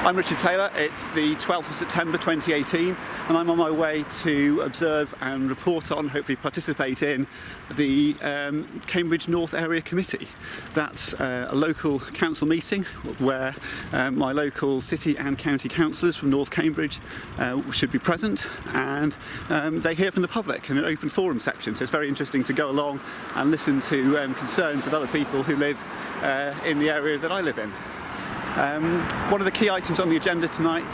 I'm Richard Taylor. It's the 12th of September 2018 and I'm on my way to observe and report on, hopefully participate in, the Cambridge North Area Committee. That's a local council meeting where my local city and county councillors from North Cambridge should be present, and they hear from the public in an open forum section, so it's very interesting to go along and listen to concerns of other people who live in the area that I live in. One of the key items on the agenda tonight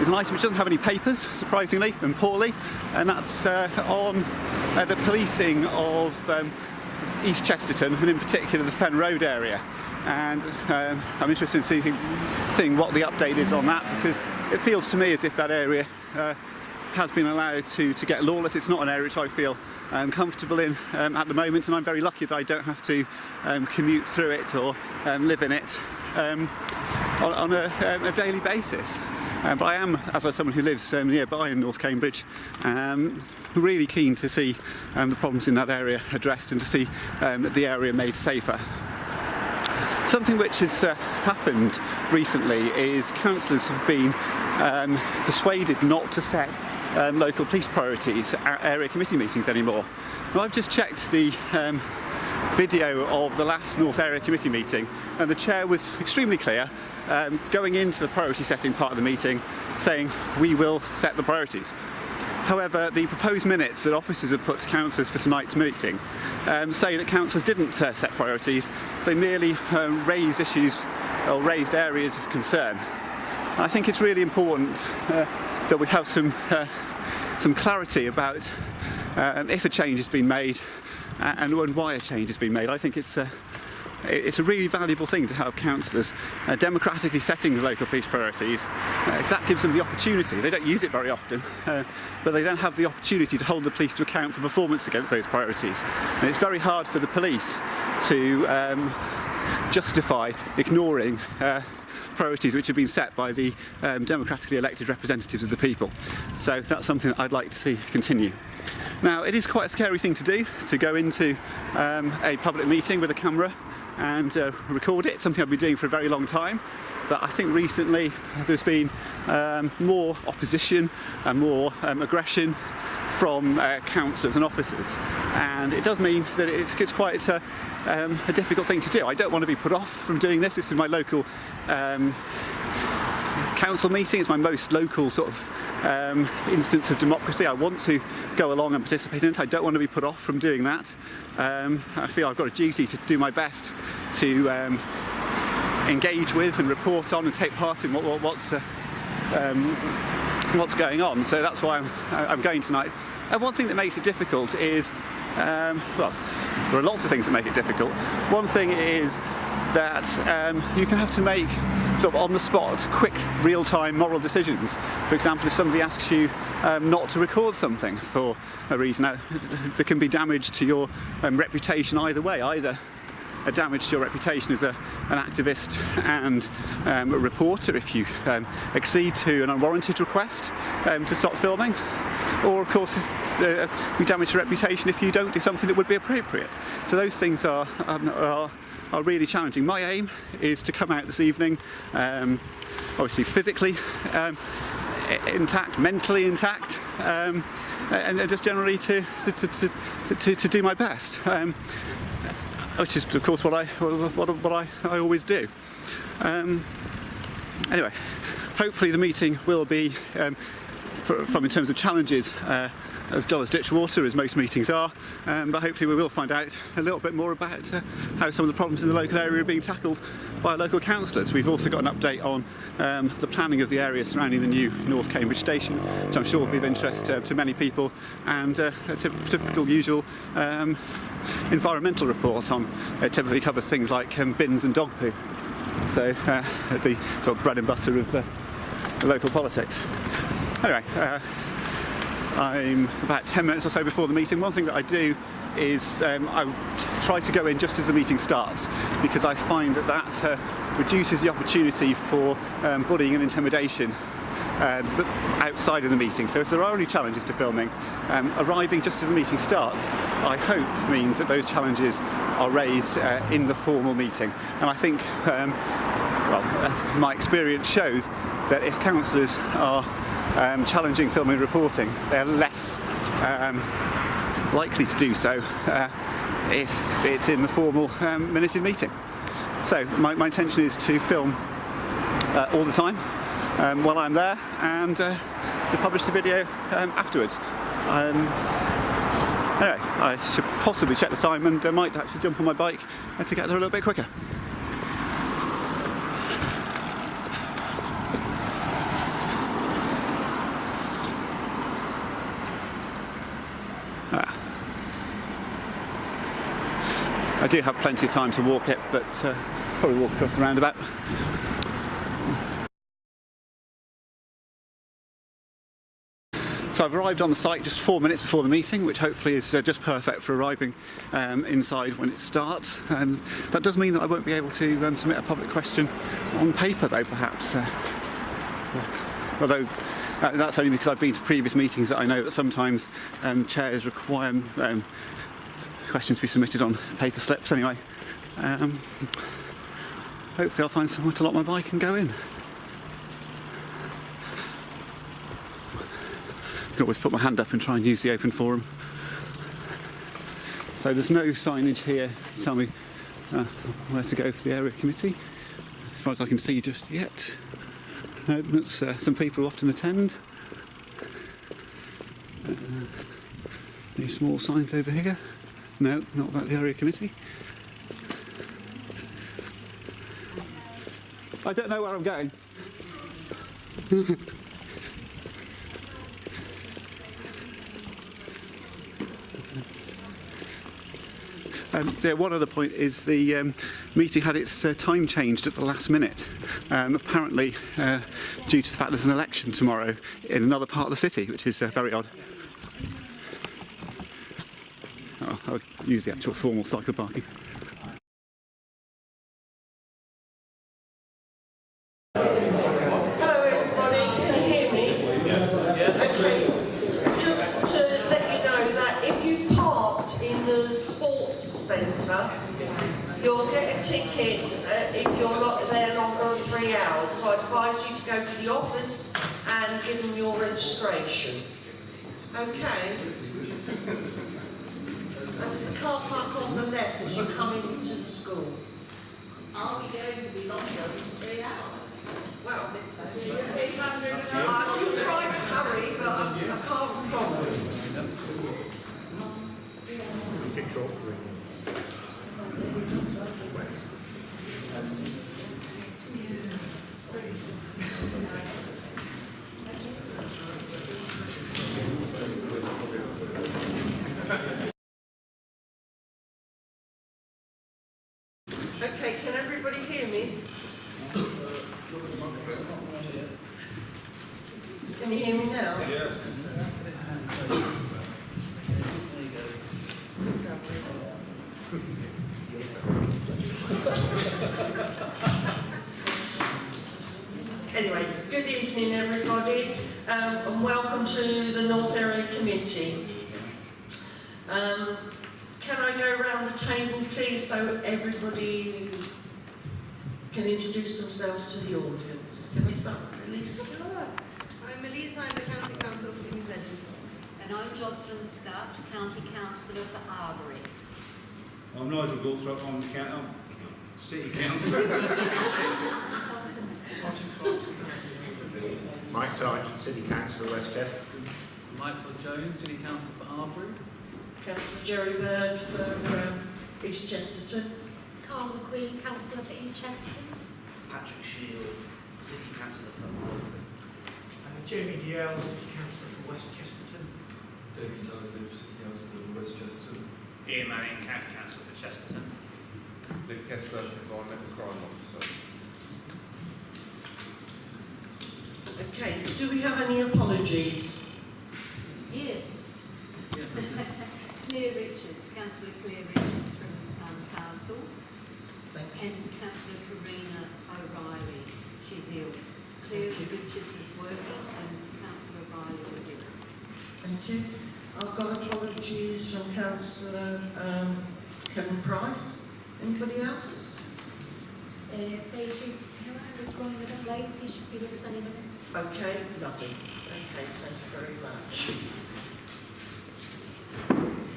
is an item which doesn't have any papers, surprisingly and poorly, and that's on the policing of East Chesterton, and in particular the Fen Road area. And I'm interested in seeing what the update is on that, because it feels to me as if that area has been allowed to get lawless. It's not an area which I feel comfortable in at the moment, and I'm very lucky that I don't have to commute through it or live in it on a daily basis. But I am, as someone who lives nearby in North Cambridge, really keen to see the problems in that area addressed and to see the area made safer. Something which has happened recently is councillors have been persuaded not to set local police priorities at area committee meetings anymore. Well, I've just checked the video of the last North Area Committee meeting, and the chair was extremely clear going into the priority setting part of the meeting, saying we will set the priorities. However, the proposed minutes that officers have put to councillors for tonight's meeting say that councillors didn't set priorities, they merely raised issues or raised areas of concern. I think it's really important that we have some clarity about if a change has been made and why a change has been made. I think it's a really valuable thing to have councillors democratically setting the local police priorities, because that gives them the opportunity. They don't use it very often, but they don't have the opportunity to hold the police to account for performance against those priorities. And it's very hard for the police to justify ignoring priorities which have been set by the democratically elected representatives of the people. So that's something that I'd like to see continue. Now, it is quite a scary thing to do, to go into a public meeting with a camera and record it. It's something I've been doing for a very long time, but I think recently there's been more opposition and more aggression from councillors and officers, and it does mean that it's quite a difficult thing to do. I don't want to be put off from doing this. This is my local council meeting. It's my most local sort of instance of democracy. I want to go along and participate in it. I don't want to be put off from doing that. I feel I've got a duty to do my best to engage with and report on and take part in what's going on. So that's why I'm going tonight. And one thing that makes it difficult is, well, there are lots of things that make it difficult. One thing is that you can have to make sort of on-the-spot, quick, real-time moral decisions. For example, if somebody asks you not to record something for a reason, there can be damage to your reputation either way. Either a damage to your reputation as an activist and a reporter if you accede to an unwarranted request to stop filming, or of course you damage your reputation if you don't do something that would be appropriate. So those things are really challenging. My aim is to come out this evening, obviously physically intact, mentally intact, and just generally to do my best, which is of course what I always do. Anyway, hopefully the meeting will be, from in terms of challenges, as dull as ditch water as most meetings are, but hopefully we will find out a little bit more about how some of the problems in the local area are being tackled by local councillors. We've also got an update on the planning of the area surrounding the new North Cambridge station, which I'm sure will be of interest to many people, and a typical usual environmental report on. It typically covers things like bins and dog poo, so the sort of bread and butter of the local politics. Anyway, I'm about 10 minutes or so before the meeting. One thing that I do is I try to go in just as the meeting starts, because I find that reduces the opportunity for bullying and intimidation outside of the meeting. So if there are any challenges to filming, arriving just as the meeting starts, I hope means that those challenges are raised in the formal meeting. And I think my experience shows that if councillors are challenging filming and reporting, they're less likely to do so if it's in the formal minuted meeting. So my intention is to film all the time while I'm there, and to publish the video afterwards. Anyway, I should possibly check the time, and I might actually jump on my bike to get there a little bit quicker. I do have plenty of time to walk it, but probably walk across the roundabout. So I've arrived on the site just 4 minutes before the meeting, which hopefully is just perfect for arriving inside when it starts. That does mean that I won't be able to submit a public question on paper, though, perhaps. Although that's only because I've been to previous meetings that I know that sometimes chairs require questions to be submitted on paper slips. Anyway, hopefully I'll find somewhere to lock my bike and go in. I can always put my hand up and try and use the open forum. So there's no signage here to tell me where to go for the area committee, as far as I can see just yet. That's some people who often attend. These small signs over here. No, not about the area committee. I don't know where I'm going. One other point is the meeting had its time changed at the last minute, apparently due to the fact there's an election tomorrow in another part of the city, which is very odd. Oh, I'll use the actual formal cycle parking. Hello everybody, can you hear me? Okay, just to let you know that if you parked in the sports centre, you'll get a ticket if you're not there longer than 3 hours. So I advise you to go to the office and give them your registration. Okay? That's the car park on the left as you come into the school. Are we going to be longer than 3 hours? Well, I do try to hurry, but I can't promise. Okay, can everybody hear me? Can you hear me now? Yes. Anyway, good evening everybody, and welcome to the North Area Committee. Can I go around the table please so everybody can introduce themselves to the audience? Can I start with Elisa? Hello, I'm Elise, I'm the County Councillor for King's Edges. And I'm Jocelyn Scott, County Councillor for Arbury. I'm Nigel Goldthorpe, I'm the City Councillor. Mike Sargent, City Councillor, Westchester. Michael Jones, City Council for Arbury. Councillor Jerry Bird for East Chesterton. Carl McQueen, Councillor for East Chesterton. Patrick Shield, City Councillor for Arbury. Jamie Diel, City Councillor for West Chesterton. David Douglas, City Councillor for West Chesterton. Ian Manning, County Councillor for Chesterton. Luke Kester, Environmental Crime Officer. Okay, do we have any apologies? Yes. Claire Richards, Councillor Claire Richards from Council. And Councillor Karina O'Reilly, she's ill. Claire Richards is working and Councillor O'Reilly is ill. Thank you. I've got apologies from Councillor Kevin Price. Anybody else? Beatrice Taylor, is running a bit late, so he should be with us any minute. Okay, lovely. Okay, thank you very much.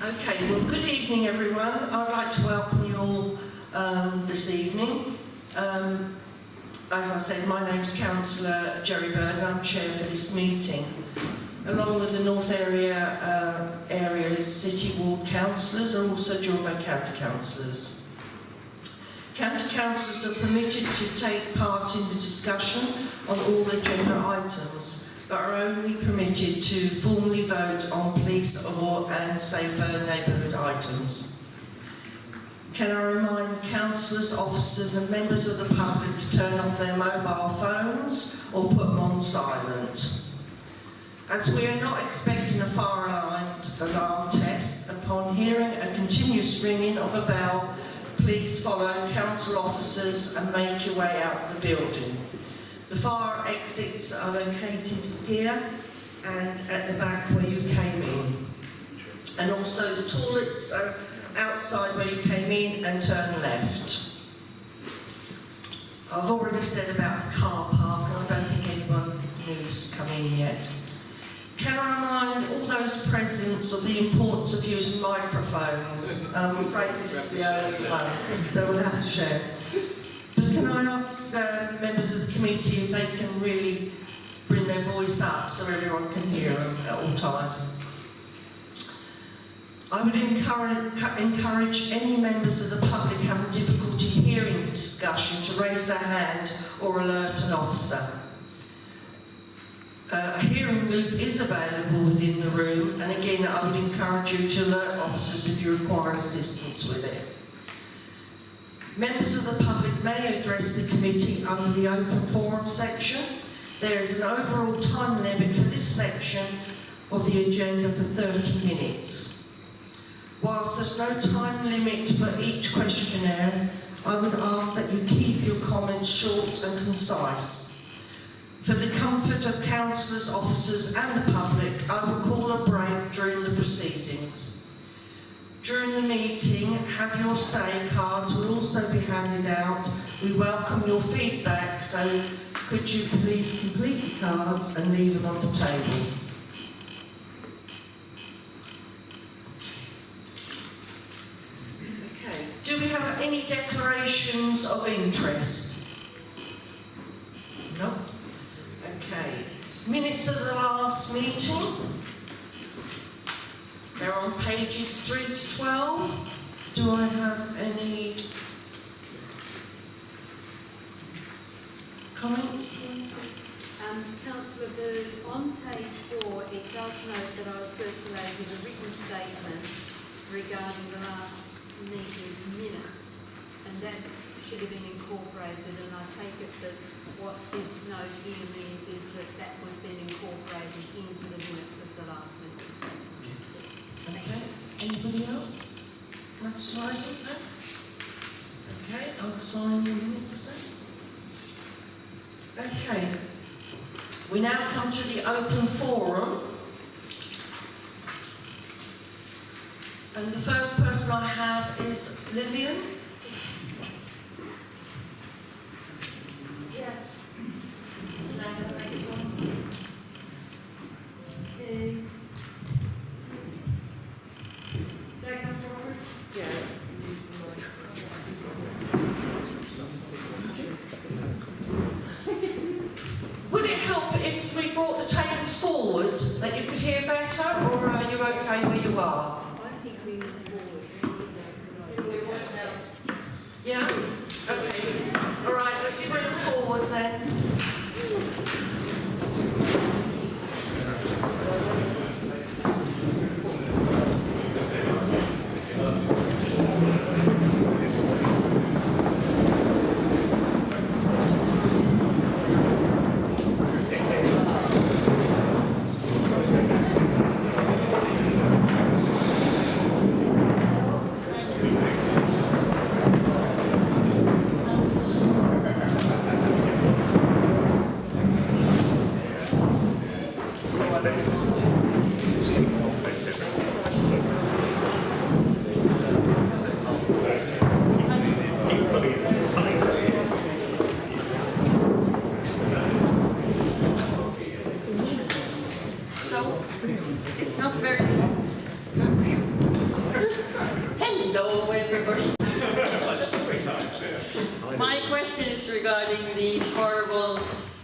Okay, well, good evening, everyone. I'd like to welcome you all this evening. As I said, my name's Councillor Jerry Bird and I'm chair for this meeting. Along with the North Area's City Ward councillors are also joined by county councillors. County councillors are permitted to take part in the discussion on all agenda items, but are only permitted to formally vote on police and safer neighbourhood items. Can I remind councillors, officers and members of the public to turn off their mobile phones or put them on silent? As we are not expecting a fire alarm test, upon hearing a continuous ringing of a bell, please follow council officers and make your way out of the building. The fire exits are located here and at the back where you came in. And also the toilets are outside where you came in and turn left. I've already said about the car park, and I don't think anyone who's come in yet. Can I remind all those present of the importance of using microphones? I'm afraid this is the only one, so we'll have to share. But can I ask members of the committee if they can really bring their voice up so everyone can hear them at all times? I would encourage any members of the public having difficulty hearing the discussion to raise their hand or alert an officer. A hearing loop is available within the room, and again I would encourage you to alert officers if you require assistance with it. Members of the public may address the committee under the open forum section. There is an overall time limit for this section of the agenda for 30 minutes. Whilst there's no time limit for each questionnaire, I would ask that you keep your comments short and concise. For the comfort of councillors, officers and the public, I will call a break during the proceedings. During the meeting, have your say cards will also be handed out. We welcome your feedback, so could you please complete the cards and leave them on the table. Okay, do we have any declarations of interest? No? Okay. Minutes of the last meeting. They're on pages 3 to 12. Do I have any comments? Councillor Bird, on page 4, it does note that I was circulating a written statement regarding the last meeting's minutes, and that should have been incorporated, and I take it that what this note here means is that that was then incorporated into the minutes of the last meeting. Okay. Anybody else? That's right, okay, I'll sign the minutes then. Okay. We now come to the open forum. And the first person I have is Lillian. Yes. Should I have a microphone? Should I come forward? Yeah. Would it help if we brought the tables forward, that you could hear better, or are you okay where you are? I think we move forward. Yeah? Okay. All right, let's bring them forward then.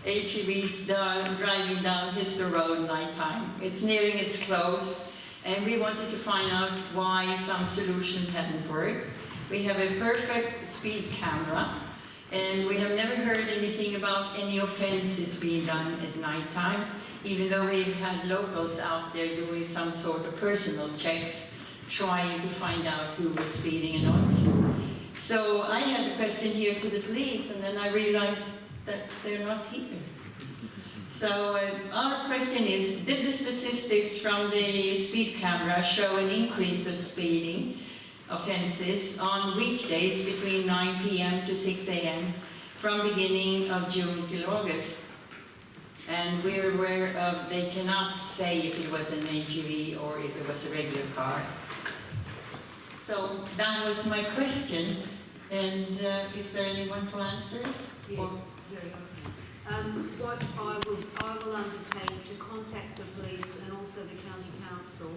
AGVs driving down Hister Road night time. It's nearing its close, and we wanted to find out why some solution hadn't worked. We have a perfect speed camera, and we have never heard anything about any offences being done at night time, even though we've had locals out there doing some sort of personal checks, trying to find out who was speeding and not. So I had a question here to the police, and then I realized that they're not here. So our question is, did the statistics from the speed camera show an increase of speeding offences on weekdays between 9 p.m. to 6 a.m. from beginning of June till August? And we're aware of, they cannot say if it was an AGV or if it was a regular car. So that was my question, and is there anyone to answer it? Yes, Or- very often. What I will undertake to contact the police and also the county council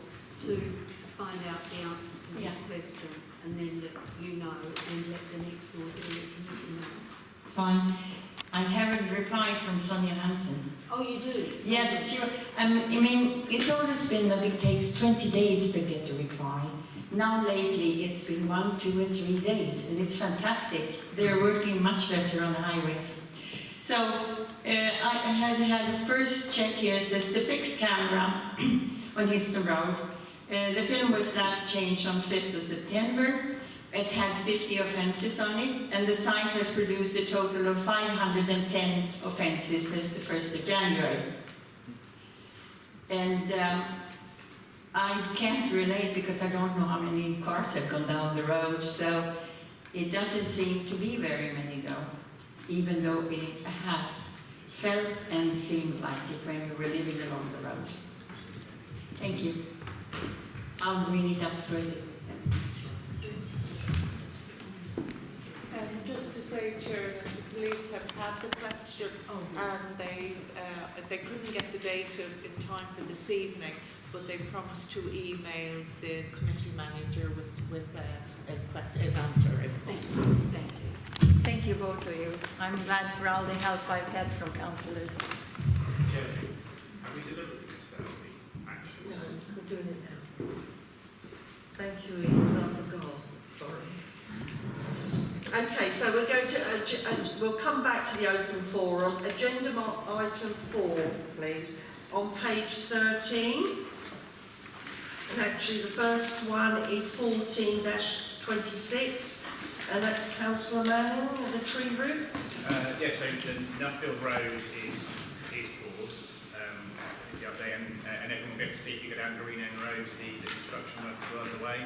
to find out the answer to this question, and then let you know and let the next door committee know. Fine. I have a reply from Sonia Hansen. Oh, you do? Yes, sure. I mean, it's always been that it takes 20 days to get a reply. Now lately, it's been 1, 2, and 3 days, and it's fantastic. They're working much better on the highways. So I had a first check here. It says the fixed camera on Hister Road. The film was last changed on 5th of September. It had 50 offences on it, and the site has produced a total of 510 offences since the 1st of January. And I can't relate because I don't know how many cars have gone down the road, so it doesn't seem to be very many though, even though it has felt and seemed like it when we were living along the road. Thank you. I'll bring it up further. Just to say, Chairman, the police have had the question and they couldn't get the data in time for this evening, but they promised to email the committee manager with a question, an answer. Thank you. Thank you, both of you. I'm glad for all the help I've had from councillors. Chairman, have we delivered this action? No, we're doing it now. Thank you, Ian. I forgot. Sorry. Okay, so we're going to, we'll come back to the open forum. Agenda item 4, please, on page 13. And actually the first one is 14-26, and that's Councillor Manning, the tree roots. Yeah, so the Nuffield Road is paused, the update, and everyone will be able to see if you go down Green End Road, the construction work is well underway,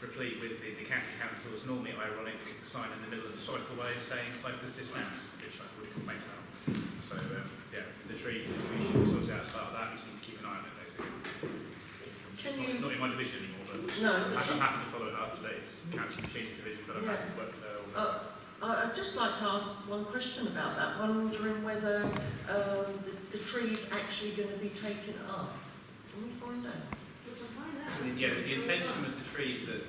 replete with the county council's normally ironic sign in the middle of the cycleway saying cyclists dismount, which I would complain about. So yeah, the tree should be sorted out as part of that. You just need to keep an eye on it basically. Not in my division anymore, but No. I'm happy to follow it up. That it's county machinery division, but I'm happy to work with her. I'd just like to ask one question about that, wondering whether the tree's actually going to be taken up. Can we find out? Yeah, the intention was the trees that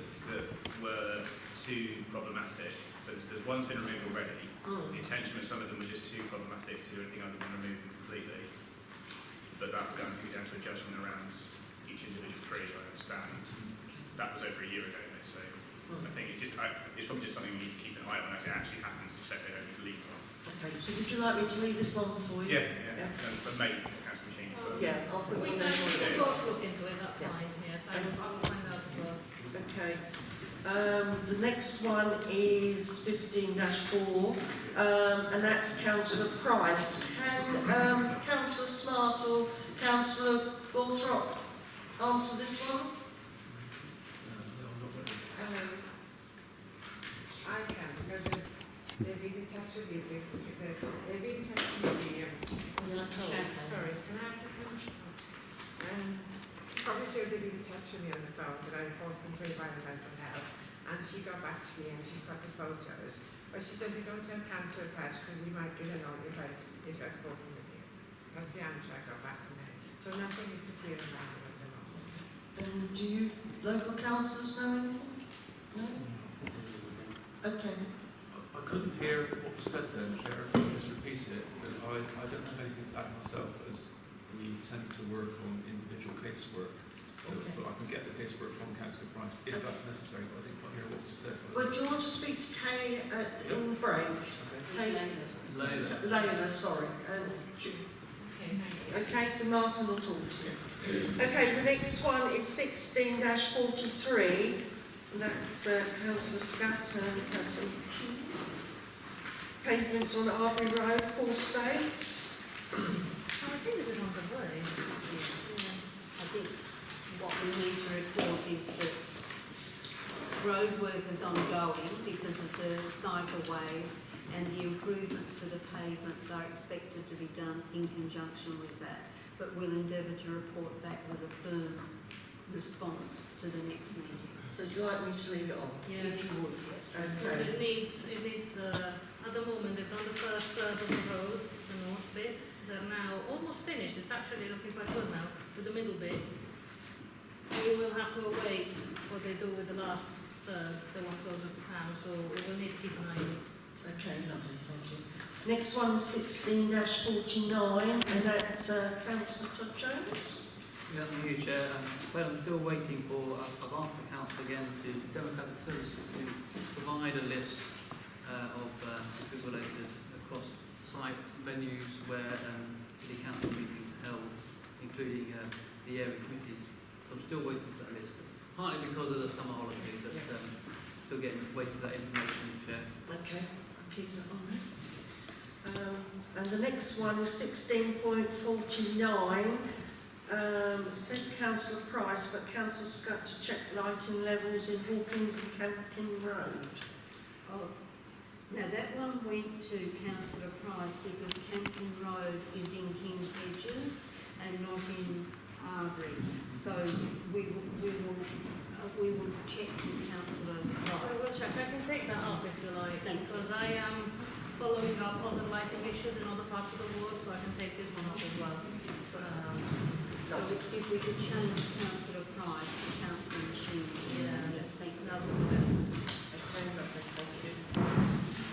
were too problematic. So the one's been removed already. The intention was some of them were just too problematic to do anything other than remove them completely. But that was going to be down to a judgment around each individual tree, I understand. That was over a year ago, so I think it's probably just something we need to keep an eye on as it actually happens to check they don't leave on. Okay, so would you like me to leave this one for you? Yeah. But maybe the council machine as well. Yeah, I'll put We one can there. look into it, that's fine, yes, I will find out as well. Okay. The next one is 15-4, and that's Councillor Price. Can Councillor Smart or Councillor Balthrop answer this one? I can, because they've been in touch with you. They've been in touch with you. Sorry, can I have the phone? Probably shows they've been in touch with me on the phone, but I reported them to environmental health, and she got back to me and she got the photos. But she said we don't tell Councillor Price because we might get along if I've spoken with you. That's the answer I got back from her. So nothing is clear about it at the moment. And do you local councillors know anything? No? Okay. I couldn't hear what was said then, Chair, if you just repeat it, but I I don't have anything to add myself, as we tend to work on individual casework. So, but I can get the casework from Councillor Price if that's necessary. But I didn't quite hear what was said. Well, do you want to speak to Kay in break? Layla, sorry. Okay, so Martin will talk to you. Okay, the next one is 16-43, and that's Councillor Scatt and Councillor Pavements on Arbury Road, Four States. I think this is on the way. I think what we need to report is that road work is ongoing because of the cycleways, and the improvements to the pavements are expected to be done in conjunction with that. But we'll endeavour to report back with a firm response to the next meeting. So do you like me to leave it on? If you would, yes. Okay. It needs the, at the moment they've done the first third of the road, the north bit. They're now almost finished. It's actually looking quite good now with the middle bit. We will have to await what they do with the last third, the one closer to town, so we will need to keep an eye on it. Okay, lovely, thank you. Next one is 16-49, and that's Councillor Todd Jones. Yeah, thank you, Chair. Well, I'm still waiting for, I've asked the council again to Democratic Services to provide a list of defibrillators across sites, venues where the council meetings are held, including the area committees. So I'm still waiting for that list, partly because of the summer holidays, but still waiting for that information, Chair. Okay, I'll keep that on there. And the next one is 16.49. Says Councillor Price, but Councillor Scutt to check lighting levels in Hawkins and Camping Road. Oh, now that one went to Councillor Price because Camping Road is in King's Hedges and not in Arbury. So we will check with Councillor Price. I will check. I can take that up if you like, because I am following up on the lighting issues in other parts of the ward, so I can take this one up as well. So if we could change Councillor Price to Councillor Machine. Thank you.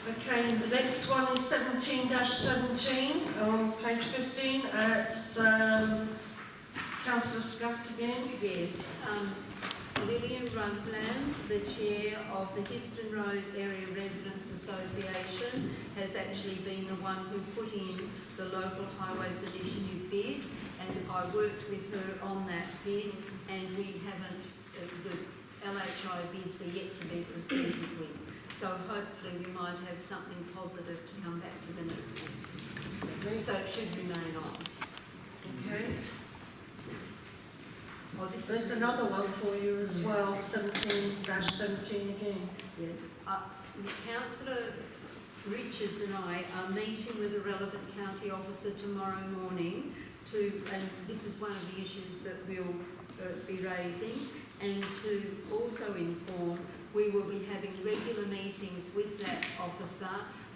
Okay, the next one is 17-17 on page 15. It's Councillor Scutt again. Yes. Lillian Rundland, the chair of the Histon Road Area Residents Association, has actually been the one who put in the local highways initiative bid, and I worked with her on that bid, and we haven't, the LHI bids are yet to be proceeded with. So hopefully we might have something positive to come back to the next one. So it should remain on. Okay. Oh, this There's is another one for you as well, 17-17 again. Yeah. Councillor Richards and I are meeting with the relevant county officer tomorrow morning and this is one of the issues that we'll be raising, and to also inform we will be having regular meetings with that officer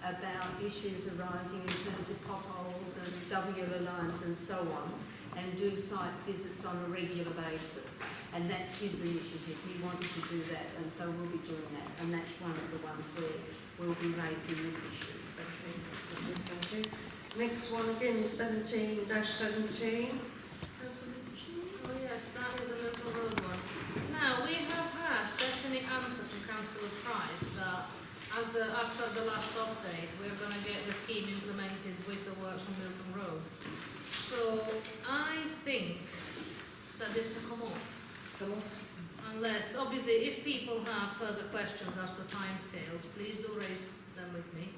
about issues arising in terms of potholes and WL lines and so on, and do site visits on a regular basis. And that's his initiative. He wanted to do that, and so we'll be doing that. And that's one of the ones where we'll be raising this issue. Okay, thank you. Next one again is 17-17. Oh yes, that is the Milton Road one. Now, we have had definite answer from Councillor Price that as per the last update, we're going to get the scheme implemented with the works on Milton Road. So I think that this can come off. Unless, obviously, if people have further questions as to timescales, please do raise them with me.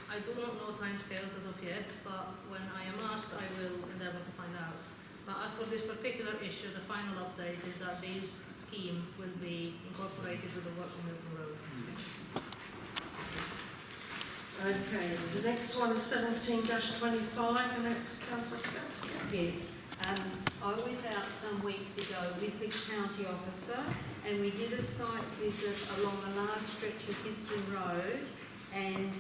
I do not know timescales as of yet, but when I am asked, I will endeavour to find out. But as for this particular issue, the final update is that this scheme will be incorporated with the works on Milton Road. Okay, the next one is 17-25, and that's Councillor Scutt. Yes. I went out some weeks ago with the county officer, and we did a site visit along a large stretch of Histon Road, and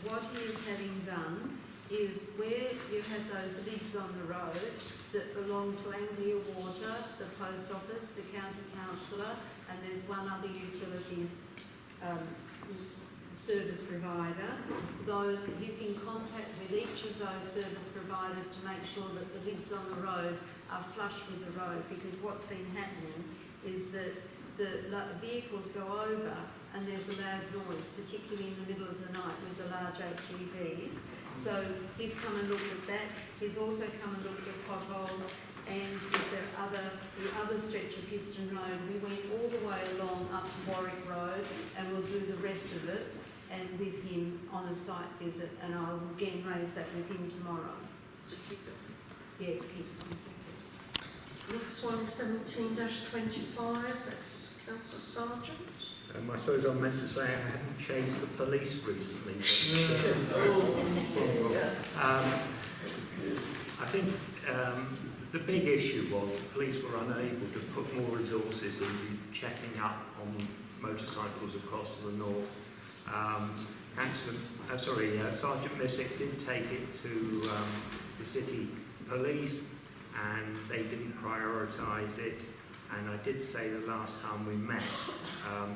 what he is having done is where you have those lids on the road that belong to Anglia Water, the post office, the county councillor, and there's one other utilities service provider. He's in contact with each of those service providers to make sure that the lids on the road are flush with the road, because what's been happening is that the vehicles go over and there's a loud noise, particularly in the middle of the night with the large HGVs. So he's come and looked at that. He's also come and looked at potholes, and with the other stretch of Histon Road, we went all the way along up to Warwick Road, and we'll do the rest of it and with him on a site visit, and I'll again raise that with him tomorrow. To keep it. Yes, keep it. Next one is 17-25, that's Councillor Sargent. I suppose I'm meant to say I haven't chased the police recently. I think the big issue was the police were unable to put more resources into checking up on motorcycles across to the north. Sergeant Missick did take it to the city police, and they didn't prioritise it. And I did say the last time we met,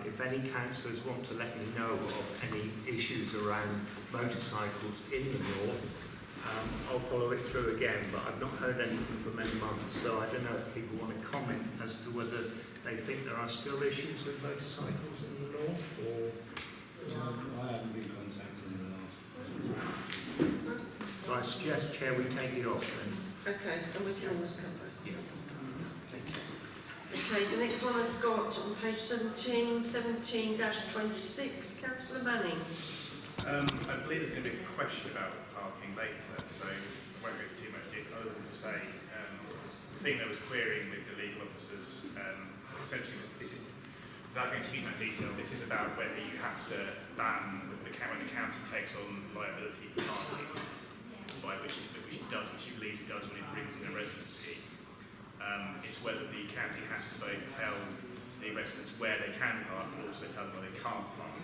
if any councillors want to let me know of any issues around motorcycles in the north, I'll follow it through again, but I've not heard anything for many months, so I don't know if people want to comment as to whether they think there are still issues with motorcycles in the north, or... I haven't been contacted in the last. So I suggest, Chair, we take it off then. Okay, and we can always come back. Yeah. Okay, the next one I've got on page 17, 17-26, Councillor Manning. I believe there's going to be a question about parking later, so I won't go too much deeper other than to say the thing that was querying with the legal officers essentially was this is, without going into too much detail, this is about whether you have to ban with when the county takes on liability for parking, by which it does, which it believes it does when it brings in a residency. It's whether the county has to both tell the residents where they can park, but also tell them where they can't park.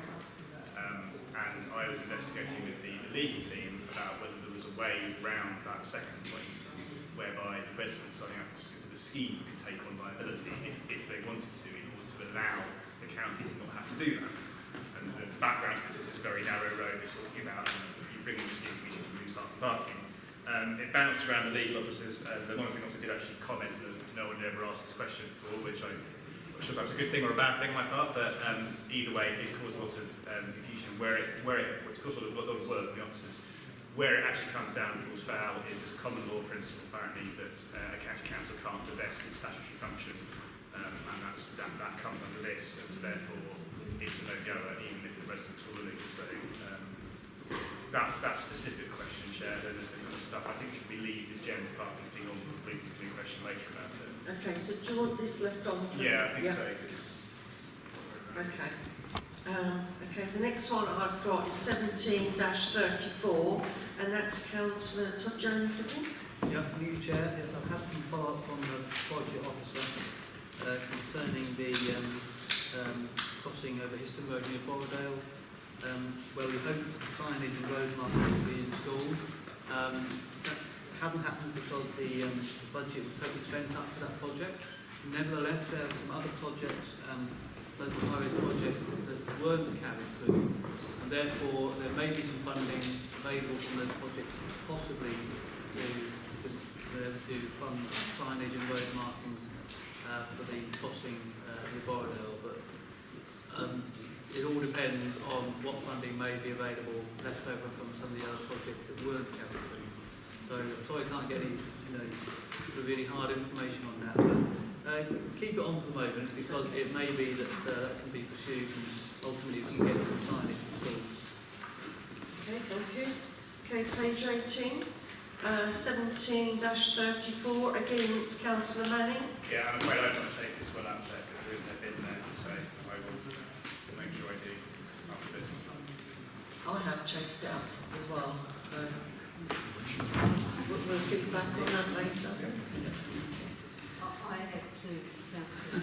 And I was investigating with the legal team about whether there was a way around that second point, whereby the residents signing up to the scheme could take on liability if they wanted to, in order to allow the county to not have to do that. And the background to this is a very narrow road. It's talking about you bring in the scheme, we lose half the parking. It bounced around the legal officers. The monitoring officer did actually comment that no one had ever asked this question before, which I'm not sure if that was a good thing or a bad thing on my part, but either way, it caused a lot of confusion. It's caused a lot of work for the officers. Where it actually comes down, falls foul, is this common law principle apparently that a county council can't divest its statutory function, and that comes under this, and so therefore it's a no-goer, even if the residents were willing to say. That's that specific question, Chair. Then there's the kind of stuff I think should be leave this general parking thing on. We'll do a question later about it. Okay, so do you want this left on? Yeah, I think so, because it's... Okay. Okay, the next one I've got is 17-34, and that's Councillor Jones again. Yeah, new Chair. Yes, I've had some follow-up from the budget officer concerning the crossing over Histon Road near Borrowdale, where we hope some signage and road markings to be installed. That hasn't happened because the budget was totally spent up for that project. Nevertheless, there are some other projects, local highway projects, that weren't carried through, and therefore there may be some funding available from those projects possibly to fund signage and road markings for the crossing near Borrowdale. But it all depends on what funding may be available left over from some of the other projects that weren't carried through. So I'm sorry I can't get any really hard information on that, but keep it on for the moment, because it may be that that can be pursued and ultimately we can get some signage installed. Okay, thank you. Okay, page 18, 17-34, again it's Councillor Manning. Yeah, I'm afraid I don't want to take this one up there because there isn't a bit there, so I will make sure I do after this. I have chased it up as well, so we'll get back on that later. I have two, Councillor.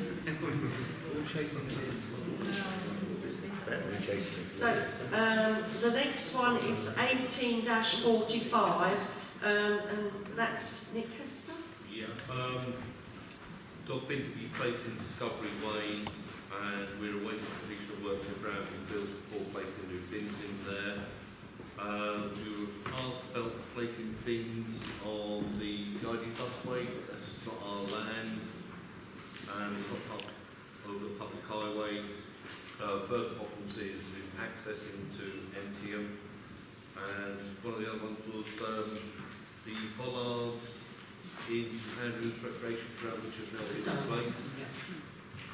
All chasing it in. So the next one is 18-45, and that's Nick Hester. Yeah. Dog bin to be placed in Discovery Way and we're awaiting completion of work in Bramley Fields before placing new bins in there. We were asked about placing bins on the guiding busway, but that's not our land, and it's not up over the public highway. Further problems is in accessing to MTM, and one of the other ones was the bollards in St Andrews Recreation Ground, which have now been explained.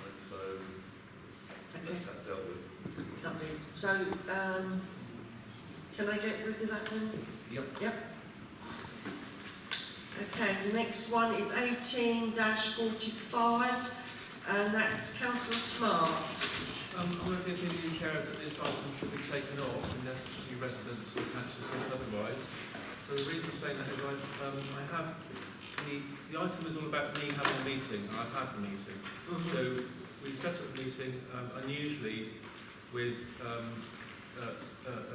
And so that's that dealt with. Lovely. So, can I get rid of that then? Yep. Yep. Okay, the next one is 18-45, and that's Councillor Smart. I'm of the opinion, Chair, that this item should be taken off unless you residents or councillors want otherwise. So the reason I'm saying that is I have the item is all about me having a meeting, and I've had the meeting. So we set up a meeting unusually with a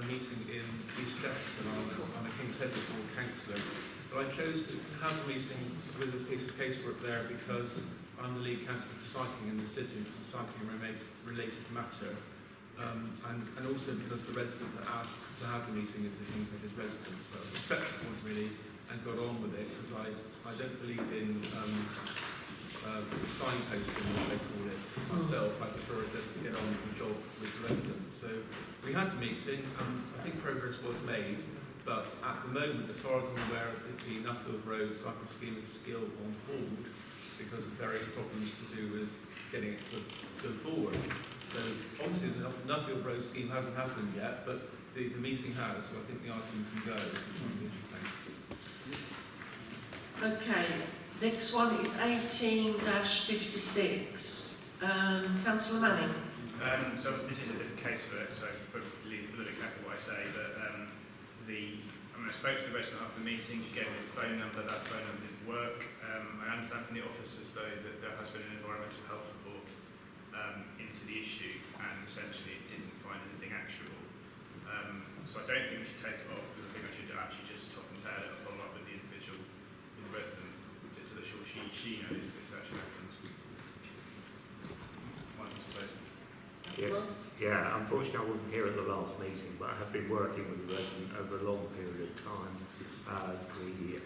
meeting in East Jefferson. I'm a King's Head Board councillor, but I chose to have a meeting with a piece of casework there because I'm the lead councillor for cycling in the city, which is a cycling related matter, and also because the resident that asked to have the meeting is a King's Head resident. So I respected the point really and got on with it because I don't believe in signposting, as they call it, myself. I prefer it just to get on with the job with the residents. So we had the meeting, and I think progress was made, but at the moment, as far as I'm aware, the Nuffield Road cycle scheme is still on hold because of various problems to do with getting it to go forward. So obviously the Nuffield Road scheme hasn't happened yet, but the meeting has, so I think the item can go. Okay, next one is 18-56. Councillor Manning. So this is a bit of casework, so probably a little bit careful what I say, but I spoke to the resident after the meeting. She gave me the phone number. That phone number didn't work. I understand from the officers though that there has been an environmental health report into the issue, and essentially it didn't find anything actionable. So I don't think we should take it off, because I think I should actually just top and tail it and follow up with the individual, with the resident, just to ensure she knows this actually happens. Yeah, unfortunately I wasn't here at the last meeting, but I have been working with the resident over a long period of time. The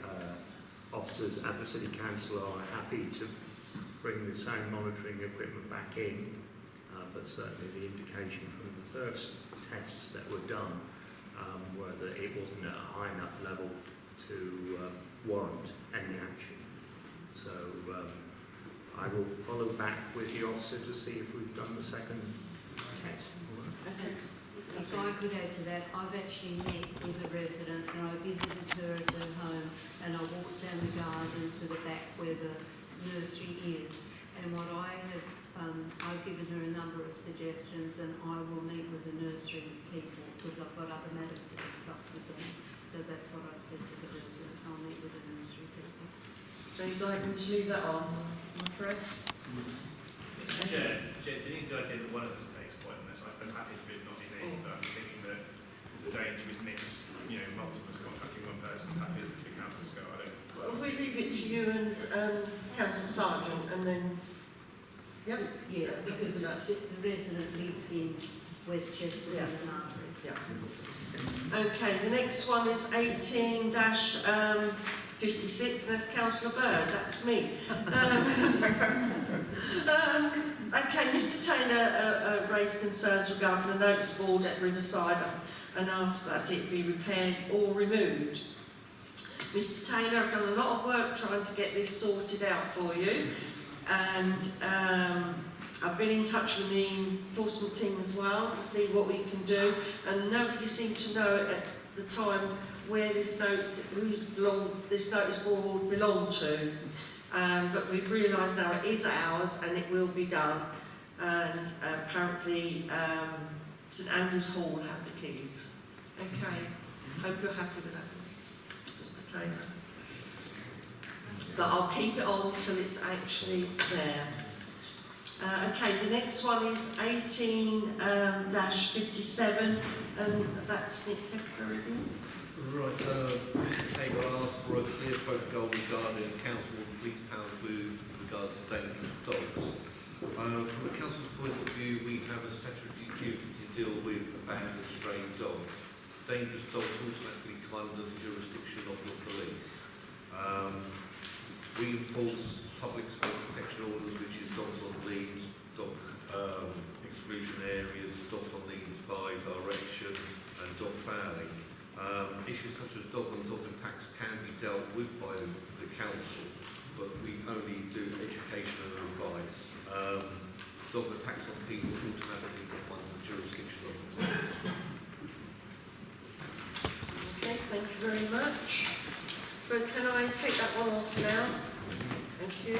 officers at the City Council are happy to bring the same monitoring equipment back in, but certainly the indication from the first tests that were done were that it wasn't at a high enough level to warrant any action. So I will follow back with the officer to see if we've done the second test. If I could add to that, I've actually met with a resident and I visited her at her home and I walked down the garden to the back where the nursery is, and what I have, I've given her a number of suggestions, and I will meet with the nursery people because I've got other matters to discuss with them. So that's what I've said to the resident. I'll meet with the nursery people. So you'd like me to leave that on, am I correct? Chair, Denise, the idea that one of us takes point on this. I'm happy for it not be me, but I'm thinking that there's a danger with mixed, multiple contacting one person. Happy that the two councils go. I don't. Well, we leave it to you and Councillor Sargent, and then. Yep. Yes, because the resident lives in Westchester and Arbury. Yeah. Okay, the next one is 18-56, that's Councillor Bird, that's me. Okay, Mr Taylor raised concerns regarding the notice board at Riverside and asked that it be repaired or removed. Mr Taylor, I've done a lot of work trying to get this sorted out for you, and I've been in touch with the enforcement team as well to see what we can do, and nobody seemed to know at the time where this notice board belonged to. But we've realised now it is ours and it will be done, and apparently St Andrews Hall will have the keys. Okay, hope you're happy with that, Mr Taylor. But I'll keep it on till it's actually there. Okay, the next one is 18-57, and that's Nick Hester again. Right, Mr Taylor asked for a clear protocol regarding council and police powers with regards to dangerous dogs. I From a council's point of view, we have a statutory duty to deal with abandoned stray dogs. Dangerous dogs automatically come under the jurisdiction of the police. We enforce public space protection orders, which is dogs on leads, dog exclusion areas, dogs on leads by direction, and dog fouling. Issues such as dog on dog attacks can be dealt with by the council, but we only do education and advice. Dog attacks on people automatically come under the jurisdiction of the police. Okay, thank you very much. So can I take that one off now? Thank you.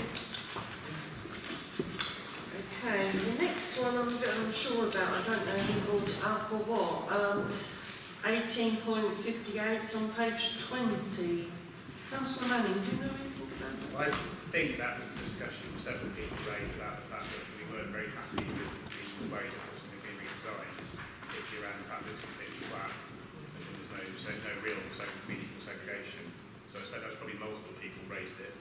Okay, the next one I'm a bit unsure about. I don't know who brought it up or what. 18.58 on page 20. Councillor Manning, do you know anything about that? I think that was a discussion several people raised about the fact that we weren't very happy with the way that it was being redesigned, particularly around the fact that it's completely flat and there's no real meaningful segregation. So I suppose that's probably multiple people raised it.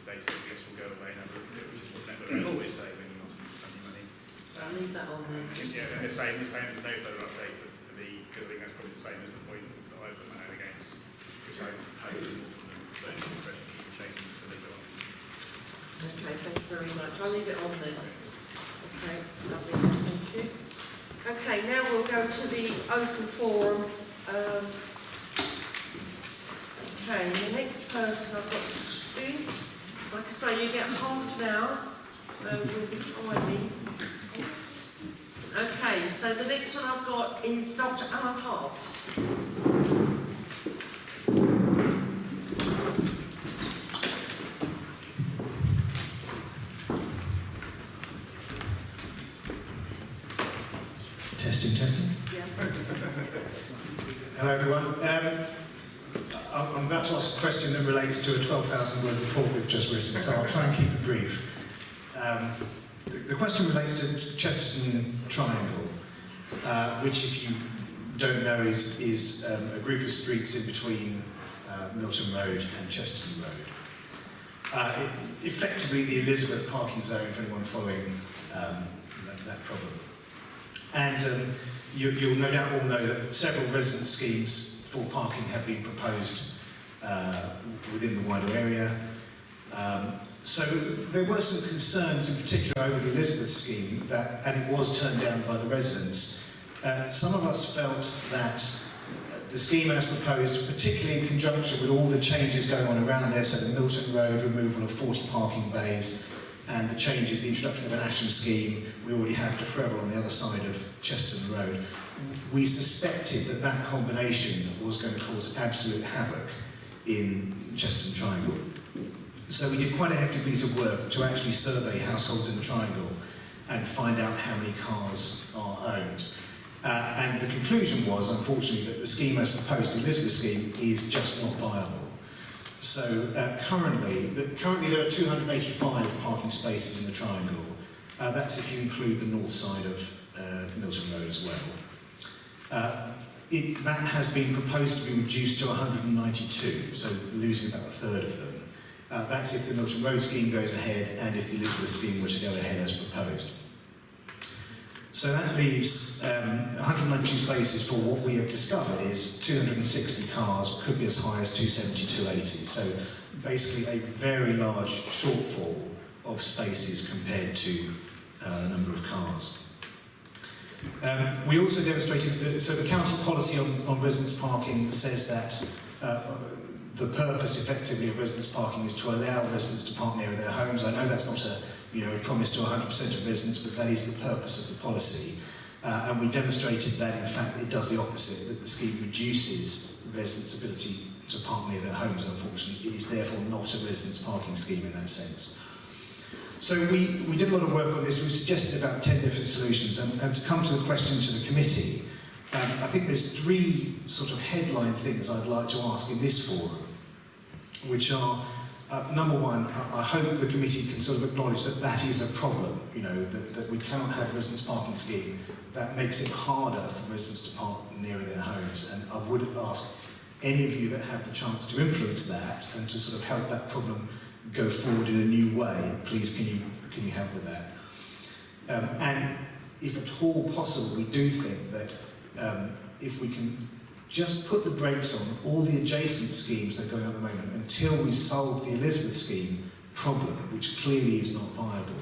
They said, yes, we'll go away and have a look at it, which is what they always say when you're not spending money. I'll leave that on there. Yeah, and the same, there's no further update for me, because I think that's probably the same as the point that I put my hand against, which I think is more than the impression keep changing to leave it on. Okay, thank you very much. I'll leave it on then. Okay, lovely, thank you. Okay, now we'll go to the open forum. Okay, the next person I've got Stu. Like I say, you get half an hour, so we'll be timing. Okay, so the next one I've got is Dr. Alan Hart. Testing. Yeah. Hello everyone. I'm about to ask a question that relates to a 12,000-word report we've just written, so I'll try and keep it brief. The question relates to Chesterton Triangle, which, if you don't know, is a group of streets in between Milton Road and Chesterton Road. Effectively, the Elizabeth parking zone for anyone following that problem. And you'll no doubt all know that several resident schemes for parking have been proposed within the wider area. So there were some concerns in particular over the Elizabeth scheme, and it was turned down by the residents. Some of us felt that the scheme as proposed, particularly in conjunction with all the changes going on around there, so the Milton Road removal of 40 parking bays, and the changes, the introduction of an Asham scheme, we already have to Forever on the other side of Chesterton Road. We suspected that that combination was going to cause absolute havoc in Chesterton Triangle. So we did quite a hefty piece of work to actually survey households in the Triangle and find out how many cars are owned. And the conclusion was, unfortunately, that the scheme as proposed, the Elizabeth scheme, is just not viable. So currently there are 285 parking spaces in the Triangle. That's if you include the north side of Milton Road as well. That has been proposed to be reduced to 192, so losing about a third of them. That's if the Milton Road scheme goes ahead and if the Elizabeth scheme were to go ahead as proposed. So that leaves 192 spaces for what we have discovered is 260 cars, could be as high as 270, 280. So basically a very large shortfall of spaces compared to the number of cars. We also demonstrated, so the council policy on residence parking says that the purpose effectively of residence parking is to allow residents to park near their homes. I know that's not a promise to 100% of residents, but that is the purpose of the policy. And we demonstrated that, in fact, it does the opposite, that the scheme reduces residents' ability to park near their homes, unfortunately. It is therefore not a residence parking scheme in that sense. So we did a lot of work on this. We suggested about 10 different solutions. And to come to the question to the committee, I think there's three sort of headline things I'd like to ask in this forum, which are, number one, I hope the committee can sort of acknowledge that that is a problem, that we cannot have a residence parking scheme. That makes it harder for residents to park near their homes. And I would ask any of you that have the chance to influence that and to sort of help that problem go forward in a new way, please can you help with that? And if at all possible, we do think that if we can just put the brakes on all the adjacent schemes that are going on at the moment until we solve the Elizabeth scheme problem, which clearly is not viable.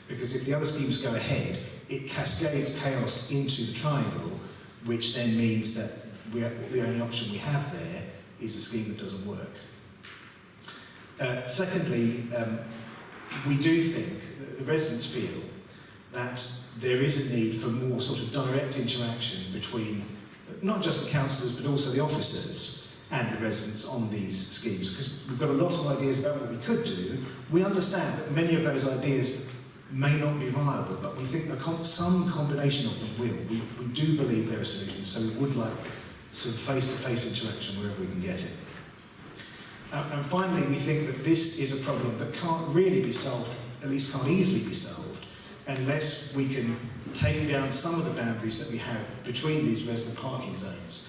Because if the other schemes go ahead, it cascades chaos into the triangle, which then means that the only option we have there is a scheme that doesn't work. Secondly, we do think that the residents feel that there is a need for more sort of direct interaction between not just the councillors but also the officers and the residents on these schemes, because we've got a lot of ideas about what we could do. We understand that many of those ideas may not be viable, but we think that some combination of them will. We do believe there are solutions, so we would like sort of face-to-face interaction wherever we can get it. And finally, we think that this is a problem that can't really be solved, at least can't easily be solved, unless we can take down some of the boundaries that we have between these resident parking zones.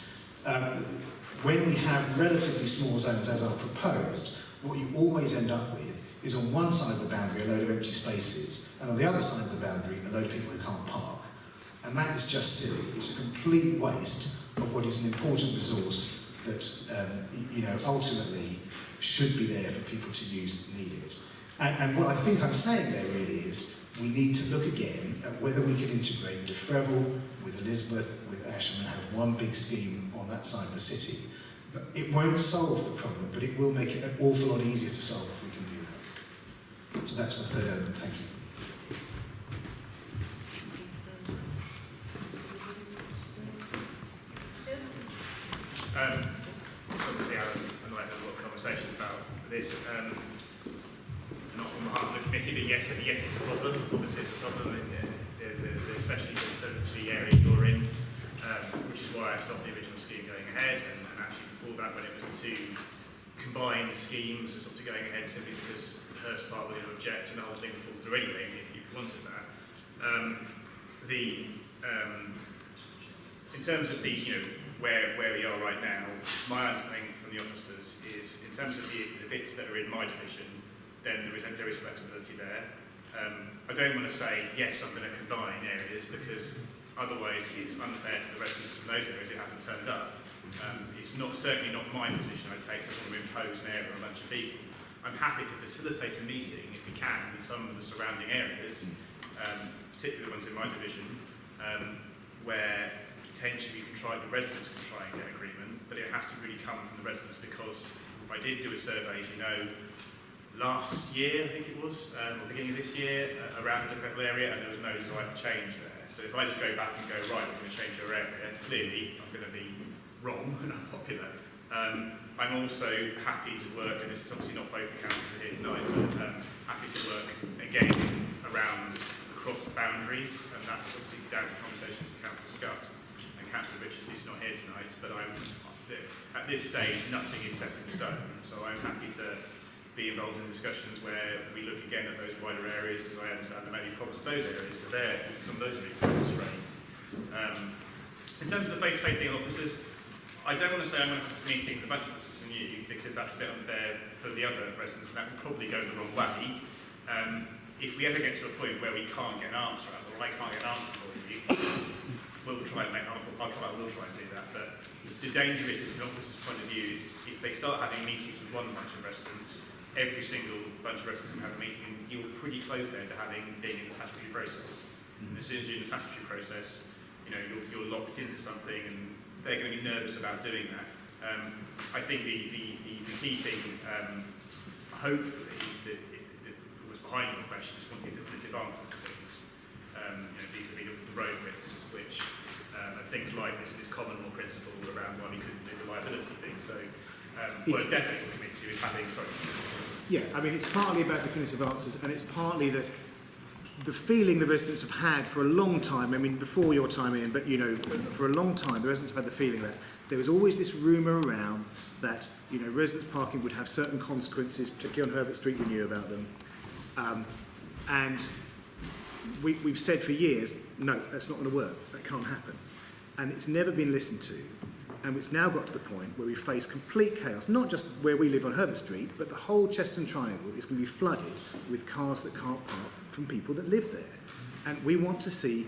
When we have relatively small zones, as are proposed, what you always end up with is on one side of the boundary a load of empty spaces, and on the other side of the boundary a load of people who can't park. And that is just silly. It's a complete waste of what is an important resource that ultimately should be there for people to use that need it. And what I think I'm saying there really is we need to look again at whether we can integrate De Freville with Elizabeth, with Asham, and have one big scheme on that side of the city. But it won't solve the problem, but it will make it an awful lot easier to solve if we can do that. So that's the third element. Thank you. Just obviously, Alan and I had a lot of conversations about this, not on behalf of the committee, but yes, it's a problem. Obviously, it's a problem, especially the area you're in, which is why I stopped the original scheme going ahead, and actually before that, when it was to combine schemes, I stopped it going ahead simply because Hurst Park would object and the whole thing would fall through anyway, if you wanted that. In terms of the, where we are right now, my understanding from the officers is, in terms of the bits that are in my division, then there is flexibility there. I don't want to say, yes, I'm going to combine areas, because otherwise it's unfair to the residents from those areas who haven't turned up. It's certainly not my position I take to want to impose an area on a bunch of people. I'm happy to facilitate a meeting, if we can, with some of the surrounding areas, particularly the ones in my division, where potentially the residents can try and get agreement, but it has to really come from the residents, because I did do a survey, as you know, last year, I think it was, or beginning of this year, around the De Freville area, and there was no desire for change there. So if I just go back and go, right, we're going to change your area, clearly I'm going to be wrong and unpopular. I'm also happy to work, and this is obviously not both the councillors here tonight, but happy to work again around across the boundaries, and that's obviously down to conversations with Councillor Scott and Councillor Richards, who's not here tonight, but at this stage nothing is set in stone, so I'm happy to be involved in discussions where we look again at those wider areas, because I understand there may be problems with those areas, so those are being constrained. In terms of the face-to-face thing with officers, I don't want to say I'm going to have a meeting with a bunch of officers and you, because that's a bit unfair for the other residents, and that will probably go the wrong way. If we ever get to a point where we can't get an answer out, or I can't get an answer for you, we'll try and do that. But the danger is, from an officer's point of view, is if they start having meetings with one bunch of residents, every single bunch of residents can have a meeting, and you're pretty close there to being in the statutory process. And as soon as you're in the statutory process, you're locked into something, and they're going to be nervous about doing that. I think the key thing, hopefully, that was behind your question, is wanting definitive answers to things. Vis-a-vis the road widths, which are things like this common law principle around why we couldn't do the liability thing. So, what a definite committee is having. Sorry. Yeah, I mean, it's partly about definitive answers, and it's partly that the feeling the residents have had for a long time, I mean, before your time, Ian, but, for a long time, the residents have had the feeling that there was always this rumour around that, residents parking would have certain consequences, particularly on Herbert Street, we knew about them. And we've said for years, no, that's not going to work, that can't happen. And it's never been listened to. And it's now got to the point where we face complete chaos, not just where we live on Herbert Street, but the whole Cheston Triangle is going to be flooded with cars that can't park from people that live there. And we want to see,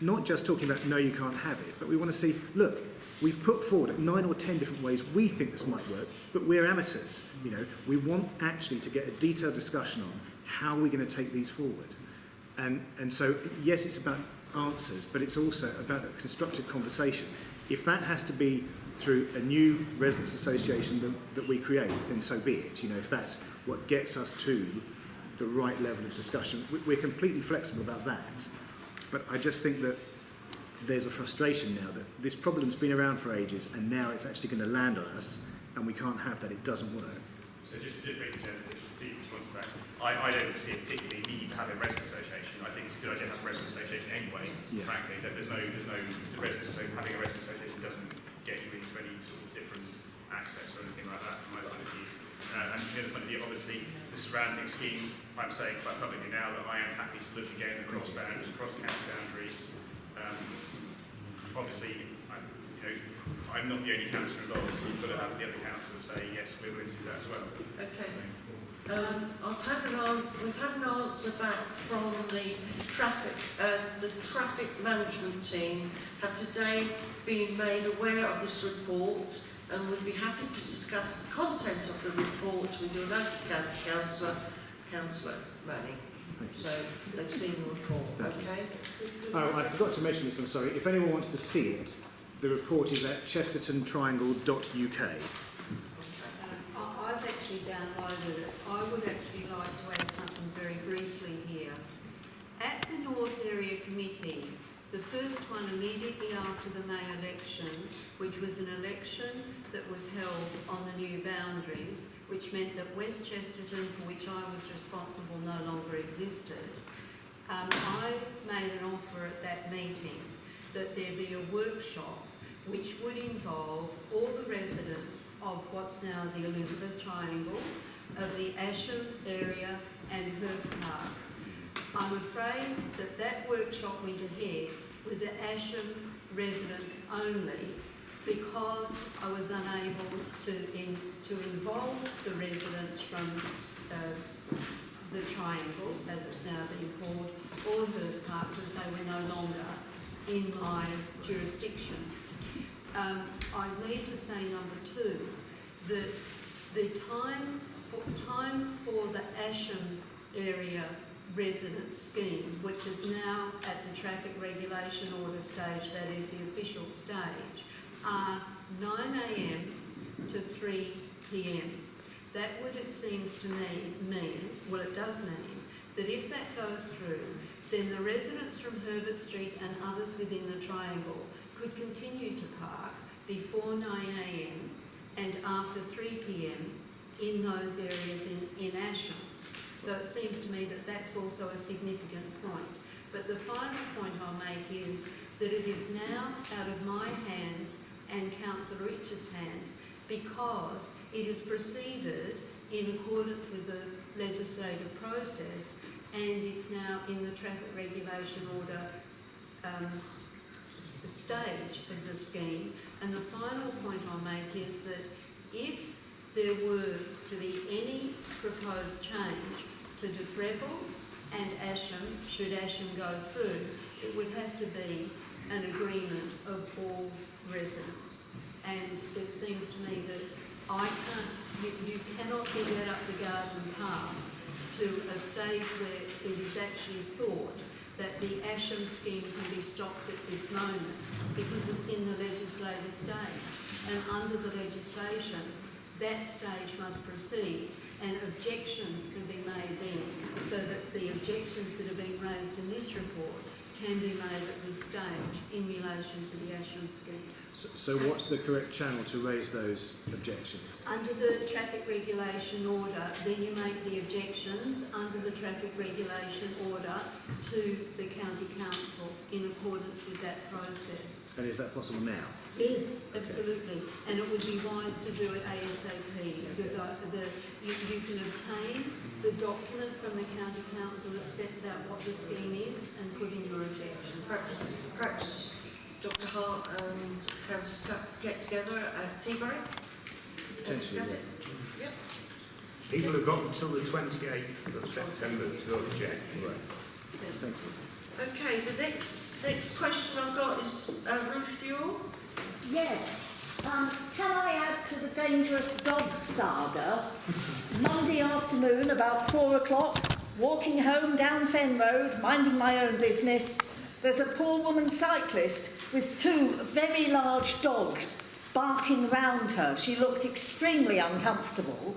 not just talking about, no, you can't have it, but we want to see, look, we've put forward 9 or 10 different ways we think this might work, but we're amateurs. You know, we want actually to get a detailed discussion on how we're going to take these forward. And so, yes, it's about answers, but it's also about a constructive conversation. If that has to be through a new residents association that we create, then so be it. You know, if that's what gets us to the right level of discussion, we're completely flexible about that. But I just think that there's a frustration now that this problem's been around for ages and now it's actually going to land on us and we can't have that. It doesn't work. So just briefly to see the response to that, I don't see a particularly need to have a resident association. I think it's a good idea to have a resident association anyway, frankly. That the having a resident association doesn't get you into any sort of different access or anything like that from my point of view. And from the other point of view, obviously, the surrounding schemes, I'm saying quite publicly now that I am happy to look again across boundaries, across county boundaries. Obviously, I'm not the only councillor involved, so you've got to have the other councillors say, yes, we're willing to do that as well. Okay. We've had an answer back from the traffic management team have today been made aware of this report and would be happy to discuss the content of the report with your local county councillor, Councillor Manning. So they've seen the report, okay? Oh, I forgot to mention this, I'm sorry. If anyone wants to see it, the report is at chestertontriangle.uk. I've actually downloaded it. I would actually like to add something very briefly here. At the North Area Committee, the first one immediately after the May election, which was an election that was held on the new boundaries, which meant that West Chesterton, for which I was responsible, no longer existed. I made an offer at that meeting that there be a workshop which would involve all the residents of what's now the Elizabeth Triangle, of the Asham area and Hurst Park. I'm afraid that that workshop went ahead with the Asham residents only because I was unable to involve the residents from the Triangle, as it's now being called, or Hurst Park, because they were no longer in my jurisdiction. I need to say, number two, that the times for the Asham area resident scheme, which is now at the traffic regulation order stage, that is the official stage, are 9 a.m. to 3 p.m. That would, it seems to me, it does mean, that if that goes through, then the residents from Herbert Street and others within the Triangle could continue to park before 9 a.m. and after 3 p.m. in those areas in Asham. So it seems to me that that's also a significant point. But the final point I'll make is that it is now out of my hands and Councillor Richards' hands because it is proceeded in accordance with the legislative process and it's now in the traffic regulation order stage of the scheme. And the final point I'll make is that if there were to be any proposed change to Defreville and Asham, should Asham go through, it would have to be an agreement of all residents. And it seems to me that you cannot be led up the garden path to a stage where it is actually thought that the Asham scheme can be stopped at this moment because it's in the legislative stage. And under the legislation, that stage must proceed and objections can be made then, so that the objections that have been raised in this report can be made at this stage in relation to the Asham scheme. So what's the correct channel to raise those objections? Under the traffic regulation order, then you make the objections under the traffic regulation order to the county council in accordance with that process. And is that possible now? Yes, absolutely. And it would be wise to do it ASAP because you can obtain the document from the county council that sets out what the scheme is and put in your objection. Perhaps Dr. Hart and Councillor Scott get together at Teabury and discuss it. Yep. People have got until the 28th of September to object. Right. Thank you. Okay, the next question I've got is Ruth Ewell. Yes. Can I add to the dangerous dog saga? Monday afternoon, about 4 o'clock, walking home down Fen Road, minding my own business, there's a poor woman cyclist with 2 very large dogs barking round her. She looked extremely uncomfortable,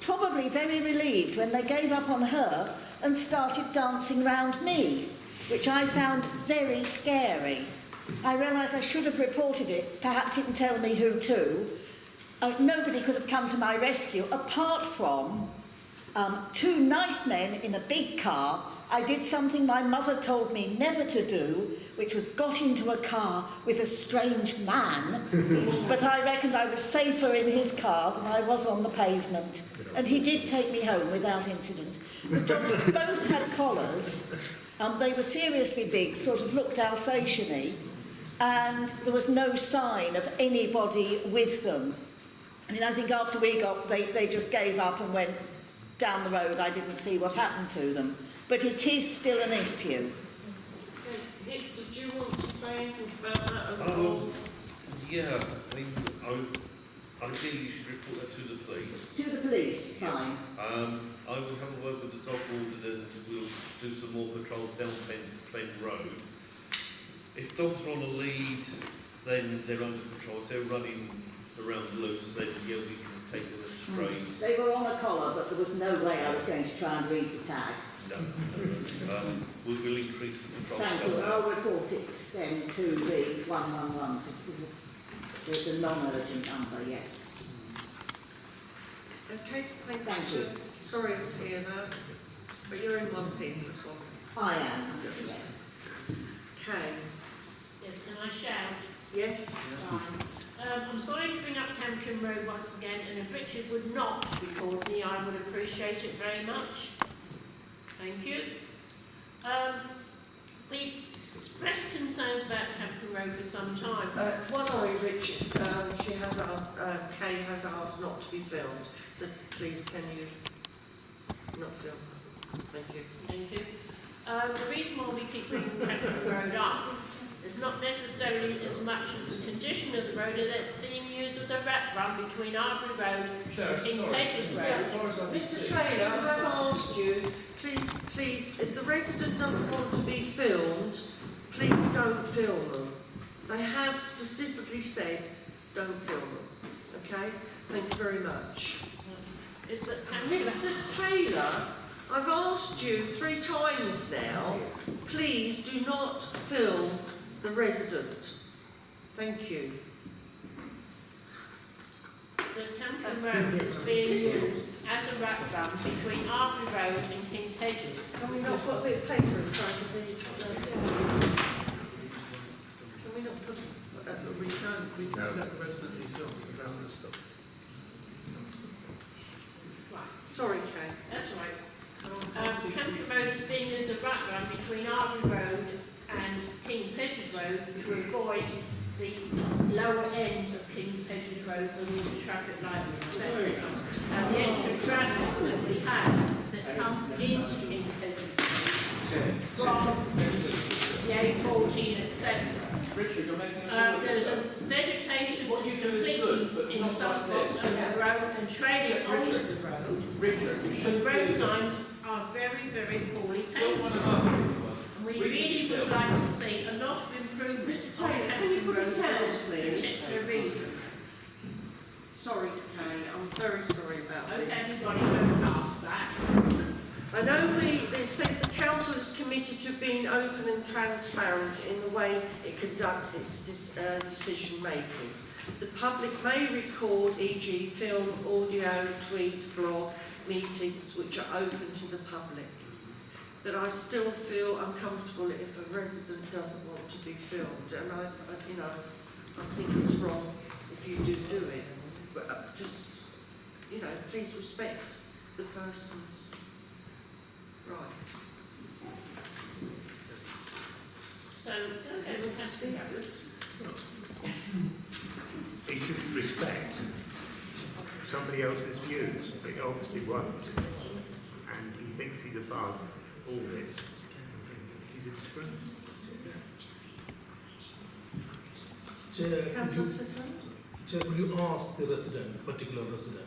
probably very relieved when they gave up on her and started dancing round me, which I found very scary. I realise I should have reported it, perhaps even tell me who to. Nobody could have come to my rescue, apart from 2 nice men in a big car. I did something my mother told me never to do, which was got into a car with a strange man, but I reckoned I was safer in his car than I was on the pavement. And he did take me home without incident. The dogs both had collars. They were seriously big, sort of looked Alsatian-y, and there was no sign of anybody with them. I mean, I think after we got, they just gave up and went down the road. I didn't see what happened to them. But it is still an issue. Nick, did you want to say anything about that overall? Yeah, I mean, ideally you should report that to the police. To the police, fine. I will have a word with the dog warden and we'll do some more patrols down Fen Road. If dogs are on a lead, then they're under control. If they're running around loose, then yeah, we can take them as strays. They were on a collar, but there was no way I was going to try and read the tag. No. We will increase the patrol. Thank you. I'll report it then to the 111, the non-urgent number, yes. Okay, Thank you. Sorry to hear that, but you're in one piece as well. I am, yes. Okay. Yes, can I shout? Yes. Fine. I'm sorry to bring up Camkin Road once again, and if Richard would not record me, I would appreciate it very much. Thank you. We expressed concerns about Camkin Road for some time. Sorry, Richard. Kay has asked not to be filmed, so please can you not film? Thank you. Thank you. The reason why we keep bringing Camkin Road up is not necessarily as much as the condition of the road as it being used as a rat run between Arbury Road and King's Hedges Road. Mr. Taylor, I have asked you, please, if the resident doesn't want to be filmed, please don't film them. They have specifically said don't film them. Okay? Thank you very much. Mr. Taylor, I've asked you 3 times now, please do not film the resident. Thank you. The Camkin Road is being used as a rat run between Arbury Road and King's Hedges. Can we not put a bit of paper in front of these? Can we not put... we can let the resident be filmed around this stuff. Sorry, Kay. That's right. Camkin Road is being used as a rat run between Arbury Road and King's Hedges Road to avoid the lower end of King's Hedges Road with all the traffic lights, etc. And the extra traffic that we have that comes into King's Hedges Road from the A14, etc. There's a vegetation completely in some spots of the road and trailing onto the road. The road signs are very, very poorly painted. And we really would like to see a lot of improvements on Camkin Road for this particular reason. Sorry, Kay, I'm very sorry about Hope this. everybody won't laugh that. I know it says the council is committed to being open and transparent in the way it conducts its decision making. The public may record, e.g. film, audio, tweet, blog, meetings which are open to the public. But I still feel uncomfortable if a resident doesn't want to be filmed, and I think it's wrong if you do it. But just, please respect the person's right. So, okay, we'll just be He should respect somebody else's views, but he obviously won't. And he thinks he's above all this. He's Is it different? Chair, could you ask the resident, particular resident,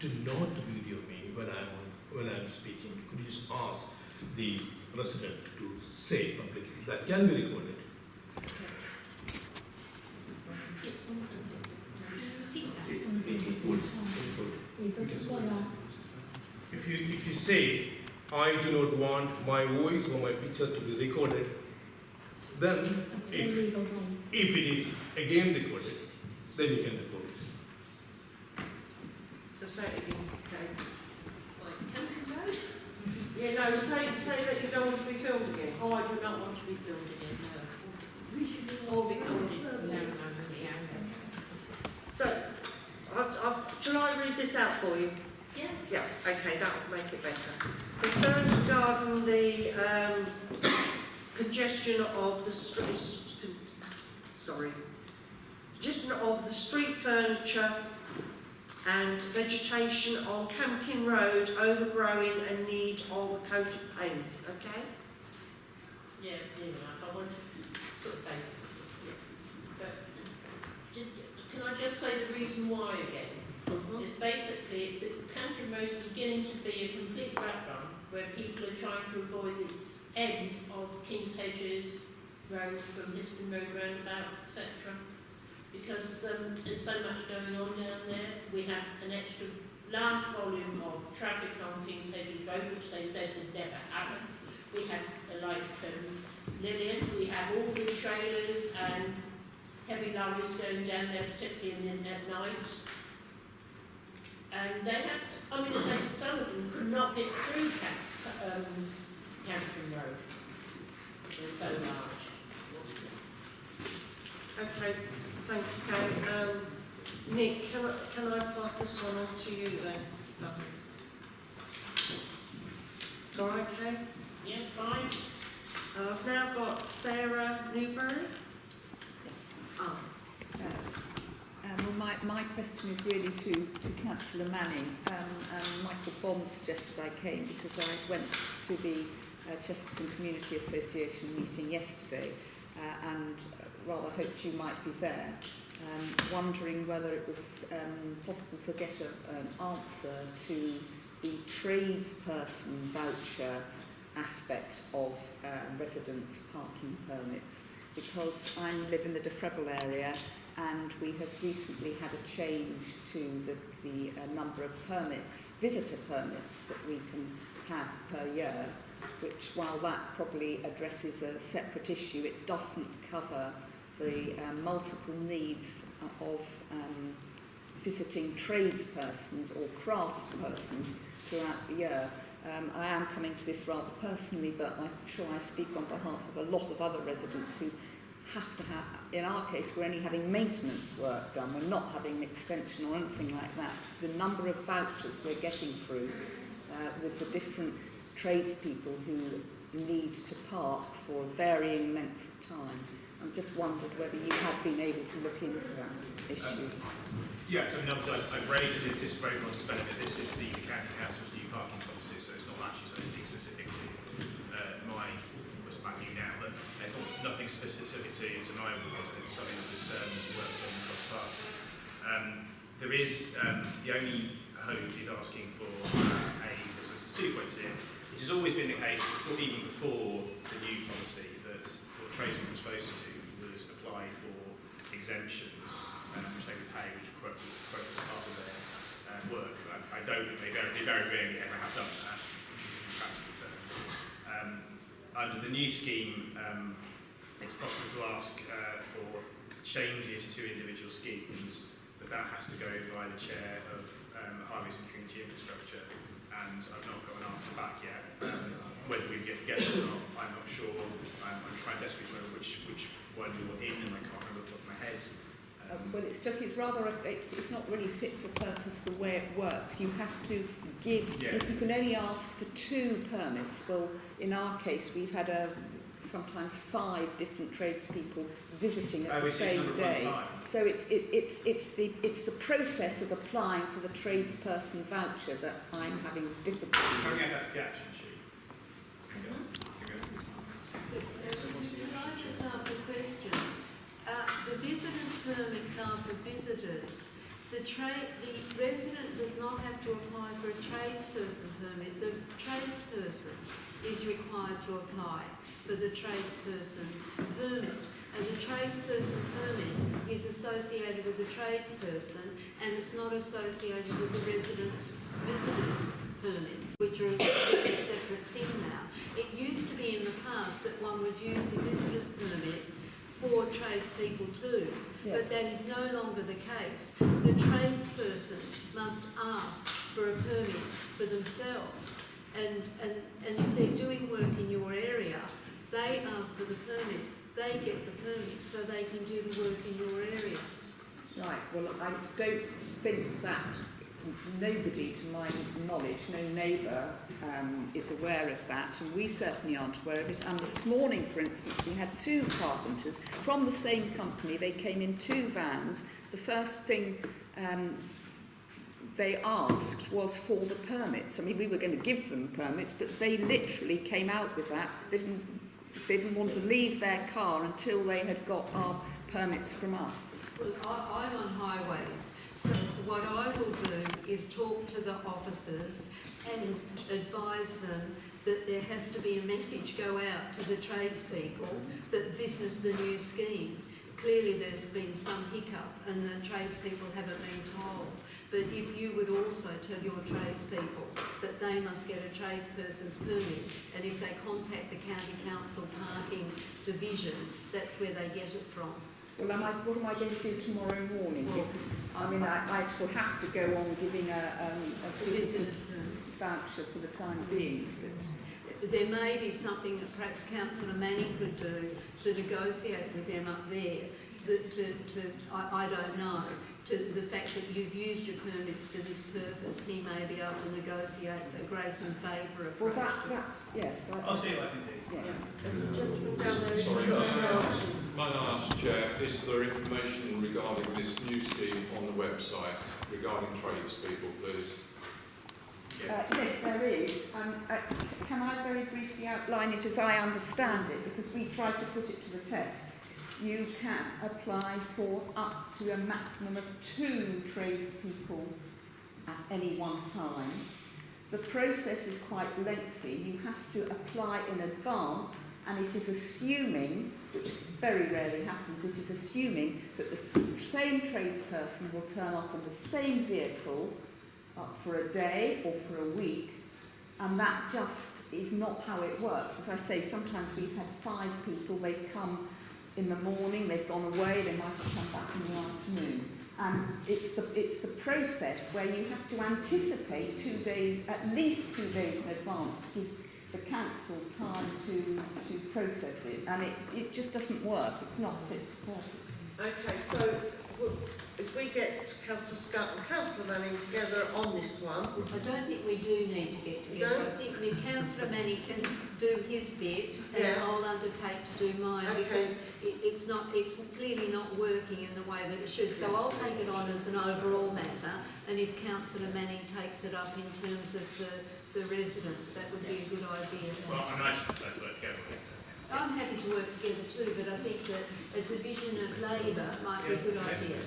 to not video me when I'm speaking? Could you just ask the resident to say publicly? That can be recorded. If you say, I do not want my voice or my picture to be recorded, then if it is again recorded, then you can record it. Just say it again. Yeah, no, say that you don't want to be filmed again. Oh, I do not want to be filmed again, no. We should all be recorded. So, shall I read this out for you? Yeah. Yeah, okay, that would make it better. Concerns regarding the congestion of the congestion of the street furniture and vegetation on Campkin Road overgrowing and need of a coat of paint, okay? Yeah, I want to sort of basic. But can I just say the reason why again? It's basically that Campkin Road is beginning to be a complete rat run where people are trying to avoid the end of King's Hedges Road from Liston Road roundabout, etc. Because there's so much going on down there. We have an extra large volume of traffic on King's Hedges Road, which they said would never happen. We have, like Lillian, we have all the trailers and heavy lorries going down there, particularly at night. And they have, I mean, some of them could not get through Campkin Road. They're so large. Okay, thanks, Kate. Nick, can I pass this one on to you then? Lovely. All right, Kate? Yeah, fine. I've now got Sarah Newberry. Yes. Ah. Well, my question is really to Councillor Manning. And Michael Bond suggested I came because I went to the Chesterton Community Association meeting yesterday and rather hoped you might be there. Wondering whether it was possible to get an answer to the tradesperson voucher aspect of residents' parking permits, because I live in the De Freville area and we have recently had a change to the number of permits, visitor permits that we can have per year, which while that probably addresses a separate issue, it doesn't cover the multiple needs of visiting tradespersons or craftspersons throughout the year. I am coming to this rather personally, but I'm sure I speak on behalf of a lot of other residents who have to have, in our case, we're only having maintenance work done, we're not having an extension or anything like that. The number of vouchers we're getting through with the different tradespeople who need to park for varying lengths of time. I just wondered whether you had been able to look into that issue. Yeah, so numbers I've raised, and it's just very well spent that this is the County Council's new parking policy, so it's not actually something specific to my, was about you now, but there's nothing specific to my project, it's something that was worked on across Park. There is, the only home is asking for there's 2 points here. It has always been the case, even before the new policy, that what tradesmen were supposed to do was apply for exemptions, which they would pay, which quote as part of their work. I don't think they very rarely ever have done that in practical terms. Under the new scheme, it's possible to ask for changes to individual schemes, but that has to go via the chair of Highways and Community Infrastructure, and I've not got an answer back yet. Whether we get together or not, I'm not sure. I'm trying desperately to remember which one you're in, and I can't remember off the top of my head. Well, it's rather, it's not really fit for purpose the way it works. You have to give, if you can only ask for 2 permits. Well, in our case, we've had sometimes 5 different tradespeople visiting at the same day. So it's the process of applying for the tradesperson voucher that I'm having difficulty Can we with. get that to the action sheet? Can I just ask a question? The visitors' permits are for visitors. The resident does not have to apply for a tradesperson permit. The tradesperson is required to apply for the tradesperson permit. And the tradesperson permit is associated with the tradesperson, and it's not associated with the resident's visitors permits, which are a completely separate thing now. It used to be in the past that one would use the visitors permit for tradespeople too, but that is no longer the case. The tradesperson must ask for a permit for themselves, and if they're doing work in your area, they ask for the permit. They get the permit so they can do the work in your area. Right, well, I don't think that nobody, to my knowledge, no neighbour is aware of that, and we certainly aren't aware of it. And this morning, for instance, we had 2 carpenters from the same company. They came in 2 vans. The first thing they asked was for the permits. I mean, we were going to give them permits, but they literally came out with that. They didn't want to leave their car until they had got our permits from us. Well, I'm on highways, so what I will do is talk to the officers and advise them that there has to be a message go out to the tradespeople that this is the new scheme. Clearly there's been some hiccup and the tradespeople haven't been told. But if you would also tell your tradespeople that they must get a tradesperson's permit, and if they contact the County Council Parking Division, that's where they get it from. Well, what am I going to do tomorrow morning? Because, I mean, I will have to go on giving a visitor's voucher for the time being. But there may be something that perhaps Councillor Manning could do to negotiate with them up there. I don't know. To the fact that you've used your permits for this purpose, he may be able to negotiate a grace and favour approach. Well, that's, yes. I'll see what I can do. Yeah. There's a gentleman down there. Sorry, may I ask, Chair, is there information regarding this new scheme on the website regarding tradespeople, please? Yes, there is. Can I very briefly outline it as I understand it, because we tried to put it to the test. You can apply for up to a maximum of 2 tradespeople at any one time. The process is quite lengthy. You have to apply in advance, and it is assuming, which very rarely happens, it is assuming that the same tradesperson will turn up in the same vehicle for a day or for a week, and that just is not how it works. As I say, sometimes we've had 5 people, they've come in the morning, they've gone away, they might have come back in the afternoon. And it's the process where you have to anticipate 2 days, at least 2 days in advance, to give the council time to process it. And it just doesn't work, it's not fit for purpose. Okay, so if we get Councillor Scott and Councillor Manning together on this one... I don't think we do need to get together. No? I think Councillor Manning can do his bit, and Yeah. I'll undertake to do mine, because it's clearly not working in the way that it should. So I'll take it on as an overall matter, and if Councillor Manning takes it up in terms of the residents, that would be a good idea. Well, I'm nice to work together. I'm happy to work together too, but I think that a division of labour might be a good idea.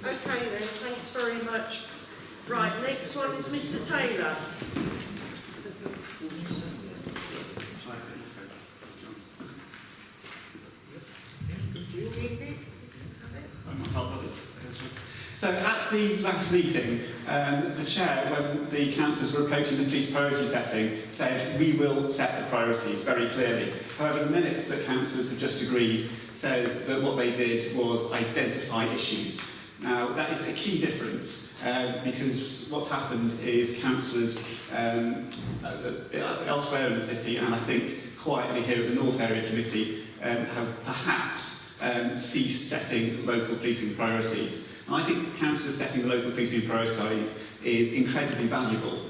Okay then, thanks very much. Right, next one is Mr Taylor. So at the last meeting, the chair, when the councillors were approaching the police priority setting, said we will set the priorities very clearly. However, the minutes that councillors have just agreed says that what they did was identify issues. Now, that is a key difference because what's happened is councillors elsewhere in the city, and I think quietly here at the North Area Committee, have perhaps ceased setting local policing priorities. And I think councillors setting the local policing priorities is incredibly valuable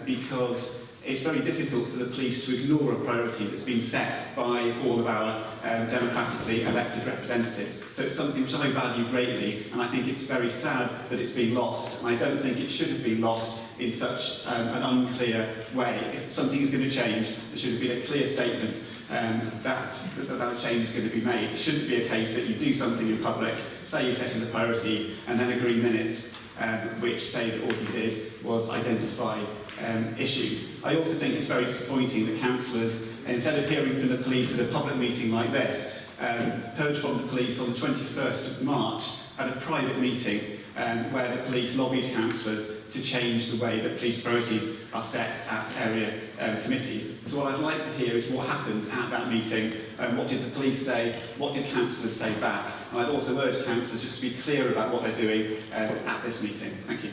because it's very difficult for the police to ignore a priority that's been set by all of our democratically elected representatives. So it's something which I value greatly, and I think it's very sad that it's been lost. And I don't think it should have been lost in such an unclear way. If something is going to change, there should have been a clear statement that a change is going to be made. It shouldn't be a case that you do something in public, say you're setting the priorities, and then agree minutes which say that all you did was identify issues. I also think it's very disappointing that councillors, instead of hearing from the police at a public meeting like this, heard from the police on the 21st of March at a private meeting where the police lobbied councillors to change the way that police priorities are set at area committees. So what I'd like to hear is what happened at that meeting, what did the police say, what did councillors say back, and I'd also urge councillors just to be clear about what they're doing at this meeting. Thank you.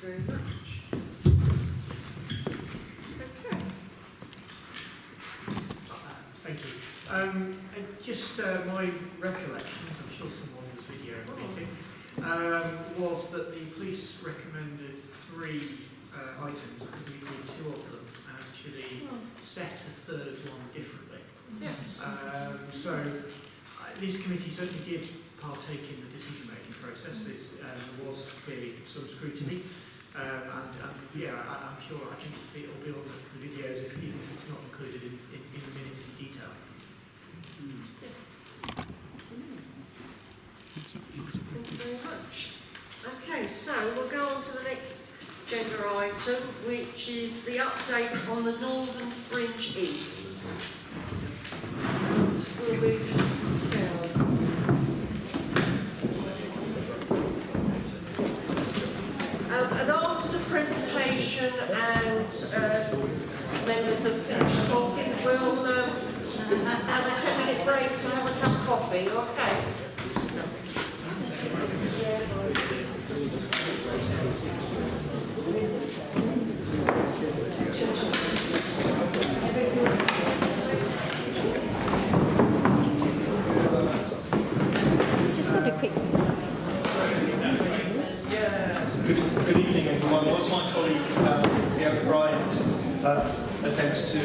Very much. Okay. Thank you. And just my recollections, I'm sure someone was videoing the meeting, was that the police recommended 3 items, I think we did 2 of them, actually set a third one differently. Yes. So this committee certainly did partake in the decision-making process. There was clearly some scrutiny. Yeah, I'm sure, I think it'll be on the videos, even if it's not included in the minutes in detail. Thank you very much. Okay, so we'll go on to the next agenda item, which is the update on the Northern Fringe East. We'll move down. And after the presentation and members have finished talking, we'll have a 10-minute break to have a cup of coffee, okay? Just had a quick. Good evening, everyone. Whilst my colleague, Fiona Bryant, attempts to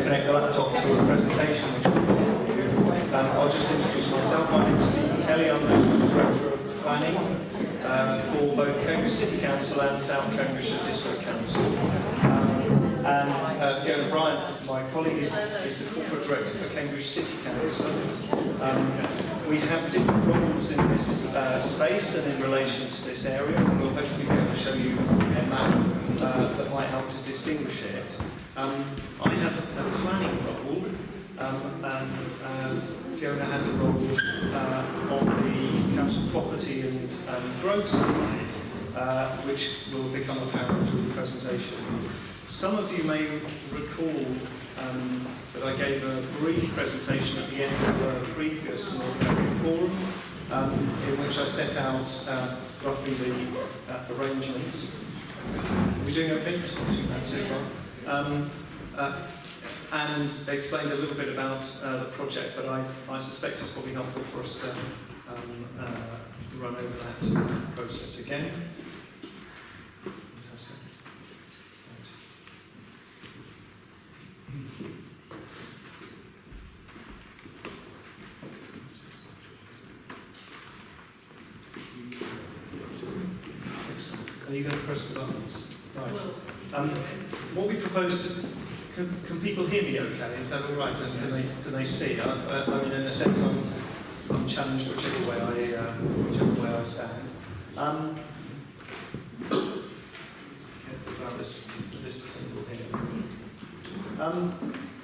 connect the laptop to a presentation, which I'll just introduce myself. My name is Stephen Kelly. I'm the Director of Planning for both Cambridge City Council and South Cambridgeshire District Council. And Fiona Bryant, my colleague, is the Corporate Director for Cambridge City Council. We have different roles in this space and in relation to this area, and we'll hopefully be able to show you a map that might help to distinguish it. I have a planning role, and Fiona has a role on the council property and growth side, which will become apparent through the presentation. Some of you may recall that I gave a brief presentation at the end of a previous North Area Forum, in which I set out roughly the arrangements. Are we doing okay? Just not too bad so far. And explained a little bit about the project, but I suspect it's probably helpful for us to run over that process again. Fantastic. Excellent. Are you going to press the buttons? Right. What we propose to... Can people hear me okay? Is that all right? And can they see? I mean, in a sense, I'm challenged whichever way I stand. Careful about this table here.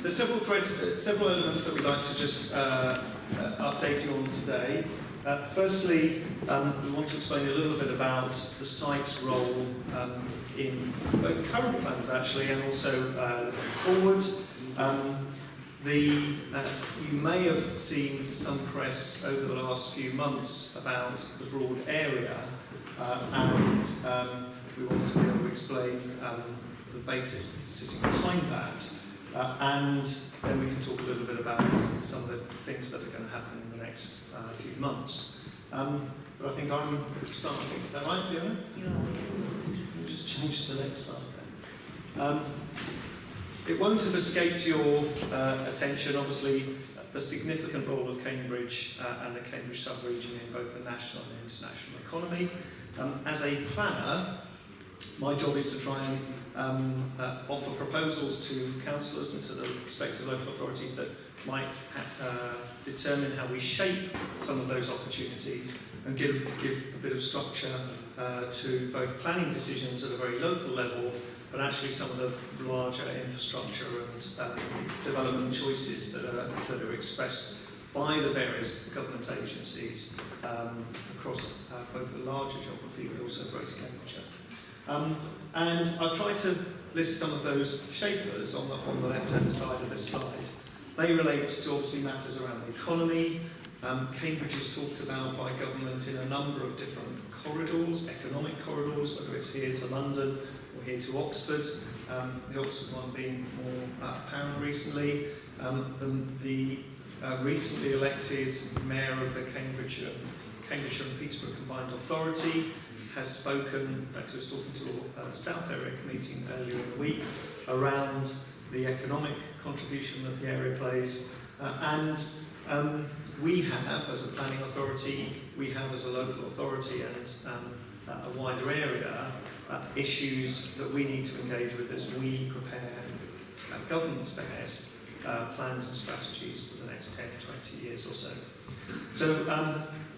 There's several elements that we'd like to just update you on today. Firstly, we want to explain a little bit about the site's role in both current plans actually and also forward. You may have seen some press over the last few months about the broad area, and we want to be able to explain the basis sitting behind that, and then we can talk a little bit about some of the things that are going to happen in the next few months. But I think I'm starting. Is that right, Fiona? We'll just change to the next slide then. It won't have escaped your attention, obviously. the significant role of Cambridge and the Cambridge sub-region in both the national and international economy. As a planner, my job is to try and offer proposals to councillors and to the respective local authorities that might determine how we shape some of those opportunities and give a bit of structure to both planning decisions at a very local level, but actually some of the larger infrastructure and development choices that are expressed by the various government agencies across both the larger geography but also Greater Cambridgeshire. And I've tried to list some of those shapers on the left-hand side of this slide. They relate to obviously matters around the economy. Cambridge is talked about by government in a number of different corridors, economic corridors, whether it's here to London or here to Oxford, the Oxford one being more apparent recently. The recently elected Mayor of the Cambridgeshire and Peterborough Combined Authority has spoken, in fact I was talking to a South Area meeting earlier in the week, around the economic contribution that the area plays. We have, as a planning authority, we have as a local authority and a wider area, issues that we need to engage with as we prepare at government's behest plans and strategies for the next 10, 20 years or so. So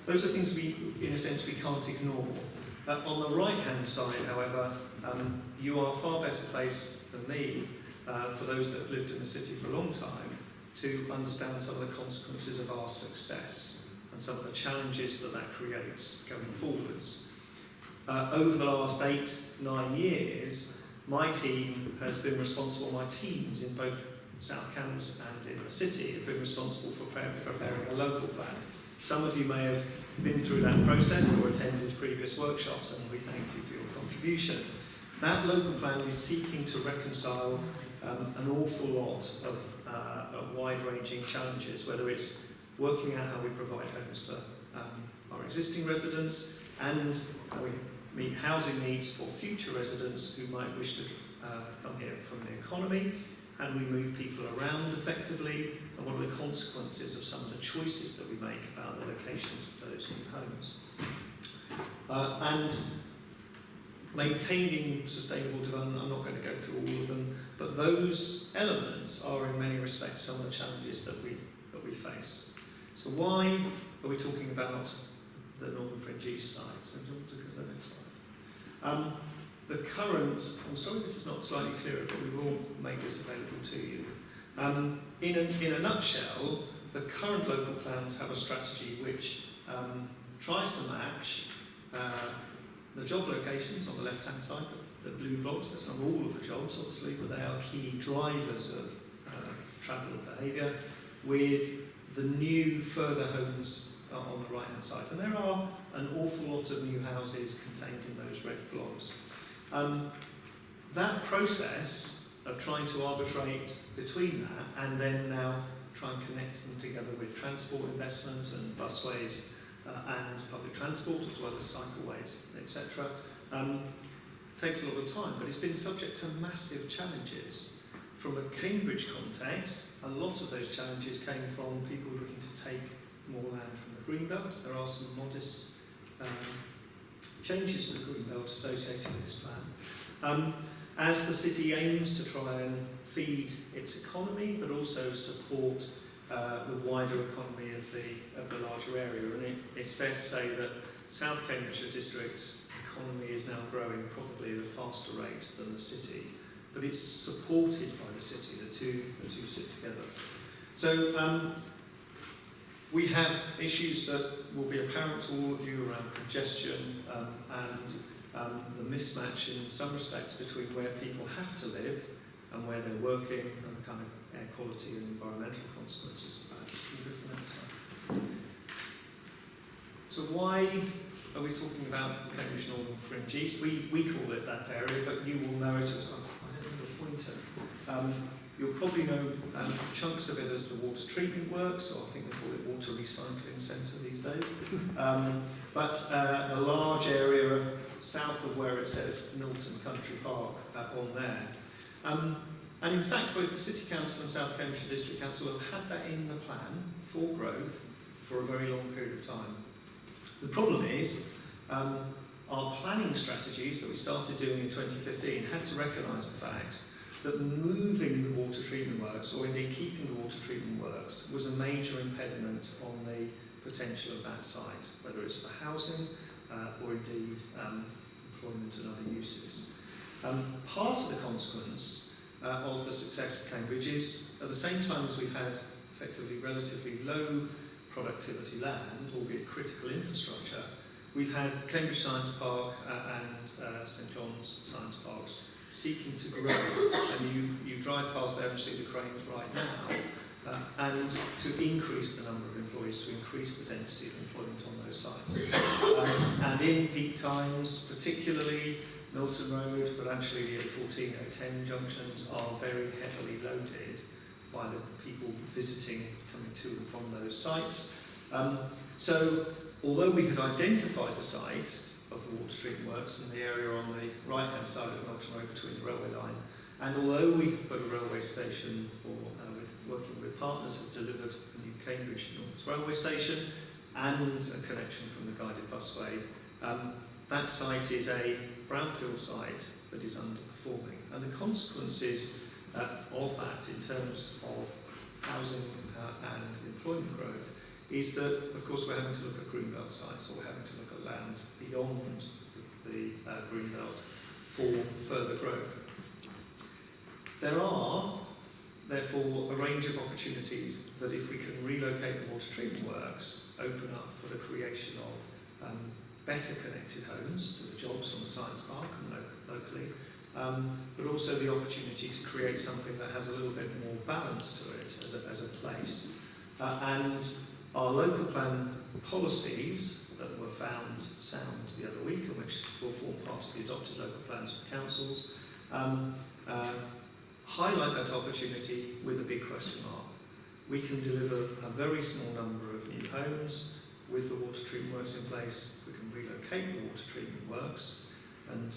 those are things in a sense, we can't ignore. On the right-hand side, however, you are far better placed than me, for those that have lived in the city for a long time, to understand some of the consequences of our success and some of the challenges that creates going forwards. Over the last 8-9 years, my team has been responsible, my teams in both South Cambs and in the city have been responsible for preparing a local plan. Some of you may have been through that process or attended previous workshops, and we thank you for your contribution. That local plan is seeking to reconcile an awful lot of wide-ranging challenges, whether it's working out how we provide homes for our existing residents and how we meet housing needs for future residents who might wish to come here from the economy, how do we move people around effectively, and what are the consequences of some of the choices that we make about the locations of those new homes. And maintaining sustainable development, I'm not going to go through all of them, but those elements are in many respects some of the challenges that we face. So why are we talking about the Northern Fringe East side? So do you want to go to the next slide? The current, I'm sorry this is not slightly clearer, but we will make this available to you. In a nutshell, the current local plans have a strategy which tries to match the job locations on the left-hand side, the blue blocks. That's not all of the jobs, obviously, but they are key drivers of travel and behaviour, with the new further homes on the right-hand side. And there are an awful lot of new houses contained in those red blocks. That process of trying to arbitrate between that and then now try and connect them together with transport investment and busways and public transport as well as cycleways, etc. Takes a lot of time, but it's been subject to massive challenges. From a Cambridge context, a lot of those challenges came from people looking to take more land from the Greenbelt. There are some modest changes to the Greenbelt associated with this plan. As the city aims to try and feed its economy, but also support the wider economy of the larger area. And it's fair to say that South Cambridgeshire District's economy is now growing probably at a faster rate than the city, but it's supported by the city. The two sit together. So we have issues that will be apparent to all of you around congestion and the mismatch in some respects between where people have to live and where they're working, and the kind of air quality and environmental consequences of that. Can you go to the next slide? So why are we talking about Cambridge Northern Fringe East? We call it that area, but you will know it as, I have a pointer. You'll probably know chunks of it as the water treatment works, or I think they call it water recycling centre these days. But a large area south of where it says Milton Country Park on there. And in fact, both the City Council and South Cambridgeshire District Council have had that in the plan for growth for a very long period of time. The problem is, our planning strategies that we started doing in 2015 had to recognise the fact that moving the water treatment works, or indeed keeping the water treatment works, was a major impediment on the potential of that site, whether it's for housing or indeed employment and other uses. Part of the consequence of the success of Cambridge is, at the same time as we've had effectively relatively low productivity land, albeit critical infrastructure, we've had Cambridge Science Park and St John's Science Parks seeking to grow. And you drive past there and see the cranes right now, and to increase the number of employees, to increase the density of employment on those sites. And in peak times, particularly Milton Road, but actually the A14, A10 junctions are very heavily loaded by the people visiting, coming to and from those sites. So, although we had identified the site of the water treatment works in the area on the right-hand side of Milton Road between the railway line, and although we've put a railway station, or working with partners, have delivered a new Cambridge North Railway Station and a connection from the guided busway, that site is a brownfield site that is underperforming. And the consequences of that in terms of housing and employment growth is that, of course, we're having to look at greenbelt sites, or we're having to look at land beyond the greenbelt for further growth. There are, therefore, a range of opportunities that, if we can relocate the water treatment works, open up for the creation of better connected homes to the jobs on the science park and locally, but also the opportunity to create something that has a little bit more balance to it as a place. And our local plan policies that were found sound the other week, and which will form part of the adopted local plans for councils, highlight that opportunity with a big question mark. We can deliver a very small number of new homes with the water treatment works in place. We can relocate the water treatment works, and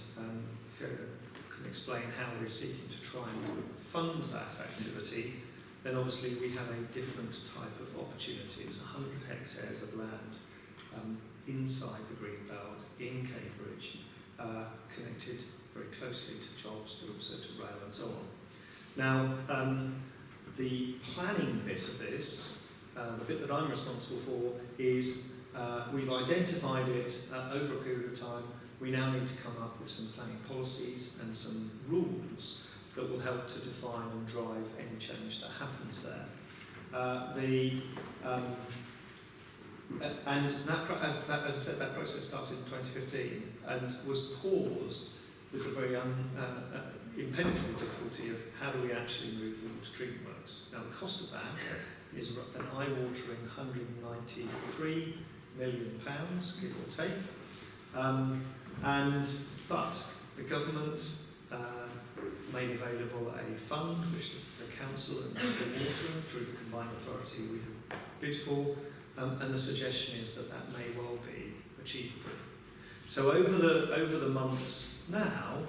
Fiona can explain how we're seeking to try and fund that activity. Then obviously we have a different type of opportunity. It's 100 hectares of land inside the Greenbelt in Cambridge, connected very closely to jobs, but also to rail and so on. Now, the planning bit of this, the bit that I'm responsible for, is we've identified it over a period of time. We now need to come up with some planning policies and some rules that will help to define and drive any change that happens there. And as I said, that process started in 2015 and was paused with the very impenetrable difficulty of how do we actually move the water treatment works. Now, the cost of that is an eye-watering £193 million, give or take. But the government made available a fund which the council and the water, through the combined authority, we have bid for, and the suggestion is that that may well be achievable. So over the months now,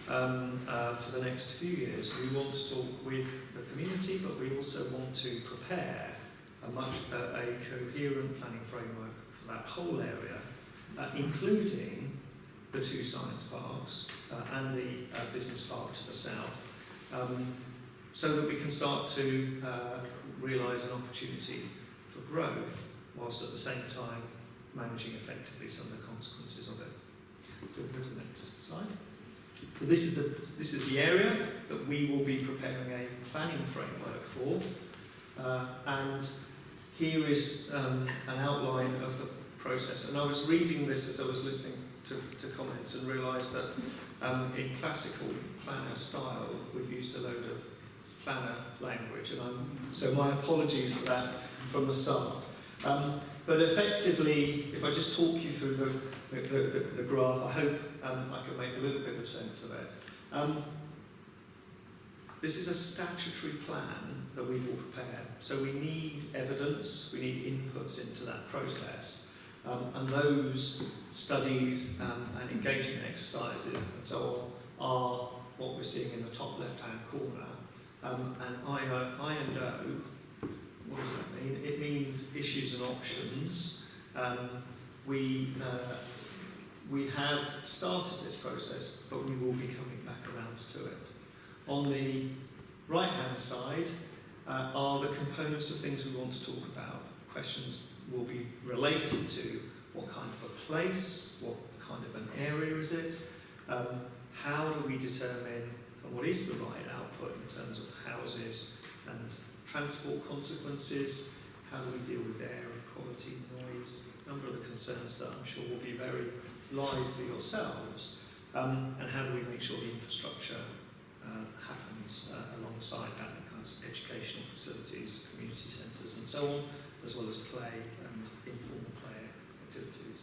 for the next few years, we want to talk with the community, but we also want to prepare a coherent planning framework for that whole area, including the two science parks and the business park to the south, so that we can start to realise an opportunity for growth, whilst at the same time managing effectively some of the consequences of it. So we'll go to the next slide. So this is the area that we will be preparing a planning framework for, and here is an outline of the process. And I was reading this as I was listening to comments and realised that in classical planner style we've used a load of planner language, and so my apologies for that from the start. But effectively, if I just talk you through the graph, I hope I can make a little bit of sense of it. This is a statutory plan that we will prepare, so we need evidence, we need inputs into that process, and those studies and engagement exercises and so on are what we're seeing in the top left-hand corner. And I&O, what does that mean? It means issues and options. We have started this process, but we will be coming back around to it. On the right-hand side are the components of things we want to talk about. Questions will be related to what kind of a place, what kind of an area is it, how do we determine what is the right output in terms of houses and transport consequences, how do we deal with air quality, noise, a number of the concerns that I'm sure will be very live for yourselves, and how do we make sure the infrastructure happens alongside that, the kinds of educational facilities, community centres and so on, as well as play and informal play activities.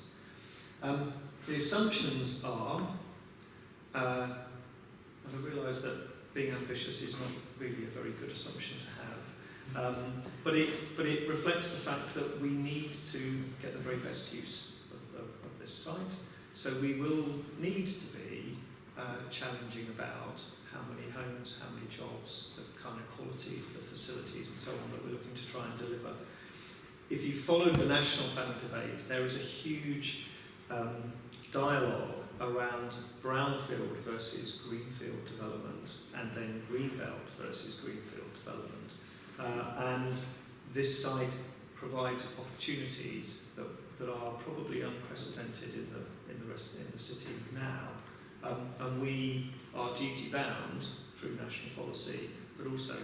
The assumptions are, and I realise that being ambitious is not really a very good assumption to have, but it reflects the fact that we need to get the very best use of this site. So we will need to be challenging about how many homes, how many jobs, the kind of qualities, the facilities and so on that we're looking to try and deliver. If you followed the national planning debate, there is a huge dialogue around brownfield versus greenfield development, and then greenbelt versus greenfield development. And this site provides opportunities that are probably unprecedented in the city now. And we are duty bound through national policy, but also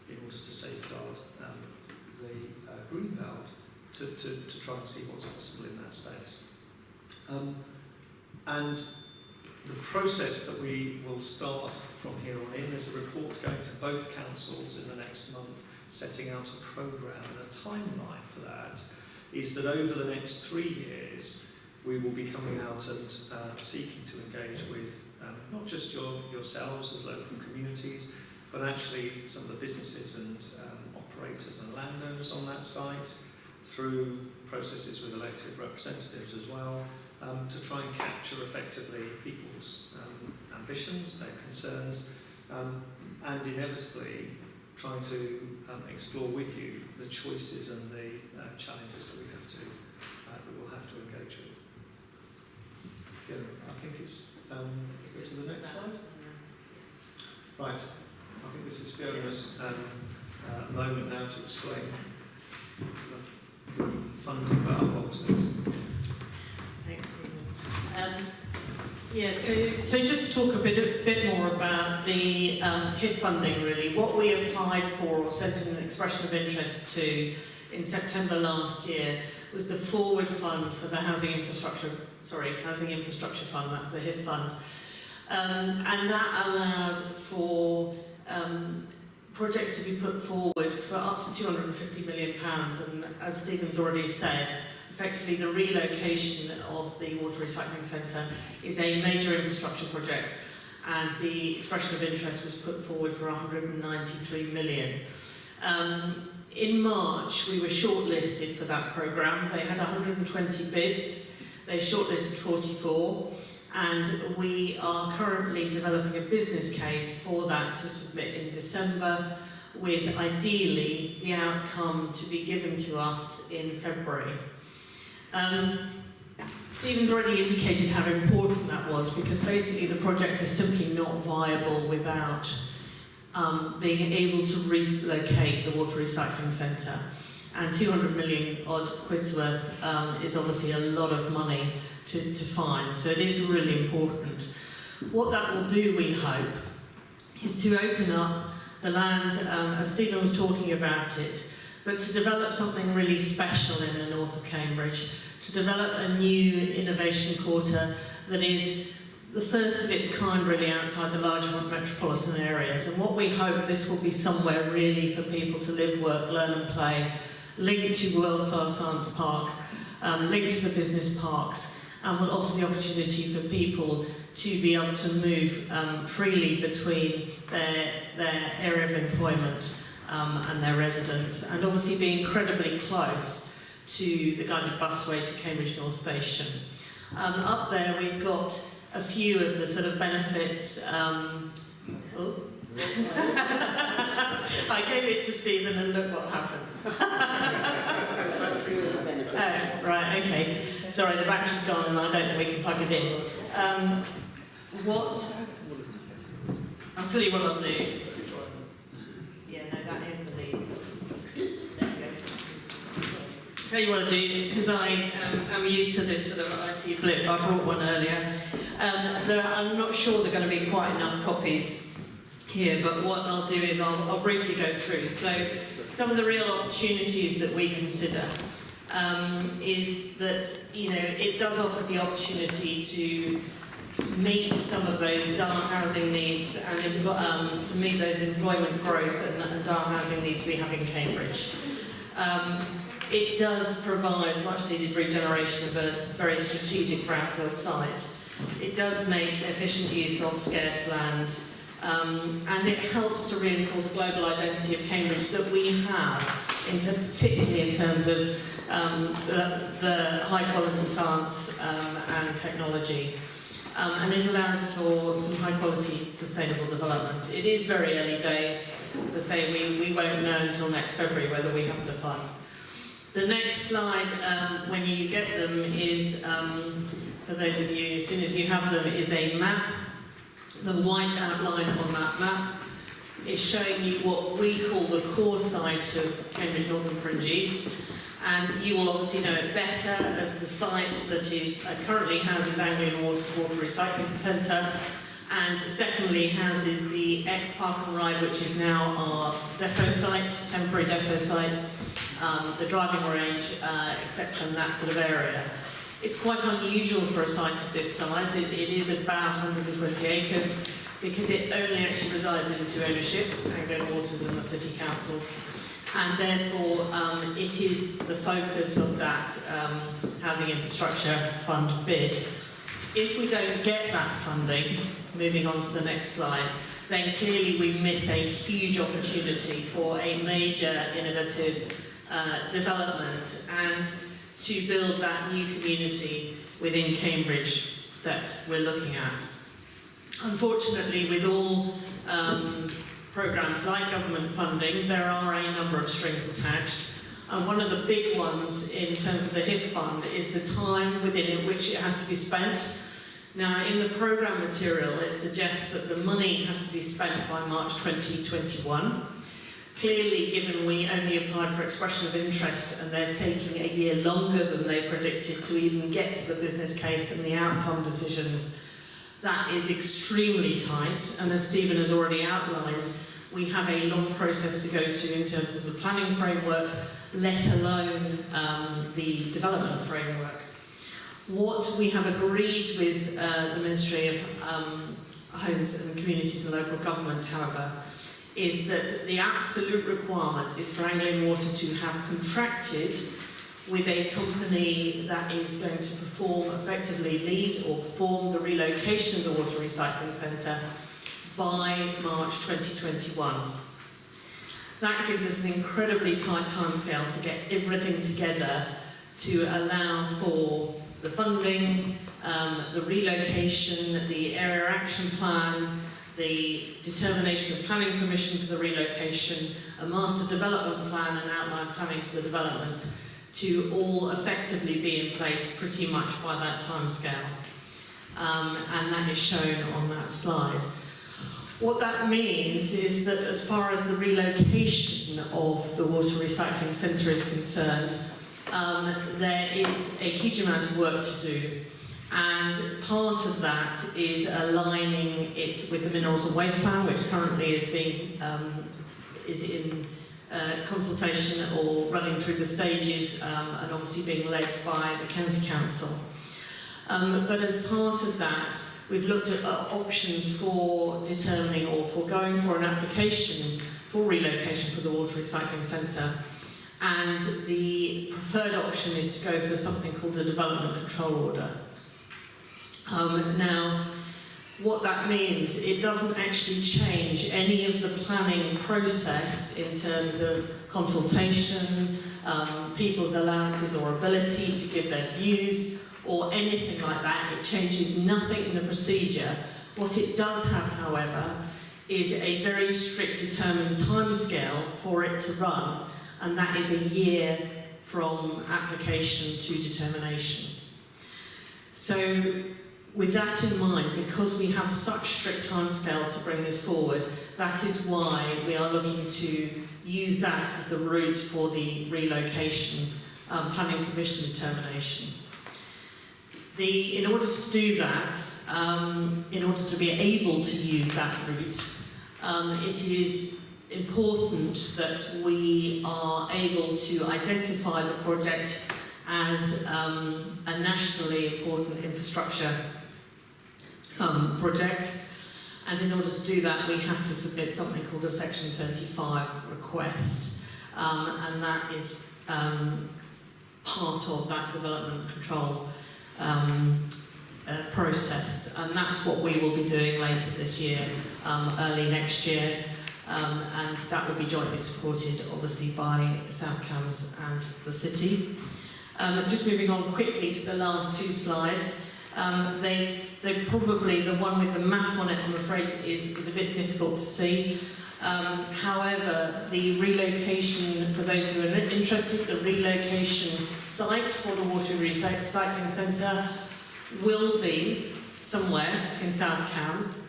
in order to safeguard the greenbelt to try and see what's possible in that space. And the process that we will start from here on in is a report going to both councils in the next month, setting out a programme and a timeline for that, is that over the next 3 years we will be coming out and seeking to engage with not just yourselves as local communities, but actually some of the businesses and operators and landowners on that site, through processes with elected representatives as well, to try and capture effectively people's ambitions, their concerns, and inevitably trying to explore with you the choices and the challenges that we'll have to engage with. Yeah, I think it's go to the next slide. Right, I think this is Fiona's moment now to explain the funding button boxes. So just to talk a bit more about the HIF funding, really. What we applied for or sent in an expression of interest to in September last year was the forward fund for the Housing Infrastructure Fund, that's the HIF fund. And that allowed for projects to be put forward for up to £250 million. And as Stephen's already said, effectively the relocation of the water recycling centre is a major infrastructure project, and the expression of interest was put forward for 193 million. In March we were shortlisted for that programme. They had 120 bids, they shortlisted 44, and we are currently developing a business case for that to submit in December, with ideally the outcome to be given to us in February. Stephen's already indicated how important that was, because basically the project is simply not viable without being able to relocate the water recycling centre. And 200 million odd quid's worth is obviously a lot of money to find, so it is really important. What that will do, we hope, is to open up the land, as Stephen was talking about it, but to develop something really special in the north of Cambridge, to develop a new innovation quarter that is the first of its kind really outside the larger metropolitan areas. And what we hope, this will be somewhere really for people to live, work, learn and play, linked to world-class science park, linked to the business parks, and will offer the opportunity for people to be able to move freely between their area of employment and their residence, and obviously be incredibly close to the guided busway to Cambridge North Station. Up there we've got a few of the sort of benefits. I gave it to Stephen and look what happened. Oh, right, okay. Sorry, the battery's gone and I don't think we can plug it in. I'll tell you what I'll do. Yeah, no, that is the lead. There we go. Tell you what I'll do, because I am used to this sort of IT blip. I brought one earlier. I'm not sure there are going to be quite enough copies here, but what I'll do is I'll briefly go through. So some of the real opportunities that we consider is that, you know, it does offer the opportunity to meet some of those dark housing needs and to meet those employment growth and dark housing needs we have in Cambridge. It does provide much needed regeneration of a very strategic brownfield site. It does make efficient use of scarce land, and it helps to reinforce global identity of Cambridge that we have, particularly in terms of the high quality science and technology. And it allows for some high quality sustainable development. It is very early days. As I say, we won't know until next February whether we have the fund. The next slide, when you get them, is, for those of you, as soon as you have them, is a map. The white outline on that map is showing you what we call the core site of Cambridge Northern Fringe East. And you will obviously know it better as the site that is currently houses Anglian Water Recycling Centre, and secondly houses the ex-Park and Ride, which is now our depot site, temporary depot site, the driving range, etc., and that sort of area. It's quite unusual for a site of this size. It is about 120 acres because it only actually resides in two ownerships, Anglian Waters and the City Councils. And therefore, it is the focus of that Housing Infrastructure Fund bid. If we don't get that funding, moving on to the next slide, then clearly we miss a huge opportunity for a major innovative development and to build that new community within Cambridge that we're looking at. Unfortunately, with all programmes like government funding, there are a number of strings attached. And one of the big ones in terms of the HIF fund is the time within which it has to be spent. Now, in the programme material, it suggests that the money has to be spent by March 2021. Clearly, given we only applied for expression of interest and they're taking a year longer than they predicted to even get to the business case and the outcome decisions, that is extremely tight. And as Stephen has already outlined, we have a long process to go to in terms of the planning framework, let alone the development framework. What we have agreed with the Ministry of Homes and Communities and Local Government, however, is that the absolute requirement is for Anglian Water to have contracted with a company that is going to perform, effectively lead or perform the relocation of the water recycling centre by March 2021. That gives us an incredibly tight timescale to get everything together to allow for the funding, the relocation, the area action plan, the determination of planning permission for the relocation, a master development plan and outline planning for the development, to all effectively be in place pretty much by that timescale. And that is shown on that slide. What that means is that as far as the relocation of the water recycling centre is concerned, there is a huge amount of work to do. And part of that is aligning it with the Minerals and Waste Plan, which currently is being is in consultation or running through the stages, and obviously being led by the County Council. But as part of that, we've looked at options for determining or for going for an application for relocation for the water recycling centre. And the preferred option is to go for something called a development control order. Now, what that means, it doesn't actually change any of the planning process in terms of consultation, people's allowances or ability to give their views, or anything like that. It changes nothing in the procedure. What it does have, however, is a very strict determined timescale for it to run, and that is a year from application to determination. So with that in mind, because we have such strict timescales to bring this forward, that is why we are looking to use that as the route for the relocation planning permission determination. In order to do that, in order to be able to use that route, it is important that we are able to identify the project as a nationally important infrastructure project, and in order to do that we have to submit something called a Section 35 request, and that is part of that development control process, and that's what we will be doing later this year, early next year, and that will be jointly supported obviously by South Cambs and the city. Just moving on quickly to the last two slides, they probably, the one with the map on it I'm afraid is a bit difficult to see. However, the relocation, for those who are interested, the relocation site for the water recycling centre will be somewhere in South Cambs.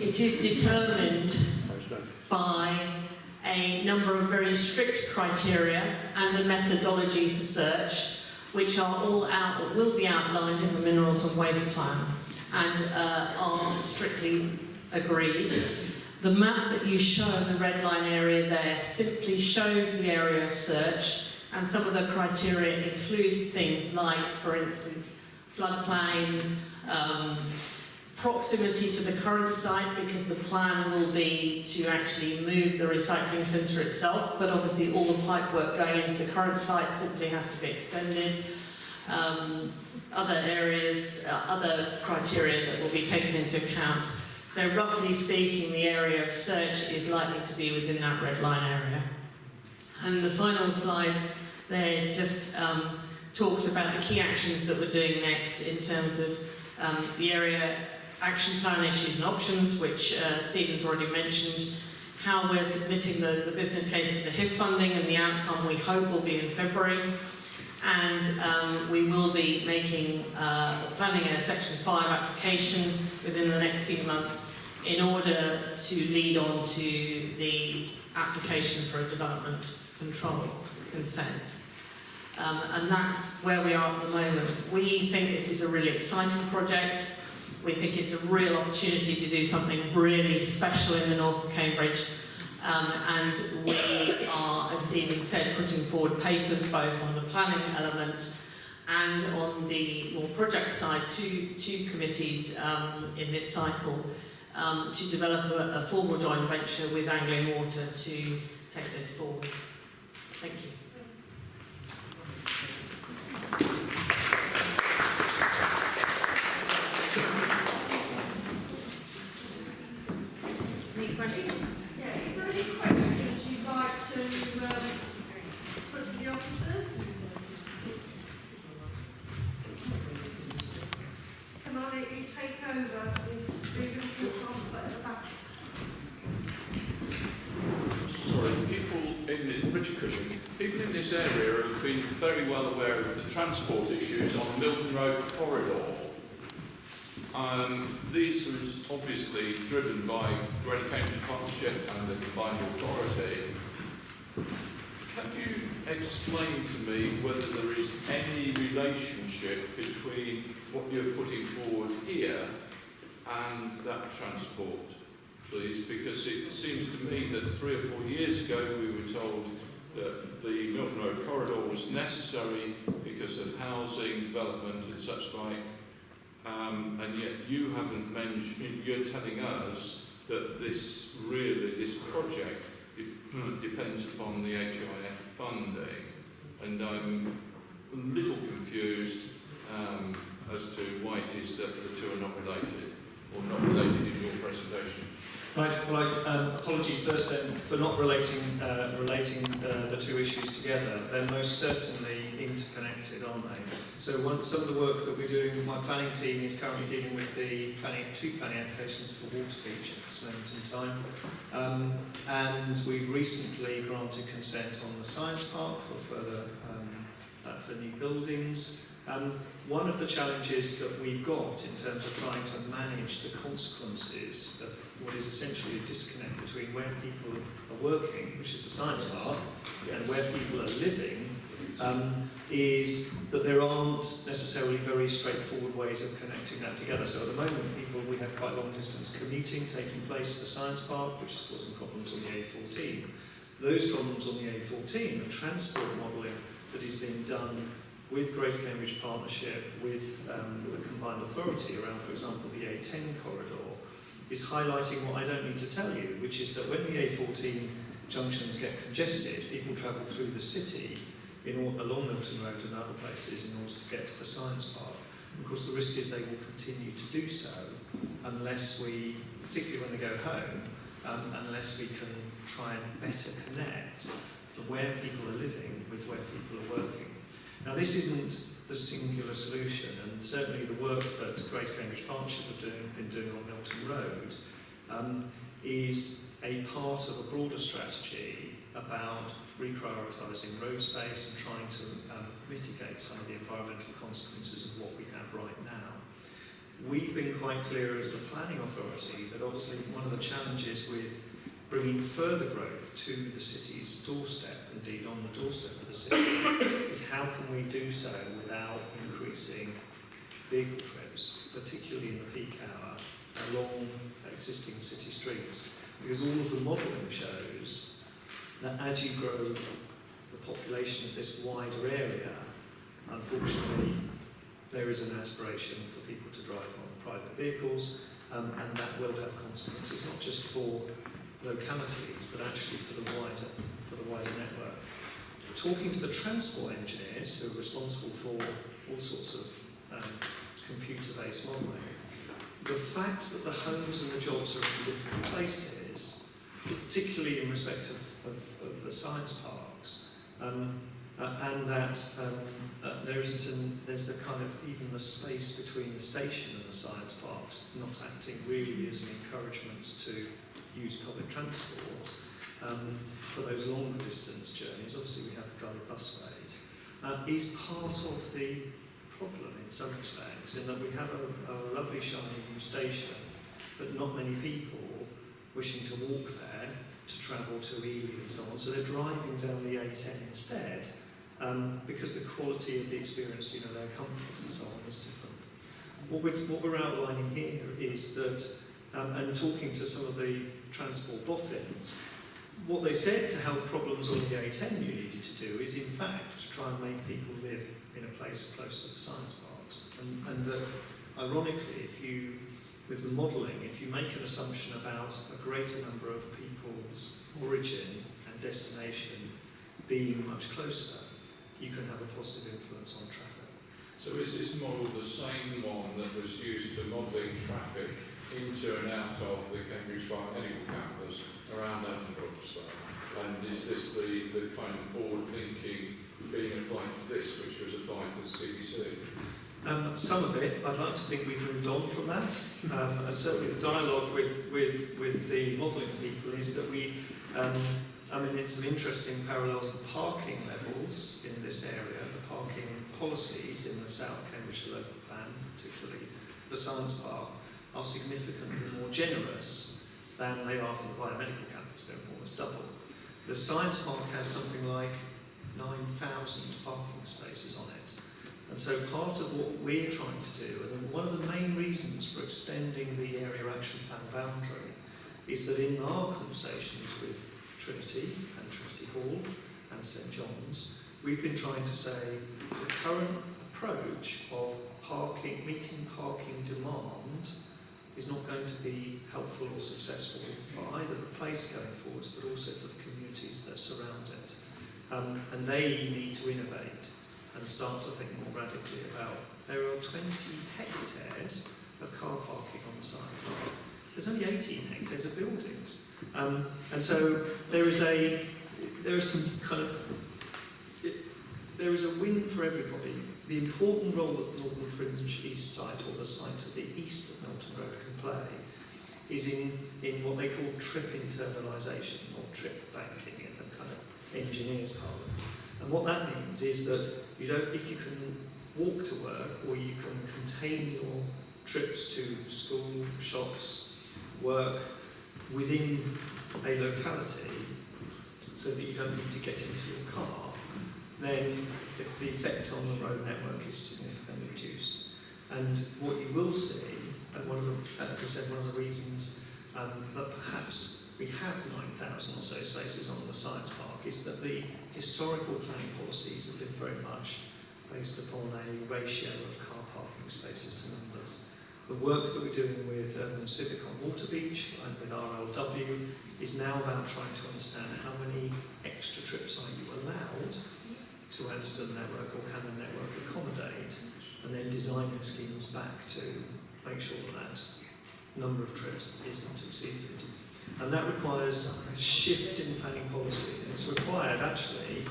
It is determined by a number of very strict criteria and a methodology for search, which are all out, or will be outlined in the Minerals and Waste Plan, and are strictly agreed. The map that you show in the red line area there simply shows the area of search, and some of the criteria include things like, for instance, floodplain, proximity to the current site, because the plan will be to actually move the recycling centre itself, but obviously all the pipe work going into the current site simply has to be extended. Other areas, other criteria that will be taken into account. So roughly speaking, the area of search is likely to be within that red line area. And the final slide there just talks about the key actions that we're doing next in terms of the area action plan issues and options, which Stephen's already mentioned, how we're submitting the business case of the HIF funding, and the outcome we hope will be in February. And we will be planning a Section 5 application within the next few months in order to lead on to the application for a development control consent. And that's where we are at the moment. We think this is a really exciting project. We think it's a real opportunity to do something really special in the north of Cambridge. And we are, as Stephen said, putting forward papers both on the planning element and on the more project side, two committees in this cycle to develop a formal joint venture with Anglian Water to take this forward. Thank you. Any questions? Yeah, is there any questions you'd like to put to the officers? Can I let you take over with the officers on at the back? Sorry, people in this area have been very well aware of the transport issues on the Milton Road corridor. These are obviously driven by Greater Cambridge Partnership and the Combined Authority. Can you explain to me whether there is any relationship between what you're putting forward here and that transport, please? Because it seems to me that 3 or 4 years ago we were told that the Milton Road corridor was necessary because of housing, development and such like. And yet you haven't mentioned, you're telling us that this project depends upon the HIF funding. And I'm a little confused as to why it is that the two are not related, or not related in your presentation. Right, well, apologies first then for not relating the two issues together. They're most certainly interconnected, aren't they? So some of the work that we're doing, my planning team is currently dealing with the two planning applications for Waterbeach at this moment in time. And we've recently granted consent on the Science Park for further for new buildings. One of the challenges that we've got in terms of trying to manage the consequences of what is essentially a disconnect between where people are working, which is the Science Park, and where people are living, is that there aren't necessarily very straightforward ways of connecting that together. So at the moment, we have quite long distance commuting taking place at the Science Park, which is causing problems on the A14. Those problems on the A14, the transport modelling that is being done with Greater Cambridge Partnership, with the combined authority around, for example, the A10 corridor, is highlighting what I don't need to tell you, which is that when the A14 junctions get congested, people travel through the city along Milton Road and other places in order to get to the Science Park. And of course, the risk is they will continue to do so unless we, particularly when they go home, unless we can try and better connect where people are living with where people are working. Now, this isn't the singular solution, and certainly the work that Greater Cambridge Partnership have been doing on Milton Road is a part of a broader strategy about reprioritising road space and trying to mitigate some of the environmental consequences of what we have right now. We've been quite clear as the planning authority that obviously one of the challenges with bringing further growth to the city's doorstep, indeed on the doorstep of the city, is how can we do so without increasing vehicle trips, particularly in the peak hour, along existing city streets. Because all of the modelling shows that as you grow the population of this wider area, unfortunately, there is an aspiration for people to drive on private vehicles, and that will have consequences, not just for localities, but actually for the wider network. Talking to the transport engineers who are responsible for all sorts of computer-based modelling, the fact that the homes and the jobs are in different places, particularly in respect of the science parks, and that there's the kind of even the space between the station and the science parks not acting really as an encouragement to use public transport for those longer distance journeys. Obviously we have the guided busways, is part of the problem in some respects, in that we have a lovely shiny new station, but not many people wishing to walk there to travel to Ely and so on, so they're driving down the A10 instead, because the quality of the experience, their comfort and so on is different. What we're outlining here is that, and talking to some of the transport boffins, what they said to help problems on the A10 you needed to do is in fact to try and make people live in a place close to the science parks. And that ironically, with the modelling, if you make an assumption about a greater number of people's origin and destination being much closer, you can have a positive influence on traffic. So is this model the same one that was used for modelling traffic into and out of the Cambridge Biomedical Campus around Edinburgh? And is this the kind of forward-thinking being applied to this, which was applied to CBC? Some of it, I'd like to think we've moved on from that. And certainly the dialogue with the modelling people is that it's some interesting parallels. The parking levels in this area, the parking policies in the South Cambridgeshire Local Plan, particularly the Science Park, are significantly more generous than they are for the biomedical campus. They're almost double. The Science Park has something like 9,000 parking spaces on it. And so part of what we're trying to do, and one of the main reasons for extending the Area Action Plan boundary, is that in our conversations with Trinity and Trinity Hall and St John's, we've been trying to say the current approach of meeting parking demand is not going to be helpful or successful for either the place going forwards, but also for the communities that surround it. And they need to innovate and start to think more radically about, there are 20 hectares of car parking on the Science Park. There's only 18 hectares of buildings. And so there is some kind of, there is a win for everybody. The important role that the Northern Fringe East site, or the site to the east of Melton Road, can play is in what they call trip internalisation, or trip banking, if a kind of engineer's parlance. And what that means is that if you can walk to work, or you can contain your trips to school, shops, work within a locality, so that you don't need to get into your car, then if the effect on the road network is significantly reduced. And what you will see, and as I said, one of the reasons that perhaps we have 9,000 or so spaces on the science park is that the historical planning policies have been very much based upon a ratio of car parking spaces to numbers. The work that we're doing with Urban Civic on Waterbeach and with RLW is now about trying to understand how many extra trips are you allowed to add to the network, or can the network accommodate, and then designing schemes back to make sure that number of trips is not exceeded. And that requires a shift in planning policy, and it's required actually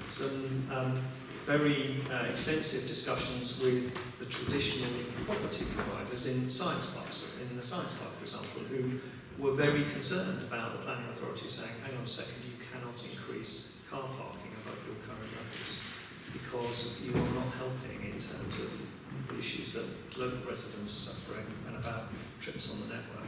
some very extensive discussions with the traditional property providers in science parks, in the science park for example, who were very concerned about the planning authority saying, hang on a second, you cannot increase car parking above your current levels because you are not helping in terms of the issues that local residents are suffering and about trips on the network.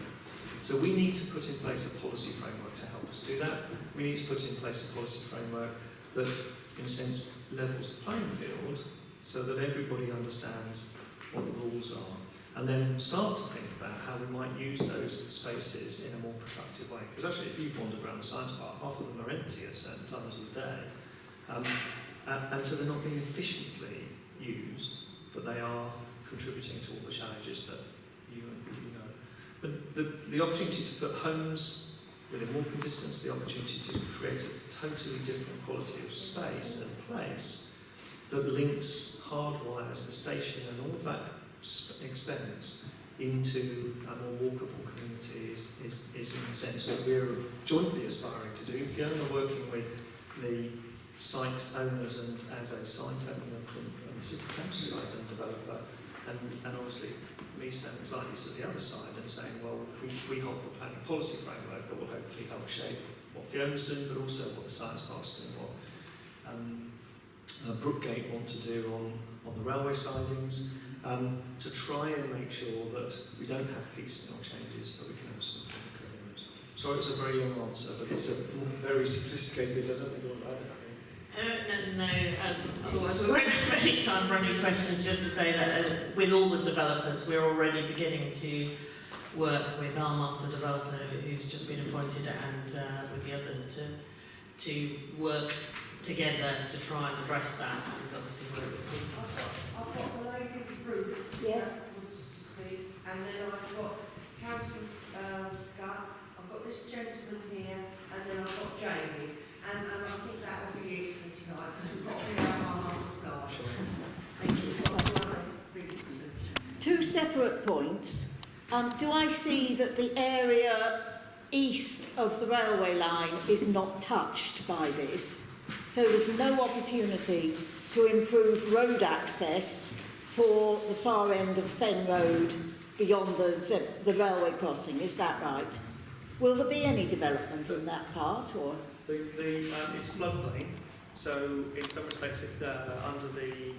So we need to put in place a policy framework to help us do that. We need to put in place a policy framework that, in a sense, levels the playing field so that everybody understands what the rules are, and then start to think about how we might use those spaces in a more productive way. Because actually, if you've wandered around the science park, half of them are empty at certain times of the day, and so they're not being efficiently used, but they are contributing to all the challenges that you know. The opportunity to put homes within walking distance, the opportunity to create a totally different quality of space and place that links, hardwires the station and all of that expense into a more walkable community is in a sense what we're jointly aspiring to do. Fiona working with the site owners and as a site owner from the City Council side and developer, and obviously me standing slightly to the other side and saying, well, we hold the planning policy framework that will hopefully help shape what Fiona's doing, but also what the science park's doing, what Brookgate want to do on the railway sidings, to try and make sure that we don't have piecemeal changes, that we can have some areas. Sorry, it's a very long answer, but it's a very sophisticated bit. I don't know if you want to add anything. No, otherwise we won't have any time for any questions. Just to say that with all the developers, we're already beginning to work with our master developer who's just been appointed and with the others to work together to try and address that. And obviously I've got the lady Ruth. Yes. That wants to speak, and then I've got Councillor Scott. I've got this gentleman here, and then I've got Jamie. And I think that will be it for tonight, because we've got to have our half start. Thank you. Two separate points. Do I see that the area east of the railway line is not touched by this? So there's no opportunity to improve road access for the far end of Fen Road beyond the railway crossing, is that right? Will there be any development in that part, or...? It's floodplain, so in some respects, under the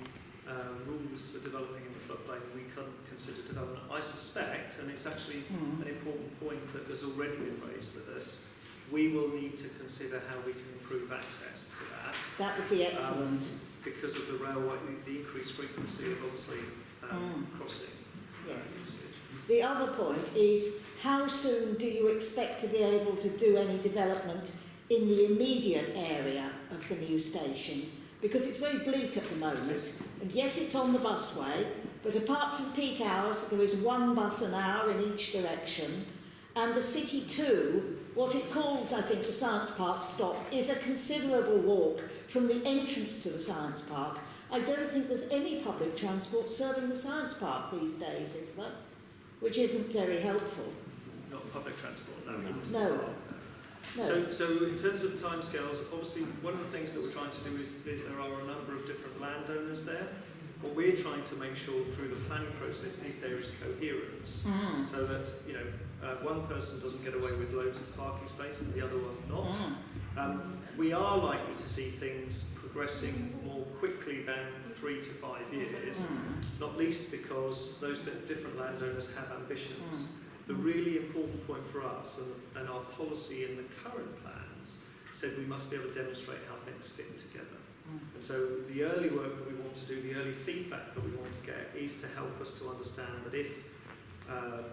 rules for developing in the floodplain, we couldn't consider development. I suspect, and it's actually an important point that has already been raised with us, we will need to consider how we can improve access to that. That would be excellent. Because of the railway, the increased frequency of obviously crossing. Yes. The other point is, how soon do you expect to be able to do any development in the immediate area of the new station? Because it's very bleak at the moment, and yes, it's on the busway, but apart from peak hours, there is one bus an hour in each direction, and the City 2, what it calls, I think, the Science Park stop, is a considerable walk from the entrance to the Science Park. I don't think there's any public transport serving the Science Park these days, is there? Which isn't very helpful. Not public transport, no. No. No. So in terms of timescales, obviously one of the things that we're trying to do is there are a number of different landowners there. What we're trying to make sure through the planning process is there is coherence, so that one person doesn't get away with loads of parking space and the other one not. We are likely to see things progressing more quickly than 3 to 5 years, not least because those different landowners have ambitions. The really important point for us and our policy in the current plans said we must be able to demonstrate how things fit together. And so the early work that we want to do, the early feedback that we want to get is to help us to understand that if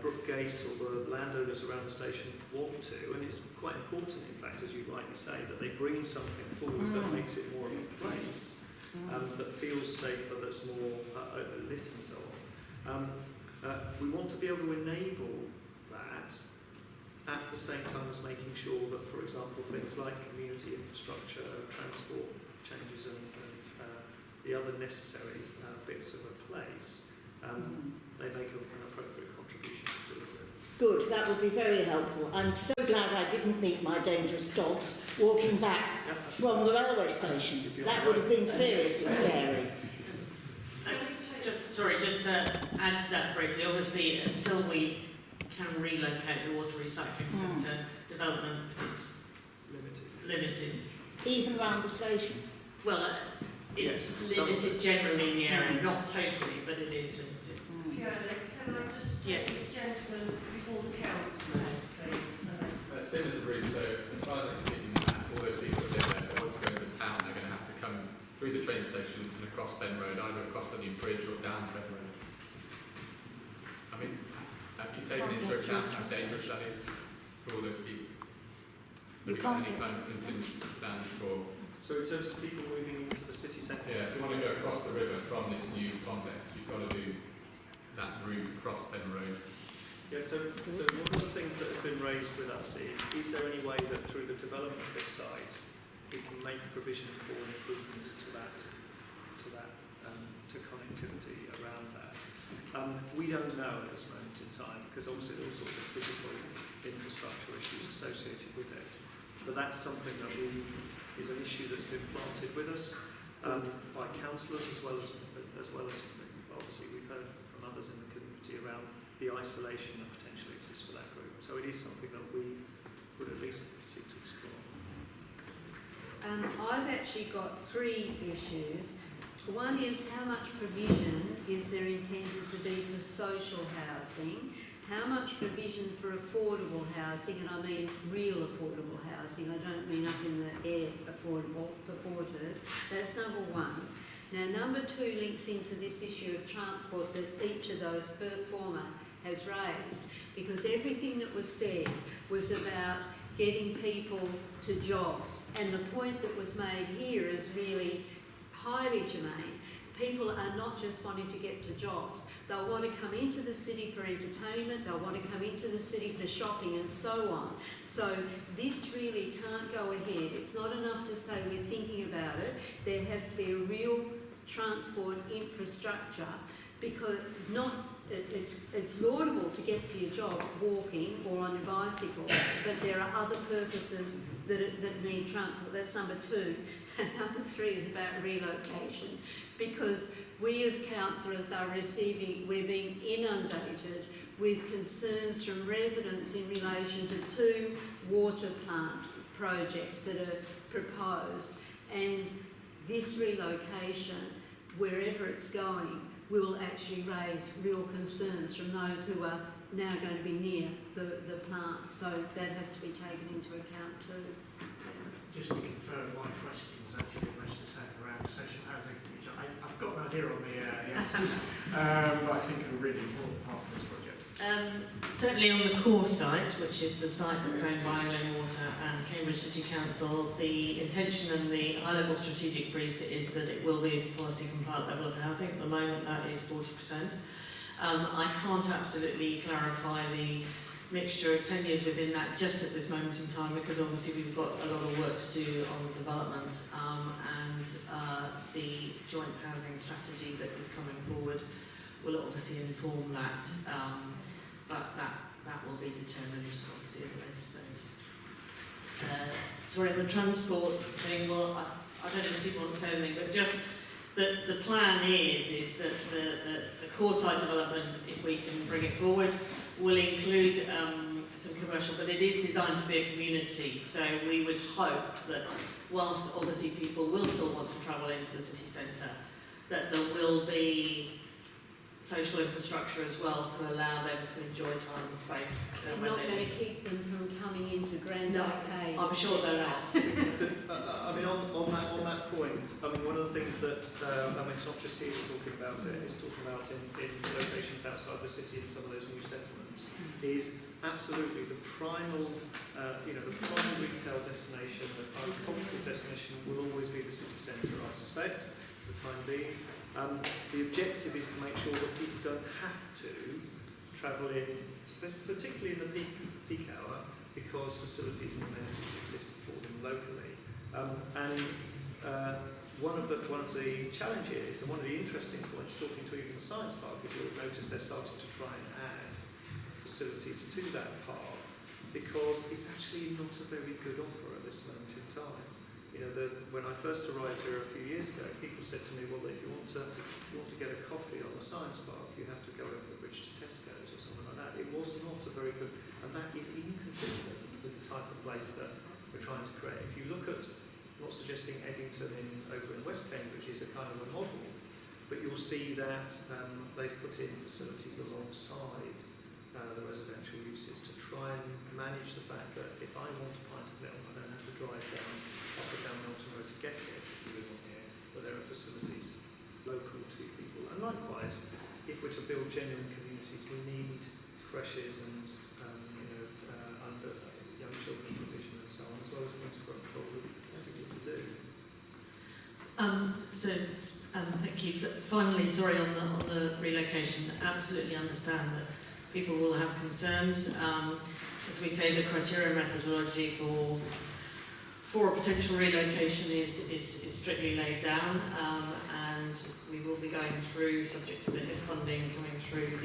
Brookgate or the landowners around the station want to, and it's quite important in fact as you rightly say, that they bring something forward that makes it more of a place, that feels safer, that's more lit and so on. We want to be able to enable that at the same time as making sure that, for example, things like community infrastructure, transport changes and the other necessary bits of a place, they make an appropriate contribution to deliver it. Good, that would be very helpful. I'm so glad I didn't meet my dangerous dogs walking back from the railway station. That would have been seriously scary. Just to add to that briefly, obviously until we can relocate the water recycling centre, development is limited. Even around the station? Well, it's limited generally in the area, not totally, but it is limited. Fiona, can I just take this gentleman before the councillors, please? Similar to Bruce, so as far as I can see, all those people that live there, if they want to go into town, they're going to have to come through the train station and across Fen Road, either across the new bridge or down Fen Road. I mean, have you taken into account how dangerous that is for all those people? Have you got any kind of contingency plans for? So in terms of people moving into the city centre? Yeah, if you want to go across the river from this new complex, you've got to do that route across Fen Road. Yeah, so one of the things that have been raised with us is there any way that through the development of this site we can make provision for improvements to connectivity around that? We don't know at this moment in time because obviously there are all sorts of physical infrastructure issues associated with it. But that's something that is an issue that's been planted with us by councillors as well as obviously we've heard from others in the community around the isolation that potentially exists for that group. So it is something that we would at least seek to explore. I've actually got 3 issues. One is how much provision is there intended to be for social housing? How much provision for affordable housing? And I mean real affordable housing. I don't mean up in the air affordable, purported. That's number 1. Now, number 2 links into this issue of transport that each of those former has raised, because everything that was said was about getting people to jobs, and the point that was made here is really highly germane. People are not just wanting to get to jobs. They'll want to come into the city for entertainment, they'll want to come into the city for shopping and so on. So this really can't go ahead. It's not enough to say we're thinking about it. There has to be a real transport infrastructure, because it's laudable to get to your job walking or on your bicycle, but there are other purposes that need transport. That's number 2. And number 3 is about relocation, because we as councillors we're being inundated with concerns from residents in relation to 2 water plant projects that are proposed, and this relocation, wherever it's going, will actually raise real concerns from those who are now going to be near the plant. So that has to be taken into account too. Just to confirm, my question was actually very much the same around social housing, which I've got an idea on the answers, but I think are a really important part of this project. Certainly on the core site, which is the site that's owned by England Water and Cambridge City Council, the intention and the high-level strategic brief is that it will be a policy compliant level of housing. At the moment that is 40%. I can't absolutely clarify the mixture of tenures within that just at this moment in time, because obviously we've got a lot of work to do on the development and the joint housing strategy that is coming forward will obviously inform that, but that will be determined obviously at a later stage. sorry, the transport thing, well, I don't know if Steve wants to say anything, but just the plan is that the core site development, if we can bring it forward, will include some commercial, but it is designed to be a community, so we would hope that whilst obviously people will still want to travel into the city centre, that there will be social infrastructure as well to allow them to enjoy time and space. You're not going to keep them from coming into Grand Arcade. I'm sure they're not. I mean, on that point, I mean, one of the things that, I mean, it's not just here we're talking about it, it's talking about in locations outside the city and some of those new settlements, is absolutely the primal, the prime retail destination, the prime cultural destination will always be the city centre, I suspect, for the time being. The objective is to make sure that people don't have to travel in, particularly in the peak hour, because facilities and amenities exist for them locally. One of the challenges and one of the interesting points, talking to even the science park, is you'll notice they're starting to try and add facilities to that park, because it's actually not a very good offer at this moment in time. You know, when I first arrived here a few years ago, people said to me, well, if you want to get a coffee on the science park, you have to go over the bridge to Tesco's or something like that. It was not a very good, and that is inconsistent with the type of place that we're trying to create. If you look at, I'm not suggesting Eddington over in West Cambridge is a kind of a model, but you'll see that they've put in facilities alongside the residential uses to try and manage the fact that if I want a pint of milk, I don't have to drive up and down Milton Road to get it, but there are facilities local to people. And likewise, if we're to build genuine communities, we need creches and under young children provision and so on, as well as things for people to do. Thank you. Finally, sorry, on the relocation, absolutely understand that people will have concerns. As we say, the criteria methodology for a potential relocation is strictly laid down, and we will be going through, subject to the HIP funding, coming through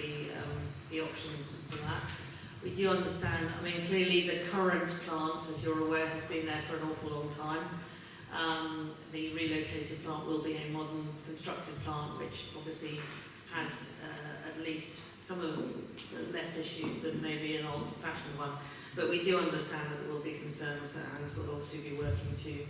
the options for that. We do understand, I mean, clearly the current plant, as you're aware, has been there for an awful long time. The relocated plant will be a modern constructed plant, which obviously has at least some of the less issues than maybe an old-fashioned one. But we do understand that there will be concerns, and we'll obviously be working to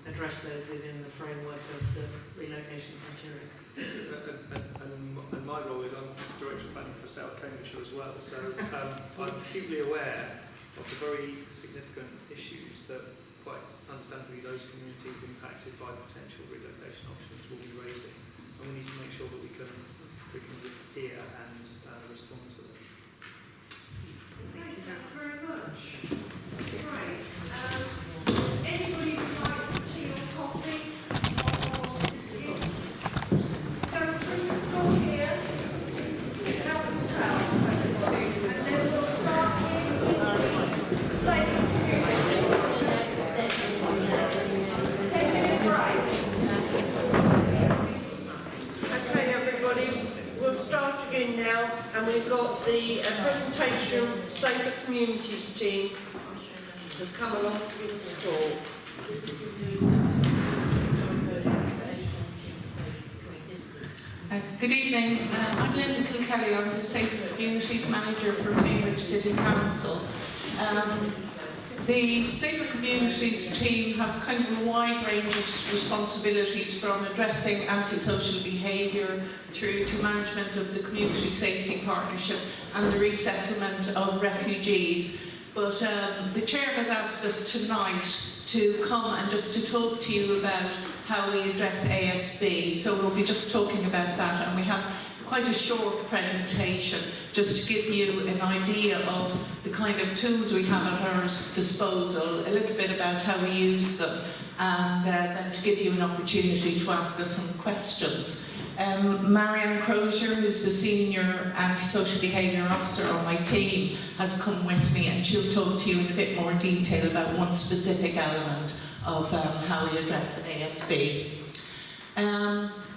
address those within the framework of the relocation criteria. And my role is I'm Director of Planning for South Cambridgeshire as well, so I'm acutely aware of the very significant issues that, quite understandably, those communities impacted by potential relocation options will be raising. And we need to make sure that we can hear and respond to them. Thank you very much. Right. Anybody would like some tea or coffee or biscuits? Go through the store here, help yourself, and then we'll start in Safe taking a break. Okay, everybody, we'll start again now, and we've got the presentation Safer Communities team who've come along to give us a talk. Good evening. I'm Linda Kilkelly. I'm the Safer Communities Manager for Cambridge City Council. The Safer Communities team have kind of a wide range of responsibilities, from addressing antisocial behaviour through to management of the Community Safety Partnership and the resettlement of refugees. But the Chair has asked us tonight to come and just to talk to you about how we address ASB. So we'll be just talking about that, and we have quite a short presentation just to give you an idea of the kind of tools we have at our disposal, a little bit about how we use them, and then to give you an opportunity to ask us some questions. Marianne Crozier, who's the Senior Antisocial Behaviour Officer on my team, has come with me, and she'll talk to you in a bit more detail about one specific element of how we address ASB.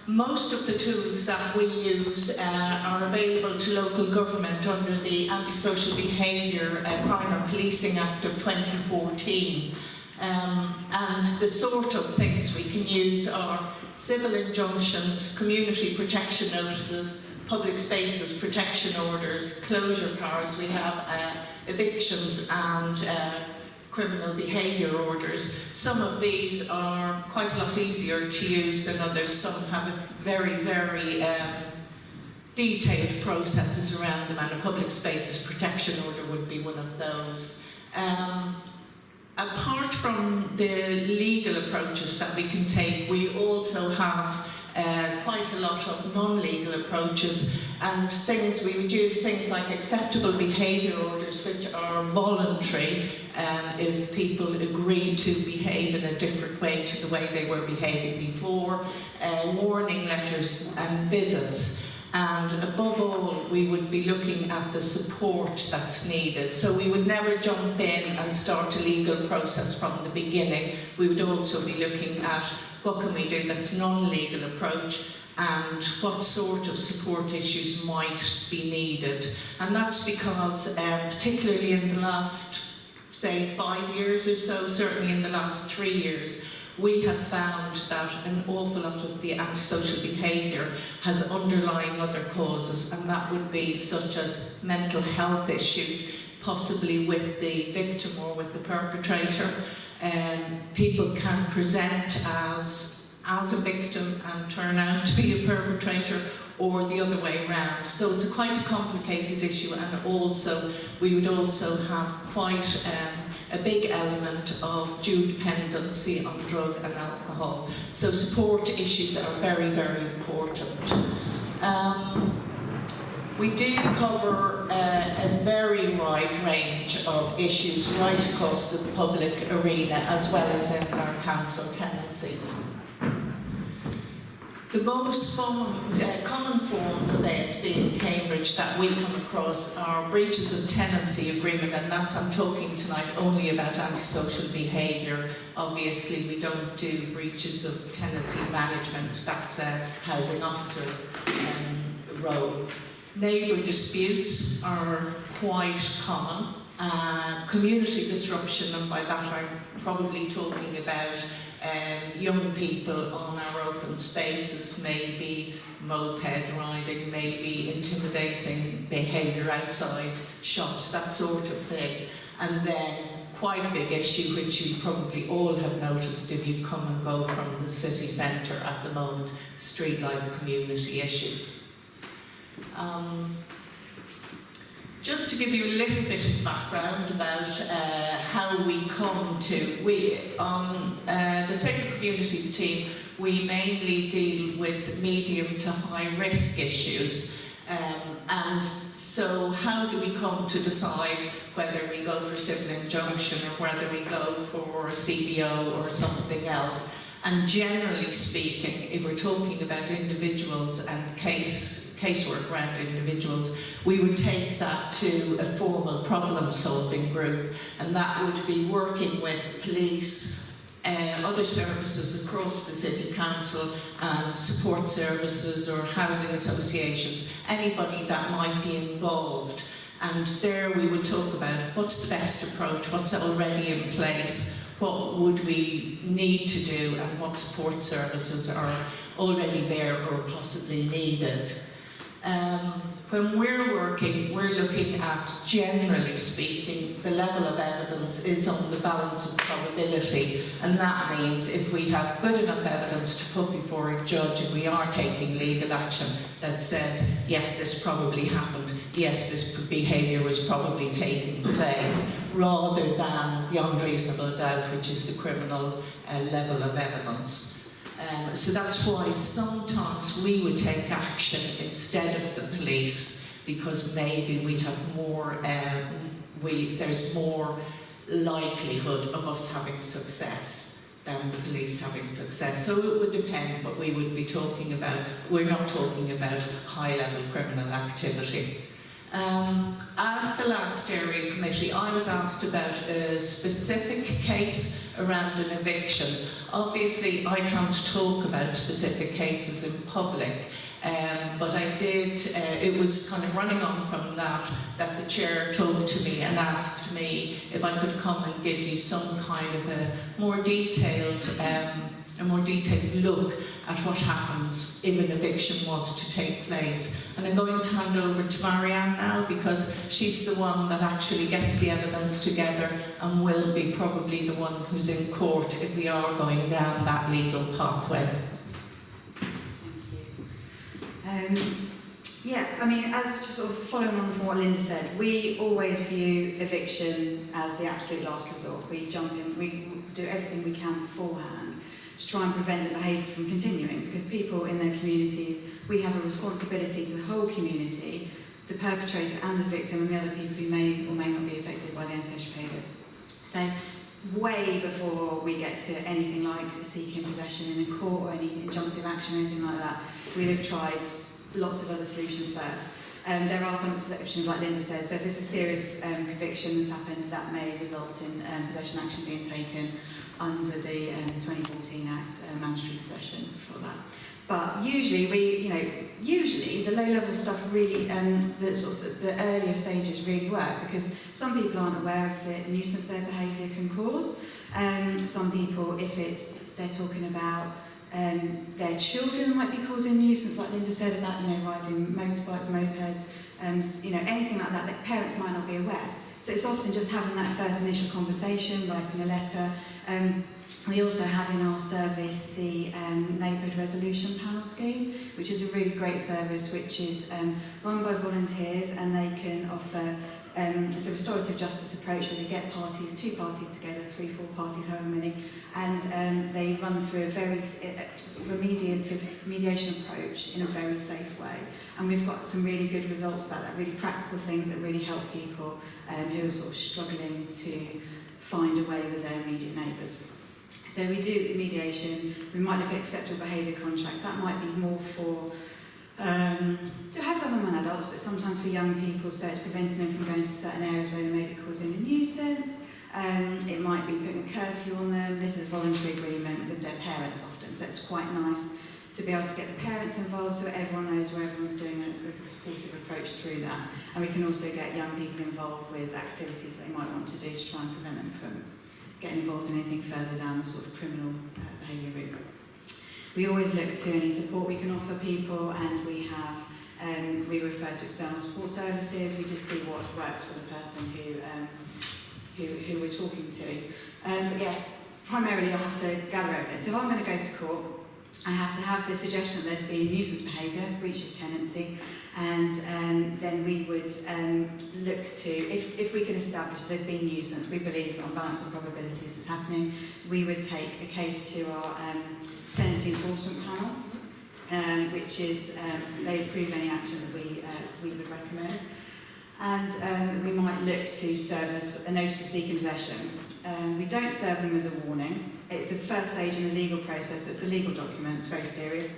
Most of the tools that we use are available to local government under the Antisocial Behaviour Crime and Policing Act of 2014. And the sort of things we can use are civil injunctions, community protection notices, public spaces protection orders, closure powers. We have evictions and criminal behaviour orders. Some of these are quite a lot easier to use than others. Some have very, very detailed processes around them, and a public spaces protection order would be one of those. Apart from the legal approaches that we can take, we also have quite a lot of non-legal approaches, and things we would use things like acceptable behaviour orders, which are voluntary if people agree to behave in a different way to the way they were behaving before, warning letters and visits. And above all, we would be looking at the support that's needed. So we would never jump in and start a legal process from the beginning. We would also be looking at what can we do that's non-legal approach, and what sort of support issues might be needed. And that's because, particularly in the last, say, 5 years or so, certainly in the last 3 years, we have found that an awful lot of the antisocial behaviour has underlying other causes, and that would be such as mental health issues, possibly with the victim or with the perpetrator. People can present as a victim and turn out to be a perpetrator, or the other way around. So it's quite a complicated issue, and also we would also have quite a big element of due dependency on drug and alcohol. So support issues are very, very important. We do cover a very wide range of issues right across the public arena, as well as in our council tenancies. The most common forms of ASB in Cambridge that we come across are breaches of tenancy agreement, and that's, I'm talking tonight only about antisocial behaviour. Obviously we don't do breaches of tenancy management, that's a housing officer role. Neighbour disputes are quite common. Community disruption, and by that I'm probably talking about young people on our open spaces, maybe moped riding, maybe intimidating behaviour outside shops, that sort of thing. And then quite a big issue, which you probably all have noticed if you come and go from the city centre at the moment, street life community issues. Just to give you a little bit of background about how we come to, on the Safer Communities team, we mainly deal with medium to high risk issues. And so how do we come to decide whether we go for civil injunction or whether we go for a CBO or something else? And generally speaking, if we're talking about individuals and casework around individuals, we would take that to a formal problem-solving group, and that would be working with police, other services across the City Council, and support services or housing associations, anybody that might be involved. And there we would talk about what's the best approach, what's already in place, what would we need to do, and what support services are already there or possibly needed. When we're working, we're looking at, generally speaking, the level of evidence is on the balance of probability, and that means if we have good enough evidence to put before a judge, if we are taking legal action that says, yes, this probably happened, yes, this behaviour was probably taking place, rather than beyond reasonable doubt, which is the criminal level of evidence. So that's why sometimes we would take action instead of the police, because maybe we have more, there's more likelihood of us having success than the police having success. So it would depend what we would be talking about. We're not talking about high-level criminal activity. At the last area committee, I was asked about a specific case around an eviction. Obviously, I can't talk about specific cases in public, but I did, it was kind of running on from that the chair talked to me and asked me if I could come and give you some kind of a more detailed look at what happens if an eviction was to take place. And I'm going to hand over to Marianne now, because she's the one that actually gets the evidence together and will be probably the one who's in court if we are going down that legal pathway. Yeah, I mean, as just sort of following on from what Linda said, we always view eviction as the absolute last resort. We jump in, we do everything we can beforehand to try and prevent the behaviour from continuing, because people in their communities, we have a responsibility to the whole community, the perpetrator and the victim and the other people who may or may not be affected by the antisocial behaviour. So way before we get to anything like seeking possession in a court or any injunctive action or anything like that, we'll have tried lots of other solutions first. There are some exceptions, like Linda says, so if there's a serious conviction that's happened, that may result in possession action being taken under the 2014 Act, mandatory possession for that. But usually usually the low-level stuff really, the earlier stages really work, because some people aren't aware of the nuisance their behaviour can cause. Some people, if they're talking about their children might be causing nuisance, like Linda said about riding motorbikes, mopeds, anything like that that parents might not be aware. So it's often just having that first initial conversation, writing a letter. We also have in our service the Neighbourhood Resolution Panel Scheme, which is a really great service, which is run by volunteers, and they can offer it's a restorative justice approach where they get two parties together, 3-4 parties, however many, and they run through a very sort of mediation approach in a very safe way. And we've got some really good results about that, really practical things that really help people who are sort of struggling to find a way with their immediate neighbours. So we do mediation, we might look at acceptable behaviour contracts. That might be more for I have done them on adults, but sometimes for young people, so it's preventing them from going to certain areas where they may be causing a nuisance. It might be putting a curfew on them. This is a voluntary agreement with their parents often, so it's quite nice to be able to get the parents involved so that everyone knows where everyone's doing it. There's a supportive approach through that. And we can also get young people involved with activities they might want to do to try and prevent them from getting involved in anything further down the sort of criminal behaviour route. We always look to any support we can offer people, and we have we refer to external support services. We just see what works for the person who we're talking to. But yeah, primarily I'll have to gather evidence. If I'm going to go to court, I have to have the suggestion that there's been nuisance behaviour, breach of tenancy, and then we would look to, if we can establish there's been nuisance, we believe that on balance of probabilities it's happening, we would take a case to our tenancy enforcement panel, which is, they approve any action that we would recommend. And we might look to serve a notice of seeking possession. We don't serve them as a warning. It's the first stage in the legal process. It's a legal document. It's very serious.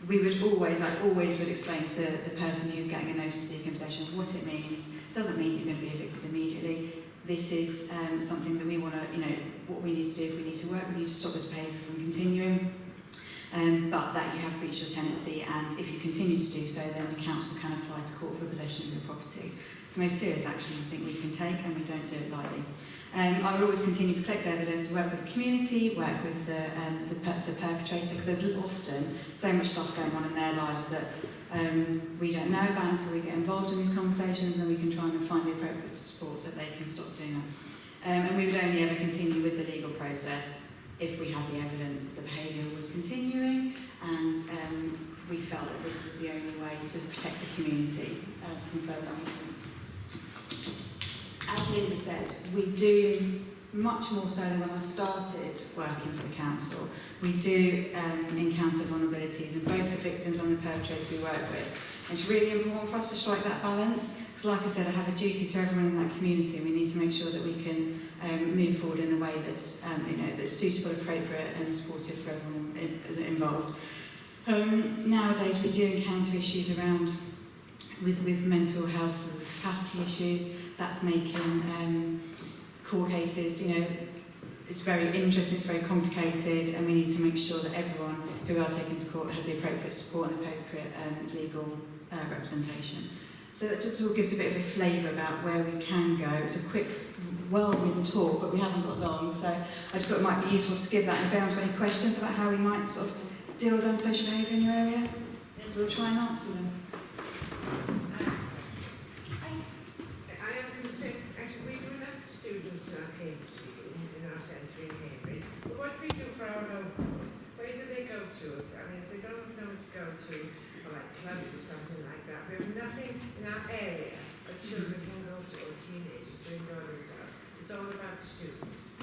We would I always would explain to the person who's getting a notice of seeking possession what it means. It doesn't mean you're going to be evicted immediately. This is something that we want to, what we need to do if we need to work with you to stop this behaviour from continuing. But that you have breached your tenancy, and if you continue to do so, then the council can apply to court for possession of your property. It's the most serious action I think we can take, and we don't do it lightly. I will always continue to collect evidence, work with the community, work with the perpetrator, because there's often so much stuff going on in their lives that we don't know about until we get involved in these conversations, and then we can try and find the appropriate support so they can stop doing that. And we would only ever continue with the legal process if we had the evidence that the behaviour was continuing, and we felt that this was the only way to protect the community from further nuisance. As Linda said, we do much more so than when I started working for the council. We do encounter vulnerabilities in both the victims and the perpetrators we work with. It's really important for us to strike that balance, because like I said, I have a duty to everyone in that community. We need to make sure that we can move forward in a way that's that's suitable, appropriate and supportive for everyone involved. Nowadays we do encounter issues around with mental health and capacity issues. That's making court cases, it's very interesting, it's very complicated, and we need to make sure that everyone who we are taking to court has the appropriate support and appropriate legal representation. So that just all gives a bit of a flavour about where we can go. It's a quick whirlwind talk, but we haven't got long, so I just thought it might be useful to give that. And if anyone's got any questions about how we might sort of deal with antisocial behaviour in your area, so we'll try and answer them. I am concerned, actually, we do enough students in our Cambridge school, in our centre in Cambridge, but what do we do for our locals? Where do they go to? I mean, if they don't know where to go to, or like clubs or something like that, we have nothing in our area that children can go to, or teenagers to enjoy themselves. It's all about the students.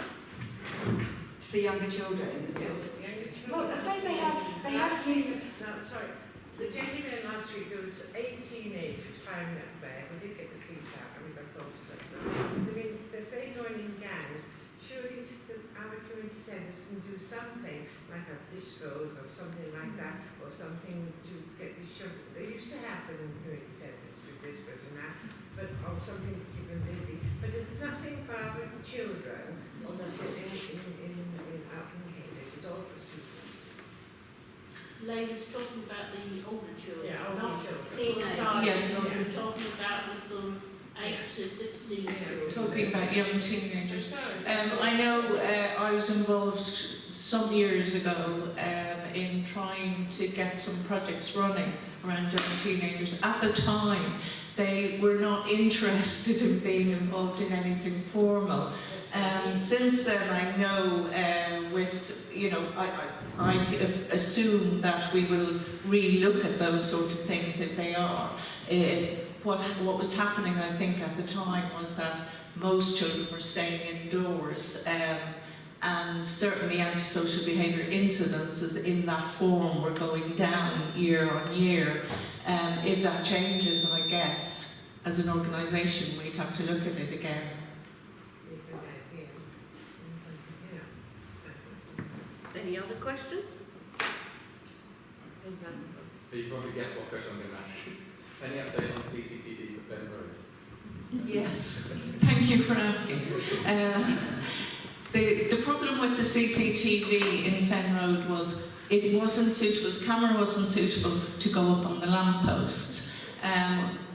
For younger children? Yes, younger children. Well, I suppose they have youth. No, sorry. The gentleman last week, there was 8 teenagers climbing up there. We did get the police out, and we got photos of them. I mean, if they join in gangs, surely our community centres can do something, like have discos or something like that, or something to get the children. They used to have them in community centres with discos and that, but or something to keep them busy. But there's nothing for our children, or that's out in Cambridge. It's all for students. Ladies talking about the older children, Yeah, older not children. teenagers. Yes. We're talking about the sort of 8 to 16 year olds. Talking about young teenagers. I know I was involved some years ago in trying to get some projects running around young teenagers. At the time, they were not interested in being involved in anything formal. Since then, I know I assume that we will re-look at those sort of things if they are. What was happening, I think, at the time was that most children were staying indoors, and certainly antisocial behaviour incidences in that form were going down year on year. If that changes, I guess, as an organisation, we'd have to look at it again. Any other questions? You probably guess what question I'm going to ask. Any update on CCTV for Ben Road? Yes, thank you for asking. The problem with the CCTV in Fen Road was it wasn't suitable, the camera wasn't suitable to go up on the lampposts.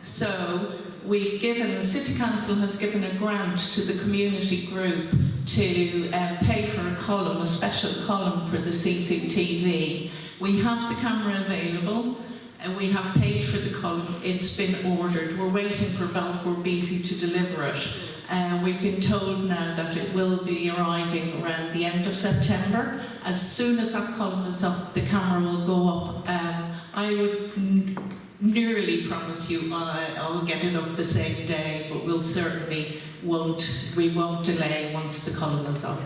So the City Council has given a grant to the community group to pay for a special column for the CCTV. We have the camera available, and we have paid for the column. It's been ordered. We're waiting for Balfour Beatty to deliver it. We've been told now that it will be arriving around the end of September. As soon as that column is up, the camera will go up. I would nearly promise you I'll get it up the same day, but we won't delay once the column is up.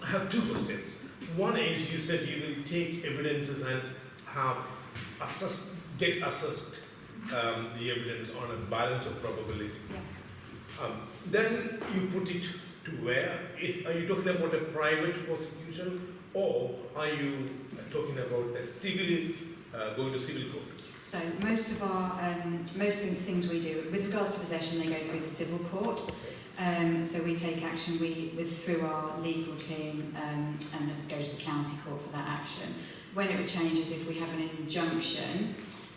I have 2 questions. One is, you said you will take evidences and get assessed the evidence on a balance of probability. Yeah. Then you put it to where? Are you talking about a private prosecution, or are you talking about a civil, going to civil court? So most of the things we do, with regards to possession, they go through the civil court. So we take action through our legal team and go to the county court for that action. When it would change is if we have an injunction,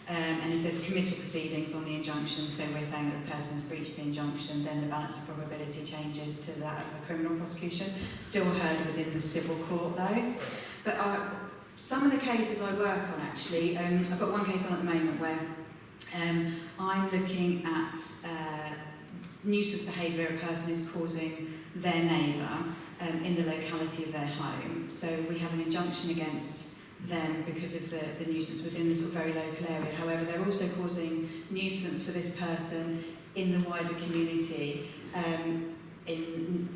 and if there's committal proceedings on the injunction, so we're saying that the person's breached the injunction, then the balance of probability changes to that of a criminal prosecution. Still heard within the civil court though. But some of the cases I work on actually, I've got one case on at the moment where I'm looking at nuisance behaviour a person is causing their neighbour in the locality of their home. So we have an injunction against them because of the nuisance within the sort of very local area. However, they're also causing nuisance for this person in the wider community,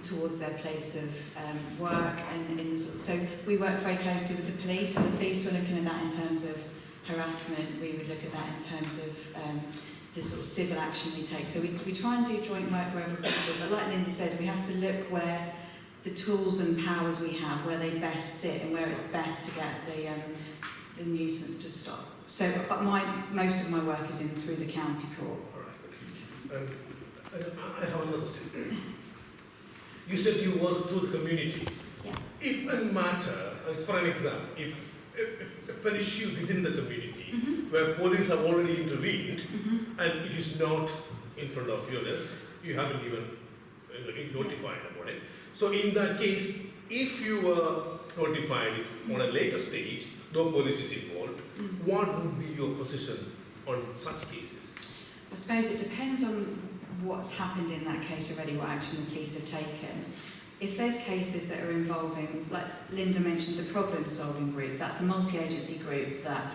towards their place of work, and in the so we work very closely with the police. So the police were looking at that in terms of harassment. We would look at that in terms of the sort of civil action we take. So we try and do joint work wherever possible. But like Lindy said, we have to look where the tools and powers we have, where they best sit and where it's best to get the nuisance to stop. So, but most of my work is through the county court. And I have another thing. You said you work through the communities. Yeah. If a matter, for an example, if an issue within the community where police have already intervened and it is not in front of your desk, you haven't even notified about it. So in that case, if you were notified on a later stage, no police is involved, what would be your position on such cases? I suppose it depends on what's happened in that case already, what action the police have taken. If there's cases that are involving, like Linda mentioned, the problem-solving group, that's a multi-agency group that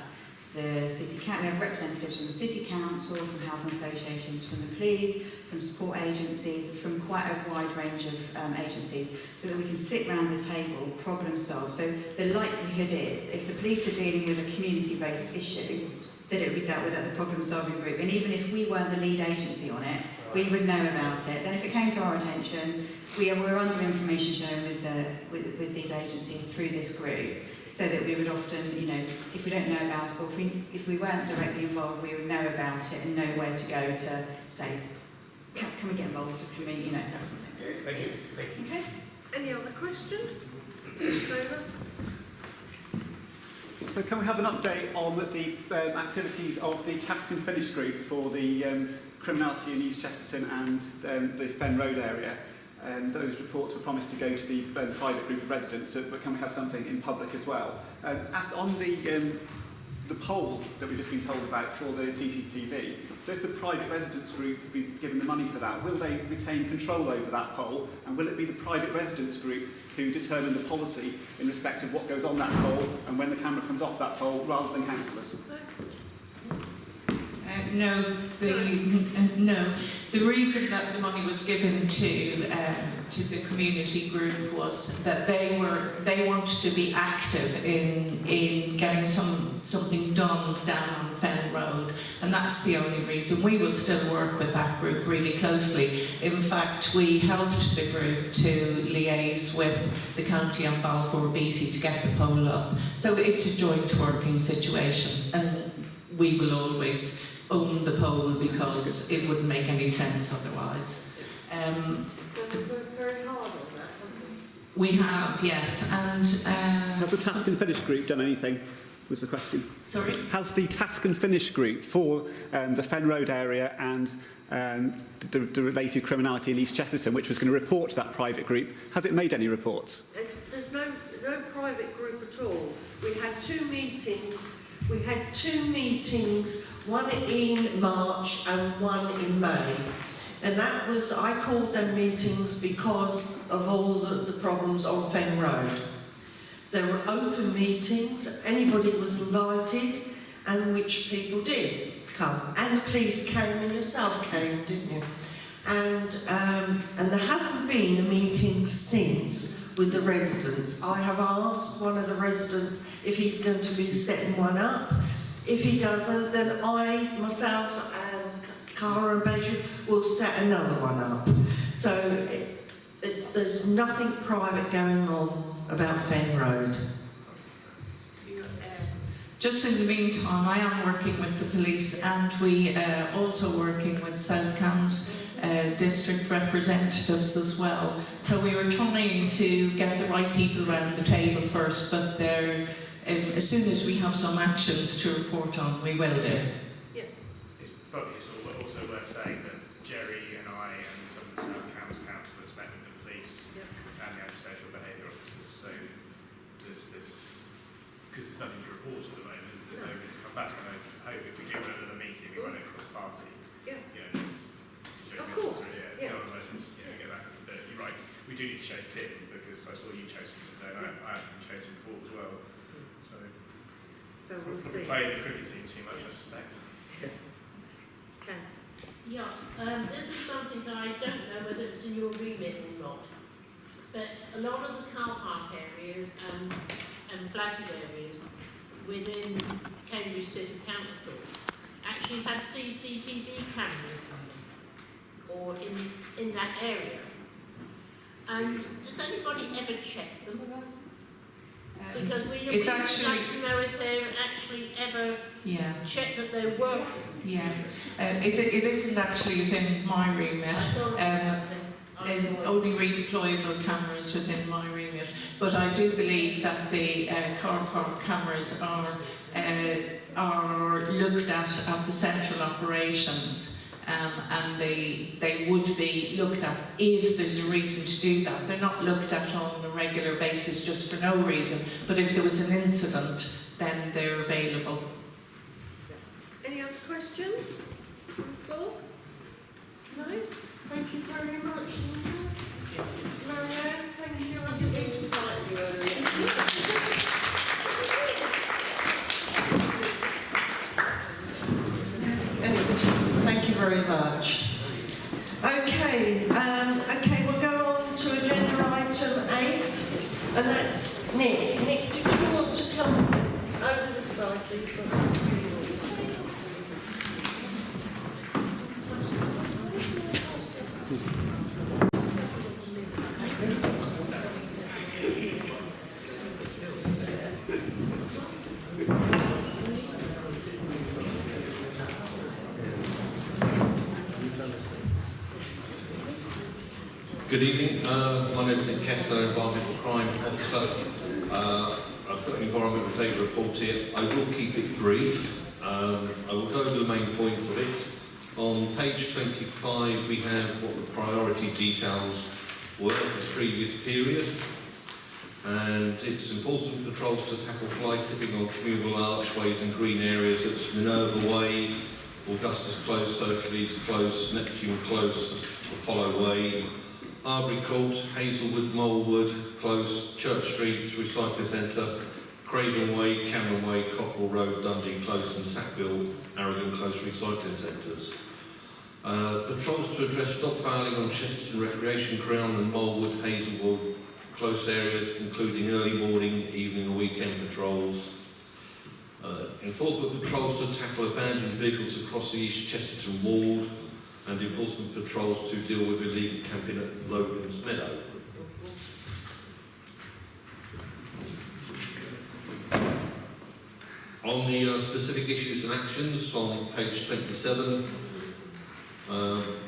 the city council, we have representatives from the city council, from housing associations, from the police, from support agencies, from quite a wide range of agencies, so that we can sit around the table, problem solve. So the likelihood is, if the police are dealing with a community-based issue, that it would be dealt with at the problem-solving group. And even if we weren't the lead agency on it, we would know about it. Then if it came to our attention, we're under information sharing with these agencies through this group, so that we would often, you know, if we don't know about it, or if we weren't directly involved, we would know about it and know where to go to say, can we get involved? Can we, you know, that sort of thing. Thank you. Thank you. Okay. Any other questions? Over. So can we have an update on the activities of the Task and Finish group for the criminality in East Chesterton and the Fen Road area? Those reports were promised to go to the private group of residents, but can we have something in public as well? On the poll that we've just been told about for the CCTV, so if the private residents group have been given the money for that, will they retain control over that poll, and will it be the private residents group who determine the policy in respect of what goes on that poll and when the camera comes off that poll, rather than councillors? No. The reason that the money was given to the community group was that they wanted to be active in getting something done down on Fen Road, and that's the only reason. We will still work with that group really closely. In fact, we helped the group to liaise with the county and Balfour Beatty to get the poll up. So it's a joint working situation, and we will always own the poll because it wouldn't make any sense otherwise. We've worked very hard on that, haven't We have, yes, and... Has the Task and Finish group done anything, was the question? Sorry? Has the Task and Finish group for the Fen Road area and the related criminality in East Chesterton, which was going to report to that private group, has it made any reports? There's no private group at all. We had two meetings. One in March and one in May. And that was, I called them meetings because of all the problems on Fen Road. There were open meetings, anybody was invited, and which people did come. And the police came, and yourself came, didn't you? And there hasn't been a meeting since with the residents. I have asked one of the residents if he's going to be setting one up. If he doesn't, then I, myself, and Cara and Beju will set another one up. So there's nothing private going on about Fen Road. Just in the meantime, I am working with the police, and we are also working with South Cambs district representatives as well. So we were trying to get the right people around the table first, but they're, as soon as we have some actions to report on, we will do. Yeah. It's probably also worth saying that Jerry and I and some of the South Cambs councillors met with the police and the antisocial behaviour officers. So there's because there's nothing to report at the moment, there's nobody to come back. And I hope if we do another meeting, we run it cross party. Yeah. You know, Of course. Yeah. Get back. But you're right. We do need to chase Tim because I saw you chasing him today. I have been chasing before as well. So we'll see. Playing the cricket team too much, I suspect. Okay. Yeah, this is something that I don't know whether it's in your remit or not. But a lot of the car park areas and flatted areas within Cambridge City Council actually have CCTV cameras or in that area. And does anybody ever check them? Because we It's would actually- like to know if they're actually ever Yeah. checked that they're working. Yes. It isn't actually within my remit. Only redeployable cameras within my remit. But I do believe that the car park cameras are looked at the central operations. And they would be looked at if there's a reason to do that. They're not looked at on a regular basis just for no reason, but if there was an incident, then they're available. Any other questions from the floor? No? Thank you very much. Marianne, thank you. I didn't mean to frighten you earlier. Thank you very much. Okay, we'll go on to agenda item 8, and that's Nick. Nick, did you want to come over this side so you've got... Good evening. My name is Nick Kester, Environmental Crime Officer. I've got an environmental data report here. I will keep it brief. I will go over the main points of it. On page 25 we have what the priority details were for the previous period. And it's enforcement patrols to tackle fly tipping on communal archways and green areas. It's Minerva Way, Augustus Close, Hercules Close, Neptune Close, Apollo Way, Arbury Court, Hazelwood, Molewood, Close, Church Street, Recycling Centre, Craven Way, Cameron Way, Cockerell Road, Dundee Close and Sackville, Aragon Close Recycling Centres. Patrols to address dog fouling on Chesterton Recreation Ground and Molewood, Hazelwood, Close areas, including early morning, evening and weekend patrols. Enforcement patrols to tackle abandoned vehicles across the East Chesterton Ward, and enforcement patrols to deal with illegal camping at Logan's Meadow. On the specific issues and actions on page 27,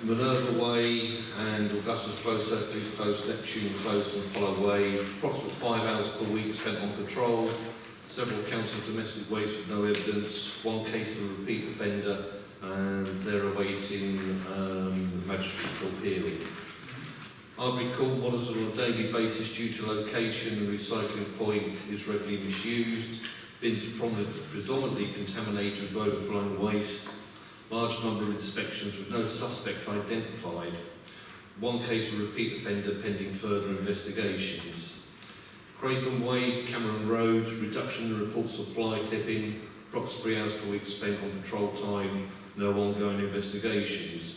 Minerva Way and Augustus Close, Hercules Close, Neptune Close and Apollo Way, approximately 5 hours per week spent on patrol, several counts of domestic waste with no evidence, one case of a repeat offender, and they're awaiting magistrate's court hearing. Arbury Court monitors on a daily basis due to location and recycling point is regularly misused. Bins are predominantly contaminated with overflowing waste. Large number of inspections with no suspect identified. One case of repeat offender pending further investigations. Craven Way, Cameron Road, reduction in reports of fly tipping, approximately 3 hours per week spent on patrol time, no ongoing investigations.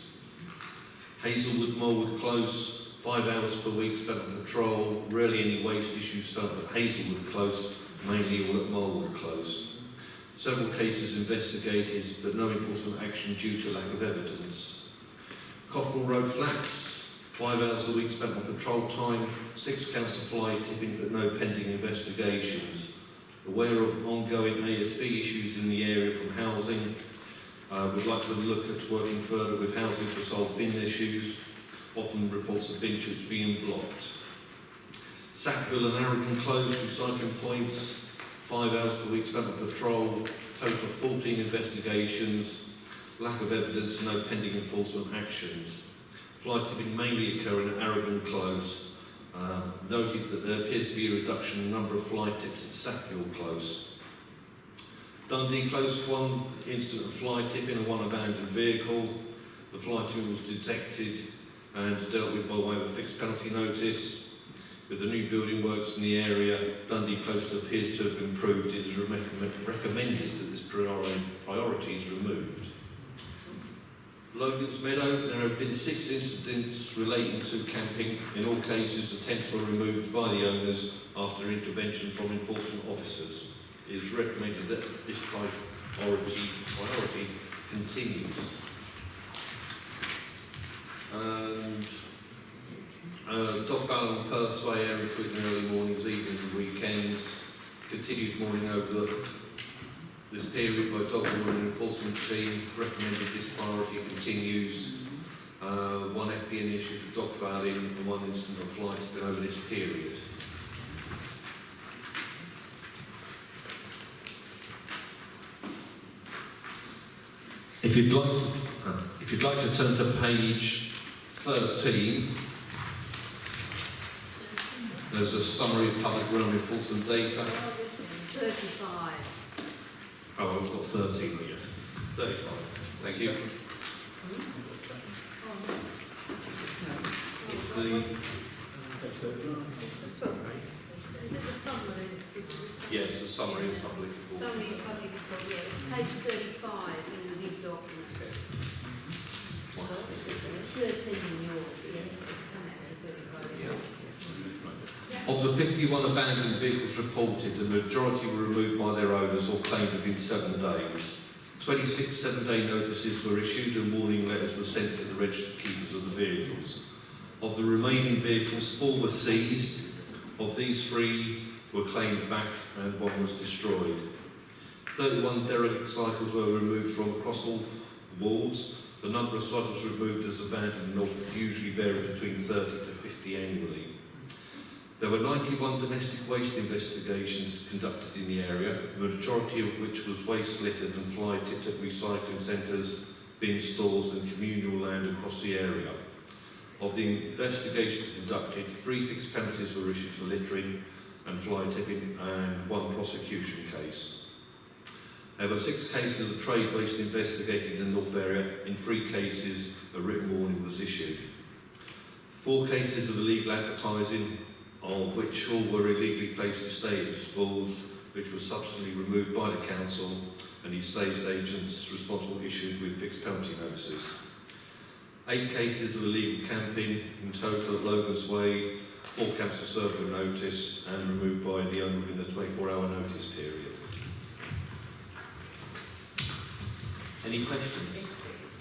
Hazelwood, Molewood Close, 5 hours per week spent on patrol, rarely any waste issues found at Hazelwood Close, mainly all at Molewood Close. Several cases investigated, but no enforcement action due to lack of evidence. Cockerell Road Flats, 5 hours a week spent on patrol time, 6 counts of fly tipping, but no pending investigations. Aware of ongoing ASB issues in the area from housing. We'd like to look at working further with housing to solve bin issues. Often reports of bin chutes being blocked. Sackville and Aragon Close recycling points, 5 hours per week spent on patrol, total of 14 investigations, lack of evidence and no pending enforcement actions. Fly tipping mainly occurring at Aragon Close. Noted that there appears to be a reduction in the number of fly tips at Sackville Close. Dundee Close, 1 incident of fly tipping and 1 abandoned vehicle. The fly tipping was detected and dealt with by way of a fixed penalty notice. With the new building works in the area, Dundee Close appears to have improved. It is recommended that this priority is removed. Logan's Meadow, there have been 6 incidents relating to camping. In all cases, the tents were removed by the owners after intervention from enforcement officers. It is recommended that this priority continues. And dog fouling on Perthway area, including early mornings, evenings and weekends. continues mourning over this period by dog warden enforcement team. Recommended this priority continues. One FPN issue for dog fouling and one incident of flight has been over this period. If you'd like to turn to page 13, there's a summary of public realm enforcement data. 35. Oh, I've got 13 here. 35. Thank you. It's the... Is it the summary? Yes, the summary of public enforcement. Summary of public enforcement, yeah. It's page 35 in the big document. 13 in yours, yes. Of the 51 abandoned vehicles reported, the majority were removed by their owners or claimed within 7 days. 26 7-day notices were issued and warning letters were sent to the registered keepers of the vehicles. Of the remaining vehicles, 4 were seized. Of these, 3 were claimed back and 1 was destroyed. 31 derelict cycles were removed from across all wards. The number of cycles removed as abandoned north usually vary between 30 to 50 annually. There were 91 domestic waste investigations conducted in the area, the majority of which was waste littered and fly tipped at recycling centres, bin stores and communal land across the area. Of the investigations conducted, 3 fixed penalties were issued for littering and fly tipping and 1 prosecution case. There were 6 cases of trade waste investigated in the North area. In 3 cases, a written warning was issued. 4 cases of illegal advertising, of which all were illegally placed in stalls, which was subsequently removed by the council and the estate agents responsible issued with fixed penalty notices. 8 cases of illegal camping in total at Logan's Way, 4 council served a notice and removed by the owner within the 24-hour notice period. Any questions? Yes, please.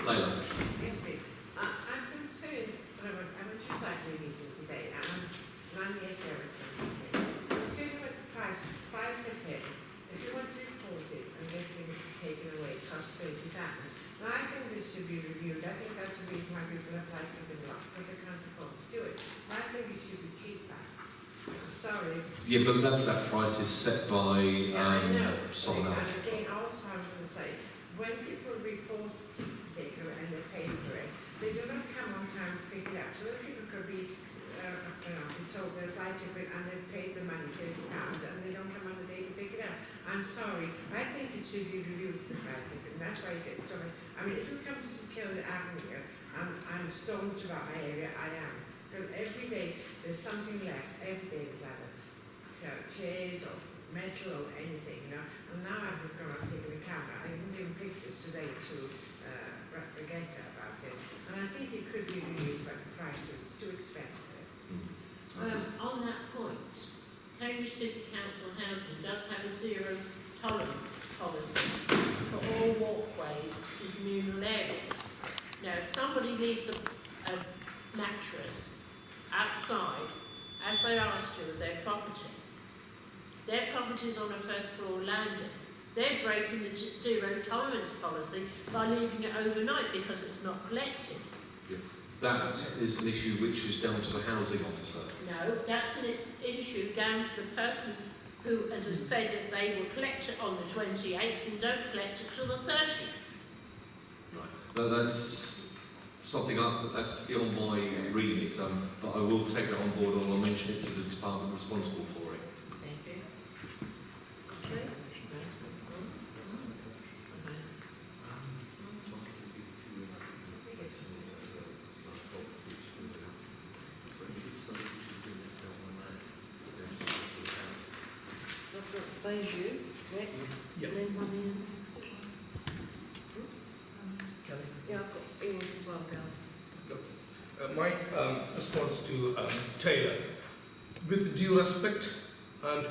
Leila. Yes, please. I'm concerned, I went to a cycling meeting today and I'm the Sheraton. I'm concerned about the price of 5 tickets. If you want to report it and get things taken away, it costs £30. Now I think this should be reviewed. I think that's the reason why people have liked it a lot, because they can't afford to do it. I think it should be cheaper. I'm sorry. Yeah, but that price is set by someone else. And again, also I'm going to say, when people report a ticket and they pay for it, they do not come on time to pick it up. So those people could be told they're flight ticket and they've paid the money, £30, and they don't come on the day to pick it up. I'm sorry. I think it should be reviewed, the flight ticket, and that's why you get so much. I mean, if you come to St Kilda Avenue, and I'm stoned about my area, I am. Because every day there's something left, every day there's either chairs or metal or anything, you know. And now I've gone and taken the camera. I even given pictures today to Regatta about it. And I think it could be reviewed, but the price is too expensive. On that point, Cambridge City Council Housing does have a zero tolerance policy for all walkways in communal areas. Now, if somebody leaves a mattress outside, as they asked you, of their property is on a first floor landing, they're breaking the zero tolerance policy by leaving it overnight because it's not collected. That is an issue which is down to the housing officer. No, that's an issue down to the person who, as I said, that they will collect it on the 28th and don't collect it till the 30th. Right. That's something that's beyond my remit, but I will take that on board and I'll mention it to the department responsible for it. Thank you. Beiju, next, Yep. then one in. Yeah, I've got Ian as well, Gal. My response to Taylor, with due respect and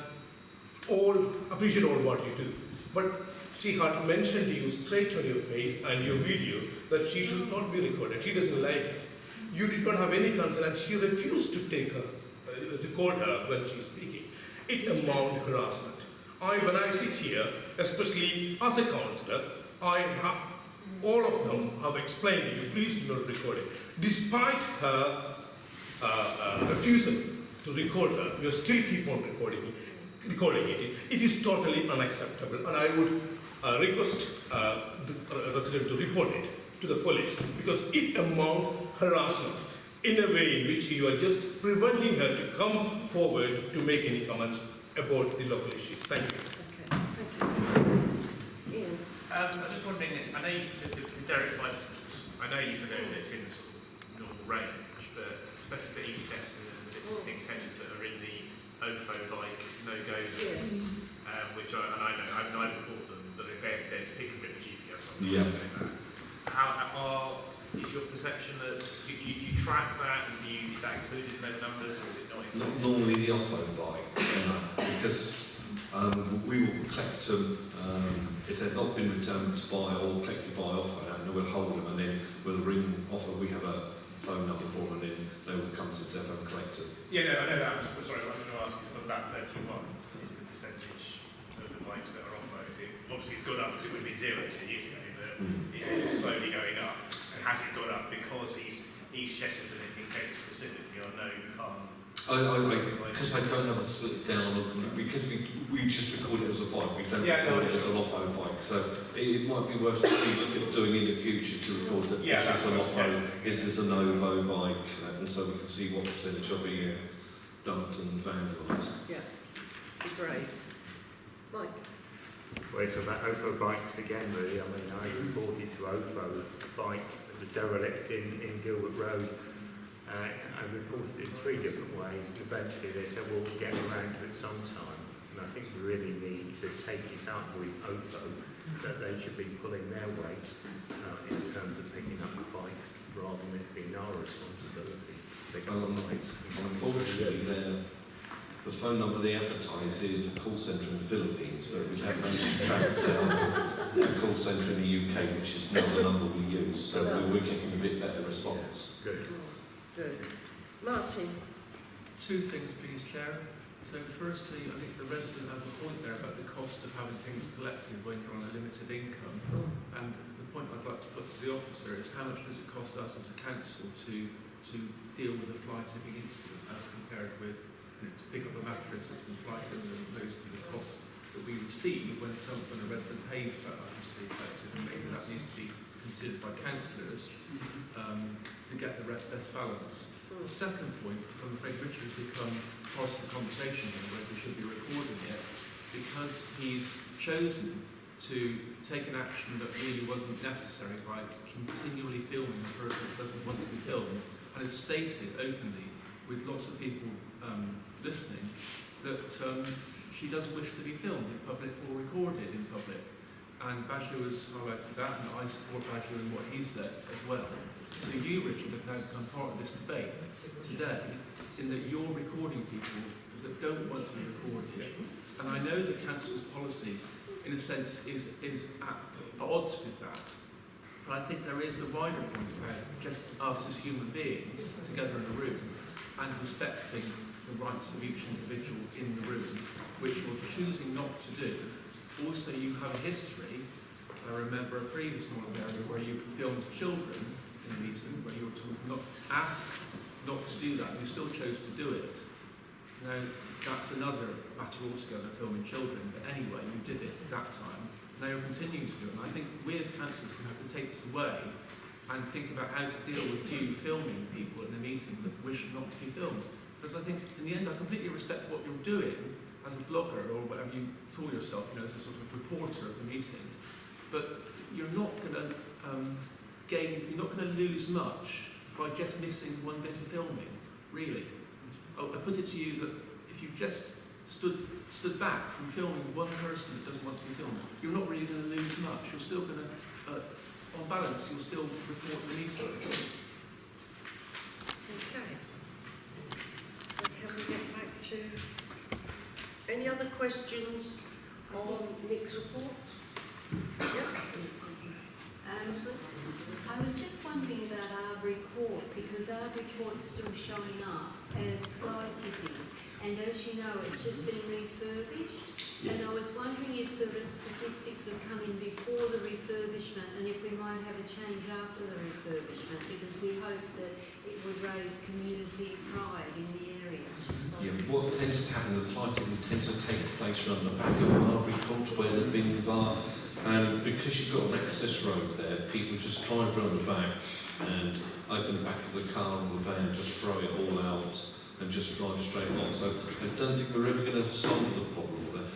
appreciate all what you do, but she had mentioned to you straight on your face and your video that she should not be recorded. She doesn't like it. You did not have any concern and she refused to take her, record her when she's speaking. it amount harassment. When I sit here, especially as a councillor, all of them have explained to me, please do not record it. Despite her refusal to record her, you still keep on recording it. It is totally unacceptable, and I would request the resident to report it to the police, because it amounts harassment in a way in which you are just preventing her to come forward to make any comments about the local issues. Thank you. Ian? I'm just wondering, I know the Derek bicycles, I know you said that it's in the sort of normal range, but especially for East Chester and the bits of King's Hedges that are in the OFO like no-go zones, which I know, I bought them, but they're speaking with the GPS on them. Yeah. Is your perception that you track that, and is that included in those numbers, or is it not included? Not normally the off-road bike, because we will collect them if they've not been returned by or collected by off-road, and we'll hold them, and then we'll ring off-road. We have a phone number for them, and then they will come to the depot and collect them. Yeah, no, I know that. Sorry, what I was going to ask is, of that 31, is the percentage of the bikes that are off-road? Obviously it's gone up because it would have been 0 2 years ago, but is it slowly going up? And has it gone up because East Chester and anything taken specifically, or no, you can't? Because I don't have a split down, because we just record it as a bike, we don't record it as an off-road bike. So it might be worth looking at doing in the future to record that this is an off-road, this is a Novo bike, and so we can see what percentage are being dumped and vandalised. Yeah, great. Mike? Well, it's about OFO bikes again, really. I mean, I reported to OFO bike that was derelict in Gilbert Road. I reported it in 3 different ways. Eventually they said, well, we'll get around to it sometime. And I think we really need to take it up with OFO, that they should be pulling their weight in terms of picking up the bikes, rather than it being our responsibility to pick up the bikes. Unfortunately, the phone number they advertise is a call centre in the Philippines, but we have managed to track down a call centre in the UK, which is not the number we use, so we're getting a bit better response. Good. Martin? 2 things, please, Chair. So firstly, I think the resident has a point there about the cost of having things collected when you're on a limited income. And the point I'd like to put to the officer is how much does it cost us as a council to deal with a fly tipping incident as compared with to pick up a mattress and fly tip as opposed to the cost that we receive when a resident pays for that mattress to be collected. And maybe that needs to be considered by councillors to get the best balance. The second point, I'm afraid Richard has become part of the conversation here, whether we should be recording it, because he's chosen to take an action that really wasn't necessary by continually filming the person who doesn't want to be filmed, and has stated openly, with lots of people listening, that she doesn't wish to be filmed in public or recorded in public. And Bajou has highlighted that, and I support Bajou in what he said as well. So you, Richard, have now become part of this debate today, in that you're recording people that don't want to be recorded. And I know the council's policy, in a sense, is at odds with that. But I think there is the wider point about just us as human beings together in a room and respecting the rights of each individual in the room, which you're choosing not to do. Also, you have a history. I remember a previous Northern area where you filmed children in a meeting, where you were not asked not to do that, and you still chose to do it. Now, that's another matter altogether, filming children, but anyway, you did it at that time. Now you're continuing to do it, and I think we as councillors can have to take this away and think about how to deal with you filming people in a meeting that wish not to be filmed. Because I think, in the end, I completely respect what you're doing as a blogger, or whatever you call yourself, as a sort of reporter of the meeting. But you're not going to you're not going to lose much by just missing one bit of filming, really. I put it to you that if you just stood back from filming one person that doesn't want to be filmed, you're not really going to lose much. You're still going to, on balance, you'll still report the meeting. Okay. So can we get back to any other questions on Nick's report? I was just wondering about our report, because our report is still showing up as fly tipping. and as you know, it's just been refurbished. And I was wondering if the statistics have come in before the refurbishment and if we might have a change after the refurbishment, because we hope that it would raise community pride in the area. Yeah, what tends to happen, the fighting tends to take place around the back of Harbury Court where the bins are, and because you've got an access road there, people just drive around the back and open the back of the car or the van, just throw it all out and just drive straight off. So I don't think we're ever going to solve the problem there.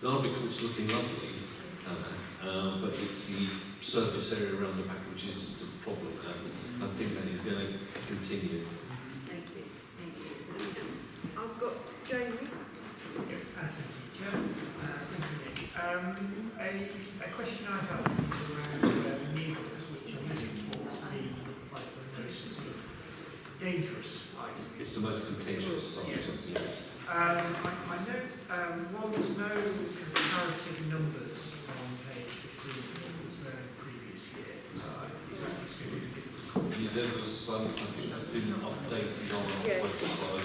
The Harbury Court's looking lovely, but it's the service area around the back which is the problem. I think that is going to continue. Thank you. Thank you. I've got Jamie. Thank you, Chair. Thank you, Nick. A question I have around needles, which I'm looking for to be like the most sort of dangerous item. It's the most contentious subject. I know there's no comparative numbers on page 15 that was there in the previous year. Is that just Yeah, there was I think that's been updated on our website.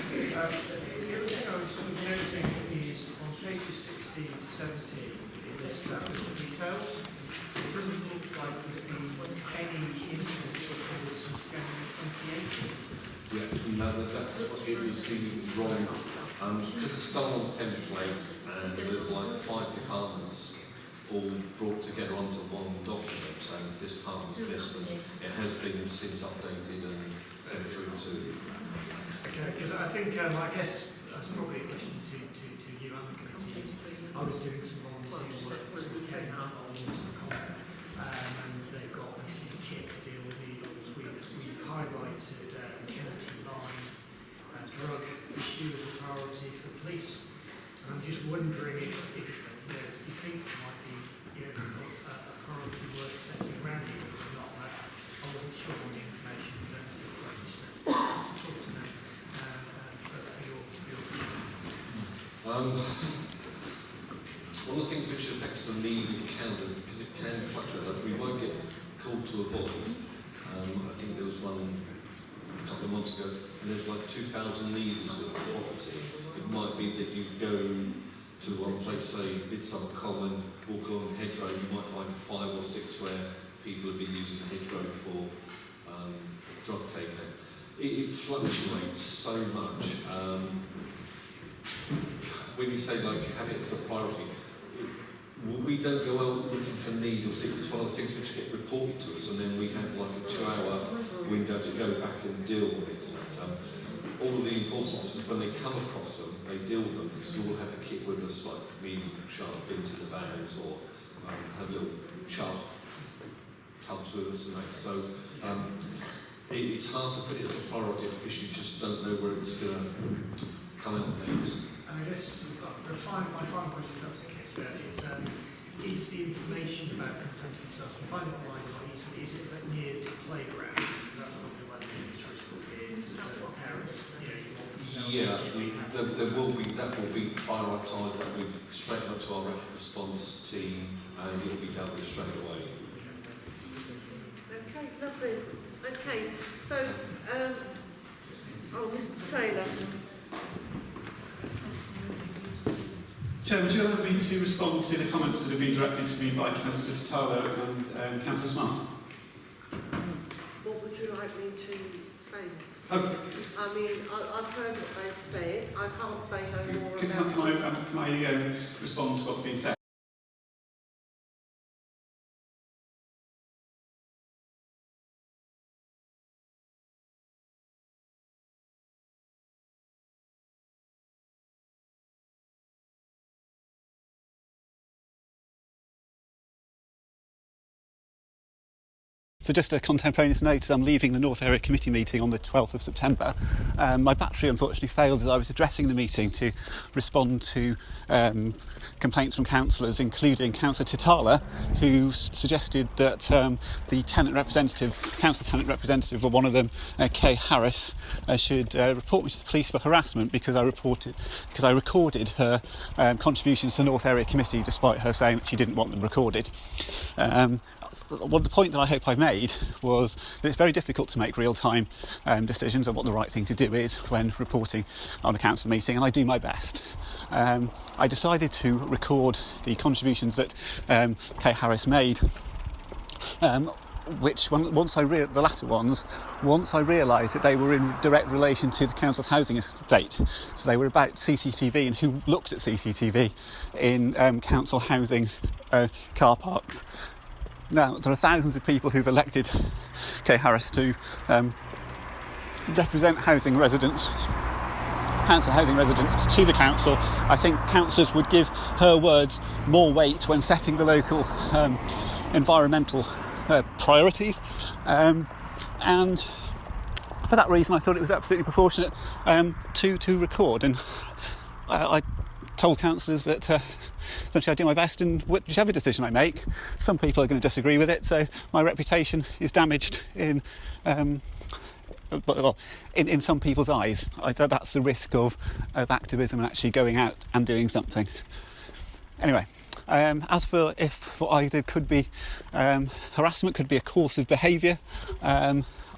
The other thing I was sort of noting is on pages 16 and 17, it lists out the details. It doesn't look like there's been any instance of this since January 2018. Yeah, no, that's what it was seen wrong. Because it's done on template and there's like 5 departments all brought together onto one document, and this department's list, and it has been since updated and sent through to. Okay, because I think, I guess, that's probably a question to you and the committee. I was doing some volunteer work this weekend on some comment, and they've got obviously a kit to deal with needles. We've highlighted county line drug issue as a priority for the police. And I'm just wondering if you think there might be a priority worth setting around needles or not. I wasn't sure on the information, but that's the question. Talk to me. One of the things which affects the legal calendar, because it can fluctuate, like we won't get called to a vote. I think there was one a couple of months ago, and there's like 2,000 needles at the property. It might be that you go to one place, say Midsummer Common, walk along Hedgerow, you might find 5 or 6 where people have been using Hedgerow for drug taking. It fluctuates so much. When you say like have it as a priority, we don't go out looking for needles. It's one of the things which get reported to us, and then we have like a 2-hour window to go back and deal with it. All of the enforcement officers, when they come across them, they deal with them because we all have a kit with us, like medium sharp into the vans, or have little sharp tubs with us and that. So it's hard to put it as a priority because you just don't know where it's going to come out next. I guess my final question is the information about content themselves. You find it online quite easily. Is it near to playgrounds? Is that probably where the industry school is? Parents, there will be, that will be prioritised, that will be straight up to our rapid response team, and it will be dealt with straight away. Okay, lovely. Okay, so, Mr. Taylor. Chair, would you allow me to respond to the comments that have been directed to me by Councillor Tatalo and Councillor Smart? What would you like me to say, Mr. Okay. I mean, I've heard what they've said. I can't say no more about it. Can I respond to what's been said? So just a contemporaneous note, as I'm leaving the North Area Committee meeting on the 12th of September. My battery unfortunately failed as I was addressing the meeting to respond to complaints from councillors, including Councillor Tatala, who suggested that the council tenant representative, or one of them, Kay Harris, should report me to the police for harassment because I recorded her contributions to the North Area Committee despite her saying that she didn't want them recorded. the point that I hope I made was that it's very difficult to make real-time decisions on what the right thing to do is when reporting on a council meeting, and I do my best. I decided to record the contributions that Kay Harris made, which once I realised that they were in direct relation to the council's housing estate. So they were about CCTV and who looks at CCTV in council housing car parks. Now, there are thousands of people who've elected Kay Harris to represent council housing residents to the council. I think councillors would give her words more weight when setting the local environmental priorities, and for that reason I thought it was absolutely proportionate to record, and I told councillors that essentially I do my best, and whichever decision I make, some people are going to disagree with it, so my reputation is damaged in some people's eyes. That's the risk of activism and actually going out and doing something. Anyway, as for if what I did could be harassment, could be a course of behaviour,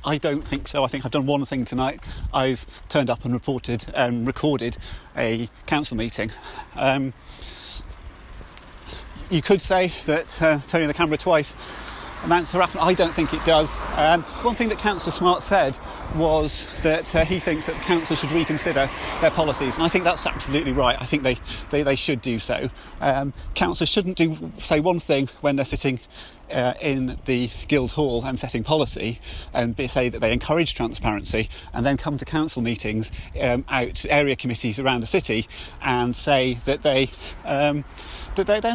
I don't think so. I think I've done one thing tonight. I've turned up and recorded a council meeting. You could say that turning the camera twice amounts to harassment. I don't think it does. One thing that Councillor Smart said was that he thinks that the council should reconsider their policies, and I think that's absolutely right. I think they should do so. Councillors shouldn't say one thing when they're sitting in the Guildhall and setting policy and say that they encourage transparency, and then come to council meetings out area committees around the city and say that they're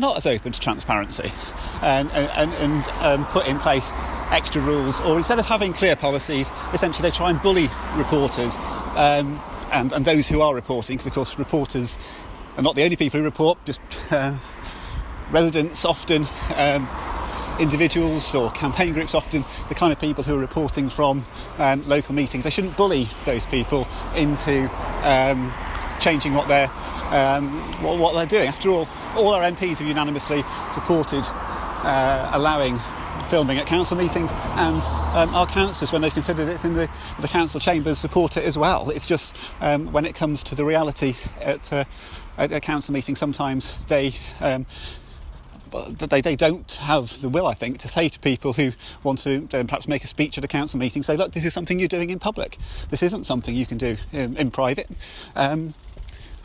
not as open to transparency and put in place extra rules, or instead of having clear policies, essentially they try and bully reporters and those who are reporting, because of course reporters are not the only people who report, just residents often, individuals or campaign groups often, the kind of people who are reporting from local meetings. They shouldn't bully those people into changing what they're doing. After all our MPs have unanimously supported allowing filming at council meetings, and our councillors, when they've considered it in the council chambers, support it as well. It's just when it comes to the reality at a council meeting, sometimes they don't have the will, I think, to say to people who want to perhaps make a speech at a council meeting, say, look, this is something you're doing in public. This isn't something you can do in private.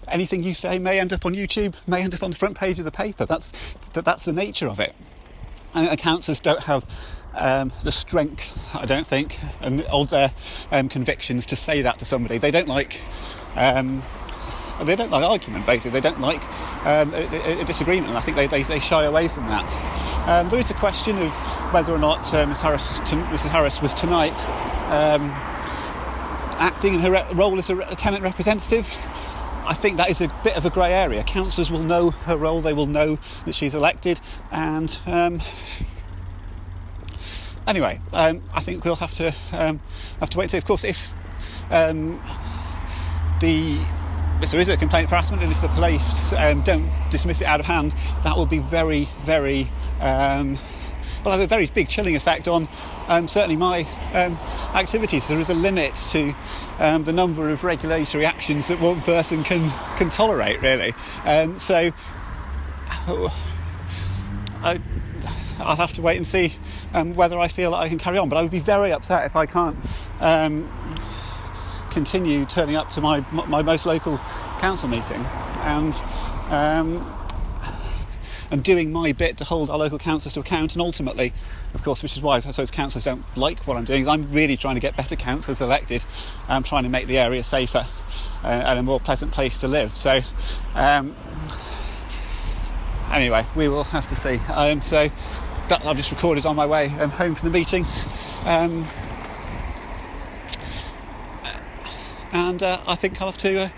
Anything you say may end up on YouTube, may end up on the front page of the paper. That's the nature of it. And councillors don't have the strength, I don't think, of their convictions to say that to somebody. They don't like argument, basically. They don't like a disagreement, and I think they shy away from that. There is a question of whether or not Mrs Harris was tonight acting in her role as a tenant representative. I think that is a bit of a grey area. Councillors will know her role, they will know that she's elected, and anyway, I think we'll have to wait and see. Of course, if there is a complaint for harassment, and if the police don't dismiss it out of hand, that will be very, very have a very big chilling effect on certainly my activities. There is a limit to the number of regulatory actions that one person can tolerate, really. So I'll have to wait and see whether I feel that I can carry on. But I would be very upset if I can't continue turning up to my most local council meeting and doing my bit to hold our local councillors to account, and ultimately, of course, which is why I suppose councillors don't like what I'm doing, is I'm really trying to get better councillors elected. I'm trying to make the area safer and a more pleasant place to live. So anyway, we will have to see. So that I've just recorded on my way home from the meeting, and I think I'll have to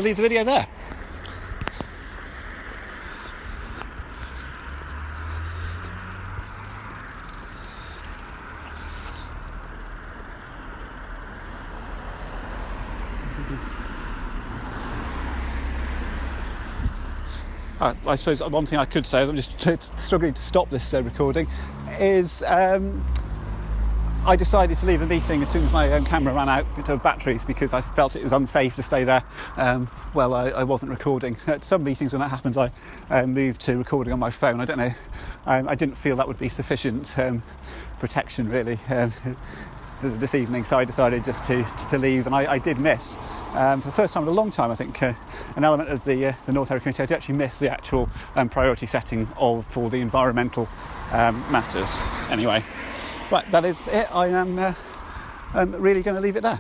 leave the video there. I suppose one thing I could say, as I'm just struggling to stop this recording, is I decided to leave the meeting as soon as my camera ran out of batteries because I felt it was unsafe to stay there while I wasn't recording. At some meetings when that happens, I moved to recording on my phone. I don't know, I didn't feel that would be sufficient protection really this evening, so I decided just to leave, and I did miss, for the first time in a long time I think, an element of the North Area Committee. I did actually miss the actual priority setting for the environmental matters. Anyway, right, that is it. I am really going to leave it there.